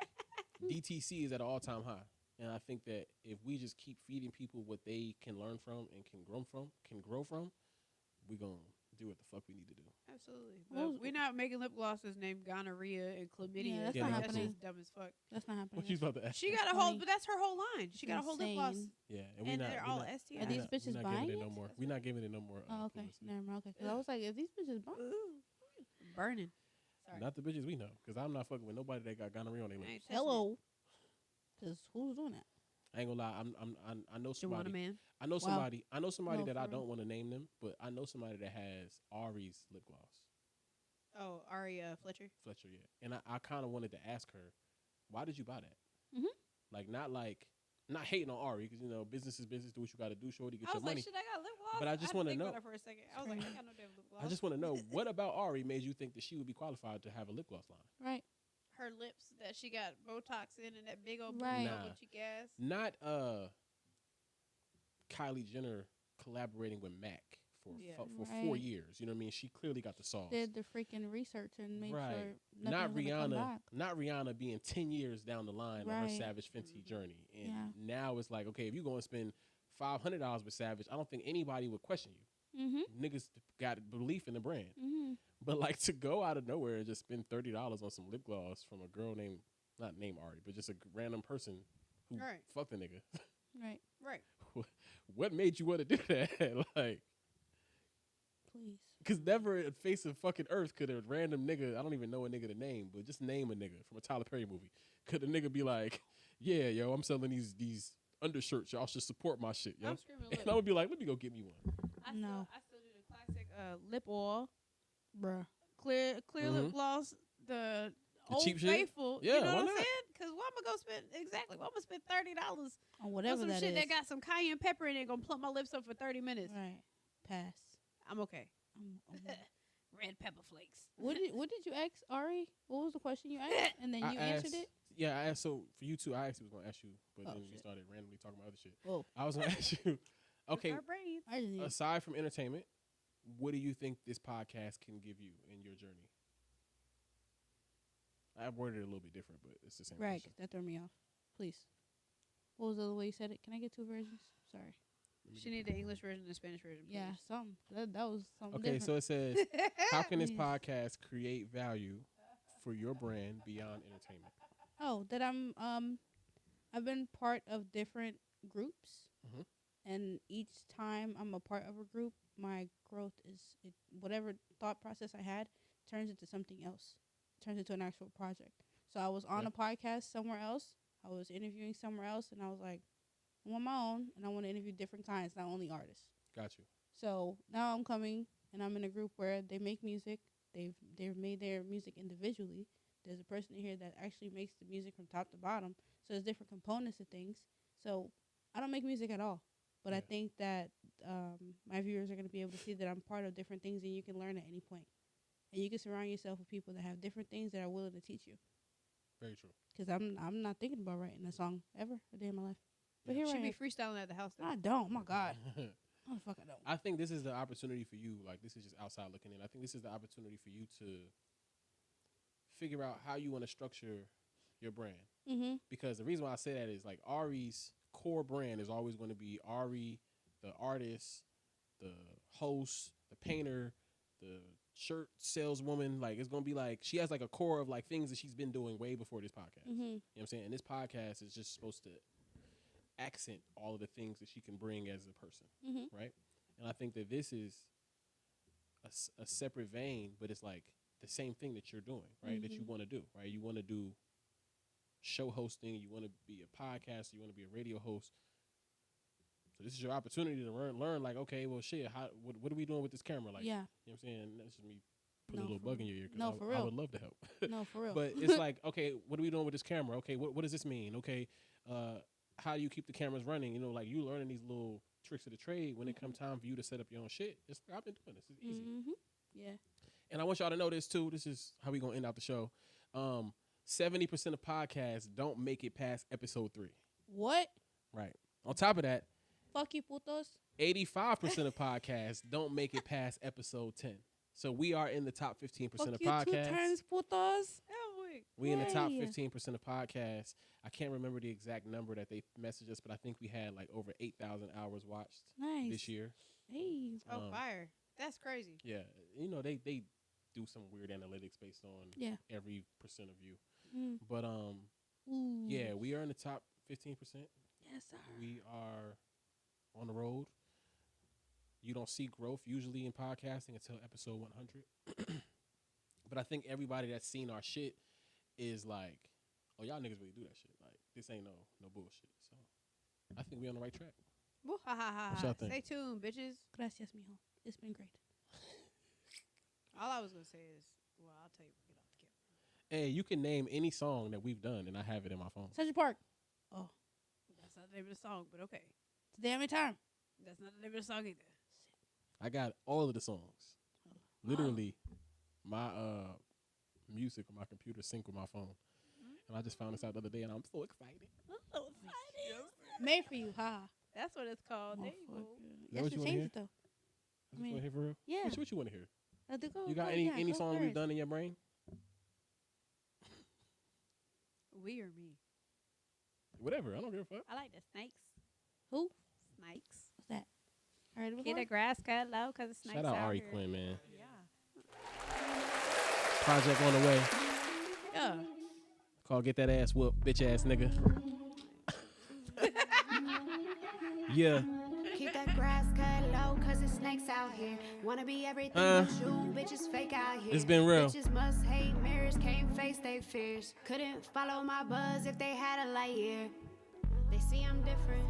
Speaker 3: DTC is at an all time high, and I think that if we just keep feeding people what they can learn from and can grow from, we gonna do what the fuck we need to do.
Speaker 1: Absolutely.
Speaker 2: Well,
Speaker 1: But we're not making lip glosses named gonorrhea and chlamydia.
Speaker 2: Yeah, that's
Speaker 3: not
Speaker 1: That's
Speaker 2: happening.
Speaker 1: just dumb as fuck.
Speaker 2: That's not happening.
Speaker 3: What you about to ask?
Speaker 1: She got
Speaker 2: That's
Speaker 1: a whole,
Speaker 2: funny.
Speaker 1: but that's her whole line. She got a whole lip gloss,
Speaker 2: Insane.
Speaker 3: Yeah,
Speaker 1: and they're all STIs.
Speaker 2: Are these bitches
Speaker 3: we not
Speaker 2: buying
Speaker 3: giving it
Speaker 2: it?
Speaker 3: no more. We're not giving it no more.
Speaker 2: Oh, okay.
Speaker 3: publicity.
Speaker 2: Never mind. Okay. Because I was like, if these bitches buying,
Speaker 1: burning. Sorry.
Speaker 3: Not the bitches we know, because I'm not fucking with nobody that got gonorrhea on their
Speaker 1: I ain't
Speaker 3: lips.
Speaker 1: touching it.
Speaker 2: hello. Because who's doing that?
Speaker 3: I ain't gonna lie. I know
Speaker 1: You want a
Speaker 3: somebody.
Speaker 1: man?
Speaker 3: I know somebody. I know somebody
Speaker 2: No,
Speaker 3: that I
Speaker 2: for real.
Speaker 3: don't want to name them, but I know somebody that has Ari's lip gloss.
Speaker 1: Oh, Ari Fletcher.
Speaker 3: Fletcher, yeah. And I kind of wanted to ask her, why did you buy that?
Speaker 2: Mhm.
Speaker 3: Not hating on Ari, because, business is business. Do what you got to do, shorty, get
Speaker 1: I
Speaker 3: your
Speaker 1: was like,
Speaker 3: money.
Speaker 1: shit, I got lip gloss.
Speaker 3: But I just
Speaker 1: had to
Speaker 3: wanna
Speaker 1: think
Speaker 3: know.
Speaker 1: about it for a second. I was like, I got no damn lip gloss.
Speaker 3: I just want to know, what about Ari made you think that she would be qualified to have a lip gloss line?
Speaker 2: Right.
Speaker 1: her lips that she got Botox in and that big old
Speaker 2: Right.
Speaker 1: booty
Speaker 3: Nah.
Speaker 1: with cheek ass.
Speaker 3: Not Kylie Jenner collaborating with Mac for
Speaker 1: Yeah.
Speaker 3: for
Speaker 2: Right.
Speaker 3: 4 years. You know what I mean? She clearly got the sauce.
Speaker 2: Did the freaking research and made
Speaker 3: Right.
Speaker 2: sure
Speaker 3: Not
Speaker 2: nothing's gonna come
Speaker 3: Rihanna.
Speaker 2: back.
Speaker 3: Not Rihanna being 10 years down the line on her
Speaker 2: Right.
Speaker 3: Savage Fenty journey, and
Speaker 2: Yeah.
Speaker 3: now it's like, okay, if you go and spend $500 with Savage, I don't think anybody would question you.
Speaker 2: Mm-hmm.
Speaker 3: Niggas got belief in the brand,
Speaker 2: Mm-hmm.
Speaker 3: but like to go out of nowhere and just spend $30 on some lip gloss from a girl not named Ari, but just a random person who
Speaker 1: Right.
Speaker 3: fucked a nigga.
Speaker 2: Right.
Speaker 1: Right.
Speaker 3: What made you want to do that? Like,
Speaker 2: Please.
Speaker 3: because never in face of fucking earth could a random nigga, I don't even know a nigga to name, but just name a nigga from a Tyler Perry movie. Could a nigga be like, yeah, yo, I'm selling these undershirts. Y'all should support my shit, yo.
Speaker 1: I'm screaming
Speaker 3: And
Speaker 1: lip.
Speaker 3: I would be like, let me go get me one.
Speaker 1: I
Speaker 2: No.
Speaker 1: still do the classic lip oil,
Speaker 2: Bruh.
Speaker 1: clear lip gloss, the Old
Speaker 3: cheap shit?
Speaker 1: Faithful.
Speaker 3: Yeah,
Speaker 1: You know
Speaker 3: why
Speaker 1: what I'm
Speaker 3: not?
Speaker 1: saying? Because what I'm gonna go spend exactly? What I'm gonna spend $30
Speaker 2: on
Speaker 1: on
Speaker 2: whatever
Speaker 1: some
Speaker 2: that
Speaker 1: shit
Speaker 2: is.
Speaker 1: that got some cayenne pepper in it, gonna plump my lips up for 30 minutes.
Speaker 2: Right. Pass.
Speaker 1: I'm okay.
Speaker 2: I'm
Speaker 1: Red pepper flakes.
Speaker 2: What did you ask, Ari? What was the question you asked? And then you answered it?
Speaker 3: Yeah, I asked. So for you two, I actually was going to ask you, but then you
Speaker 2: shit.
Speaker 3: started randomly talking about other shit.
Speaker 2: Oh.
Speaker 3: I was going to ask you, okay,
Speaker 1: Our brains.
Speaker 2: I just need
Speaker 3: aside from entertainment, what do you think this podcast can give you in your journey? I've worded it a little bit different, but it's the same
Speaker 2: Right,
Speaker 3: question.
Speaker 2: that threw me off. Please. What was the other way you said it? Can I get 2 versions? Sorry.
Speaker 1: She need the English version and the Spanish version. Please.
Speaker 2: Yeah, something. That was something
Speaker 3: Okay,
Speaker 2: different.
Speaker 3: so it says, how can this
Speaker 2: Yes.
Speaker 3: podcast create value for your brand beyond entertainment?
Speaker 2: Oh, that I've been part of different groups,
Speaker 3: Mhm.
Speaker 2: and each time I'm a part of a group, my growth is whatever thought process I had turns into something else, turns into an actual project. So I was on
Speaker 3: Yeah.
Speaker 2: a podcast somewhere else, I was interviewing somewhere else, and I was like, I'm on my own, and I want to interview different kinds, not only artists.
Speaker 3: Got you.
Speaker 2: So now I'm coming, and I'm in a group where they make music. They've made their music individually. There's a person in here that actually makes the music from top to bottom. So there's different components of things. So I don't make music at all, but I
Speaker 3: Yeah.
Speaker 2: think that my viewers are going to be able to see that I'm part of different things, and you can learn at any point. And you can surround yourself with people that have different things that are willing to teach you.
Speaker 3: Very true.
Speaker 2: Because I'm not thinking about writing a song ever a day in my life. But
Speaker 3: Yeah.
Speaker 2: here
Speaker 1: She
Speaker 2: I
Speaker 1: be
Speaker 2: am.
Speaker 1: freestyling at the house. Though.
Speaker 2: I don't. Oh my God. Oh the fuck I don't.
Speaker 3: I think this is the opportunity for you. Like, this is just outside looking in. I think this is the opportunity for you to figure out how you want to structure your brand.
Speaker 2: Mm-hmm.
Speaker 3: Because the reason why I say that is, like, Ari's core brand is always going to be Ari, the artist, the host, the painter, the shirt saleswoman. Like, it's going to be like, she has like a core of like things that she's been doing way before this podcast.
Speaker 2: Mm-hmm.
Speaker 3: You know what I'm saying? And this podcast is just supposed to accent all of the things that she can bring as a person.
Speaker 2: Mm-hmm.
Speaker 3: Right? And I think that this is a separate vein, but it's like the same thing that you're doing, right? That you
Speaker 2: Mhm.
Speaker 3: want to do, right? You want to do show hosting, you want to be a podcaster, you want to be a radio host. So this is your opportunity to learn like, okay, well, shit, what are we doing with this camera? Like,
Speaker 2: Yeah.
Speaker 3: you know what I'm saying? That's just me putting
Speaker 2: No,
Speaker 3: a little
Speaker 2: for
Speaker 3: bug in
Speaker 2: real.
Speaker 3: your ear. 'Cause
Speaker 2: No, for
Speaker 3: I
Speaker 2: real.
Speaker 3: would love to help.
Speaker 2: No, for real.
Speaker 3: But it's like, okay, what are we doing with this camera? Okay, what does this mean? Okay, how do you keep the cameras running? You know, like, you learning these little tricks of the trade when it comes time for you to set up your own shit. It's like, I've been doing this. It's easy.
Speaker 2: Mm-hmm. Yeah.
Speaker 3: And I want y'all to know this too. This is how we gonna end out the show. 70% of podcasts don't make it past episode 3.
Speaker 2: What?
Speaker 3: Right. On top of that,
Speaker 2: Fuck you, putos.
Speaker 3: 85% of podcasts don't make it past episode 10. So we are in the top 15%
Speaker 2: Fuck
Speaker 3: of
Speaker 2: you 2
Speaker 3: podcasts.
Speaker 2: times, putos.
Speaker 1: Oh, wait.
Speaker 3: We in the top
Speaker 2: Yay.
Speaker 3: 15% of podcasts. I can't remember the exact number that they messaged us, but I think we had like over 8,000 hours watched
Speaker 2: Nice.
Speaker 3: this year.
Speaker 2: Hey.
Speaker 1: Oh, fire. That's crazy.
Speaker 3: Yeah. You know, they do some weird analytics based on
Speaker 2: Yeah.
Speaker 3: every percent of view.
Speaker 2: Mm.
Speaker 3: But
Speaker 2: Ooh.
Speaker 3: yeah, we are in the top 15%.
Speaker 2: Yes, sir.
Speaker 3: We are on the road. You don't see growth usually in podcasting until episode 100. But I think everybody that's seen our shit is like, oh, y'all niggas really do that shit. Like, this ain't no bullshit. So I think we on the right track.
Speaker 1: Woo, ha, ha, ha,
Speaker 3: What
Speaker 1: ha.
Speaker 3: y'all think?
Speaker 1: Stay tuned, bitches.
Speaker 2: Gracias, mijo. It's been great.
Speaker 1: All I was going to say is, well, I'll tell you when we get off the camera.
Speaker 3: Hey, you can name any song that we've done, and I have it in my phone.
Speaker 2: Central Park. Oh,
Speaker 1: That's not the name of the song, but okay.
Speaker 2: today I'm in time.
Speaker 1: That's not the name of the song either.
Speaker 3: I got all of the songs. Literally, my music on my computer sync with my phone. And I just found this out the other day, and I'm so excited.
Speaker 2: Made for you, ha.
Speaker 1: That's what it's called. There you go.
Speaker 3: that
Speaker 2: Yes,
Speaker 3: what
Speaker 2: to
Speaker 3: you wanna
Speaker 2: change
Speaker 3: hear?
Speaker 2: it though.
Speaker 3: What you want to hear for real?
Speaker 2: Yeah.
Speaker 3: What you want to hear?
Speaker 2: Go,
Speaker 3: You got
Speaker 2: go,
Speaker 3: any
Speaker 2: yeah,
Speaker 3: any
Speaker 2: go
Speaker 3: song we've
Speaker 2: first.
Speaker 3: done in your brain?
Speaker 1: We or me?
Speaker 3: Whatever. I don't give a fuck.
Speaker 1: I like the snakes.
Speaker 2: Who?
Speaker 1: Snakes.
Speaker 2: What's that? All right,
Speaker 1: Get the grass cut low because the snakes
Speaker 3: Shout out Ari
Speaker 1: here.
Speaker 3: Quinn, man.
Speaker 1: Yeah.
Speaker 3: Project on the way.
Speaker 1: Yeah.
Speaker 3: Call Get That Ass Whoop, bitch ass nigga. Yeah.
Speaker 4: Keep that grass cut low, cause it's snakes out here. Wanna be everything but you, bitches fake out here.
Speaker 3: It's been real.
Speaker 4: Bitches must hate mirrors, can't face their fears. Couldn't follow my buzz if they had a light year. They see I'm different,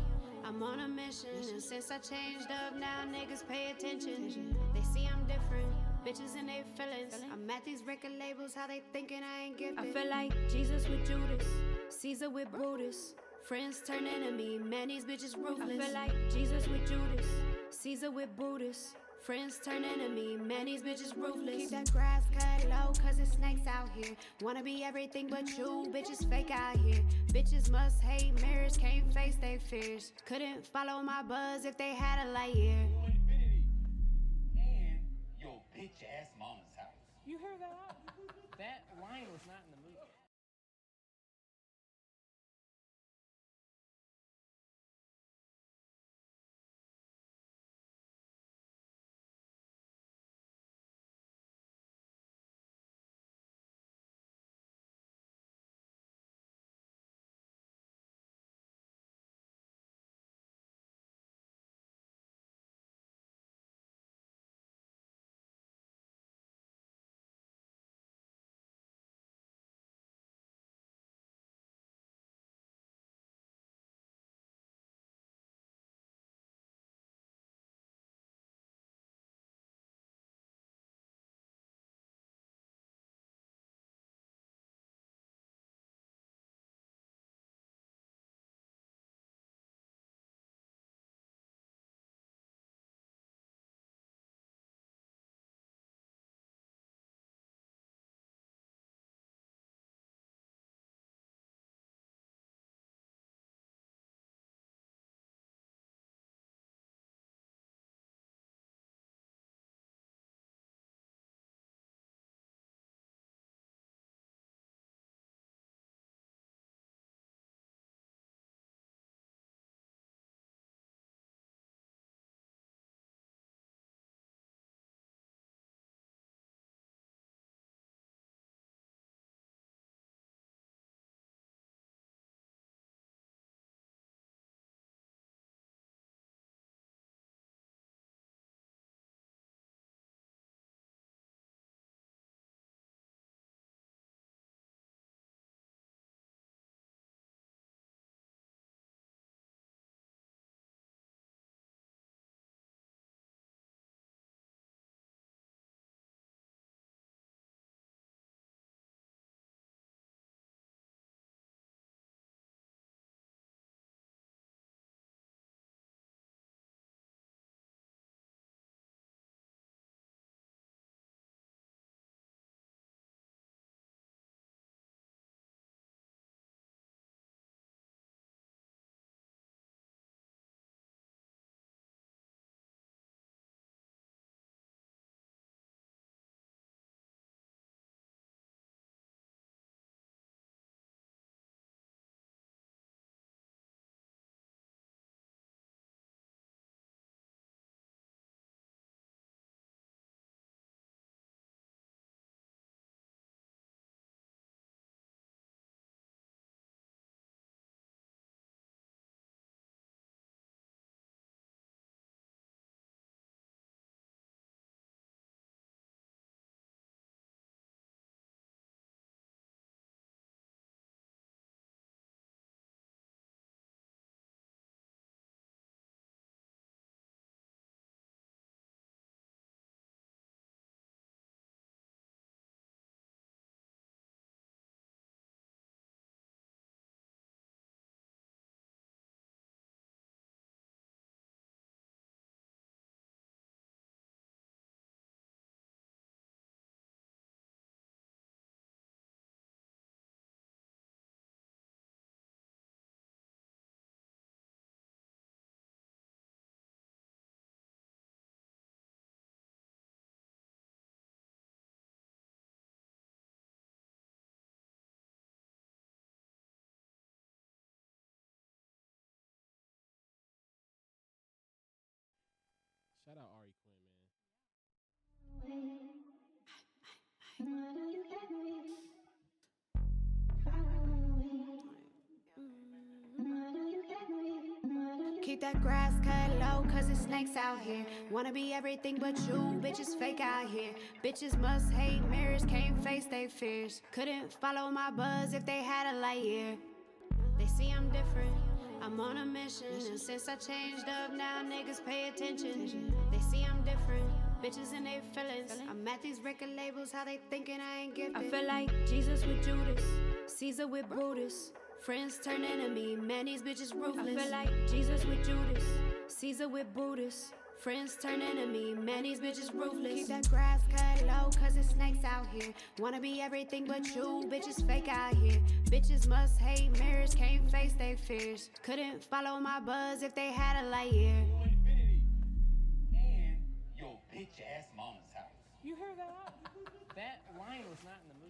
Speaker 4: I'm on a mission. And since I changed up, now niggas pay attention. They see I'm different, Bitches and they feelings. I'm at these record labels, how they thinking I ain't gifted.
Speaker 5: I feel like Jesus with Judas, Caesar with Brutus. Friends turn enemy, man, these bitches ruthless. I feel like Jesus with Judas, Caesar with Brutus. Friends turn enemy, man, these bitches ruthless.
Speaker 4: Keep that grass cut low, cause it's snakes out here. Wanna be everything but you, bitches fake out here. Bitches must hate mirrors, can't face their fears. Couldn't follow my buzz if they had a light year.
Speaker 6: And your bitch ass mama's house.
Speaker 7: You heard that? That line was not in the movie.
Speaker 3: Shout out Ari Quinn, man.
Speaker 4: Keep that grass cut low, cause it's snakes out here. Wanna be everything but you, bitches fake out here. Bitches must hate mirrors, can't face their fears. Couldn't follow my buzz if they had a light year. They see I'm different, I'm on a mission. And since I changed up, now niggas pay attention. They see I'm different, Bitches and they feelings. I'm at these record labels, how they thinking I ain't gifted.
Speaker 5: I feel like Jesus with Judas, Caesar with Brutus. Friends turn enemy, man, these bitches ruthless. I feel like Jesus with Judas, Caesar with Brutus. Friends turn enemy, man, these bitches ruthless.
Speaker 4: Keep that grass cut low, cause it's snakes out here. Wanna be everything but you, bitches fake out here. Bitches must hate mirrors, can't face their fears. Couldn't follow my buzz if they had a light year.
Speaker 6: Infinity and your bitch ass mama's house.
Speaker 7: You heard that? That line was not in the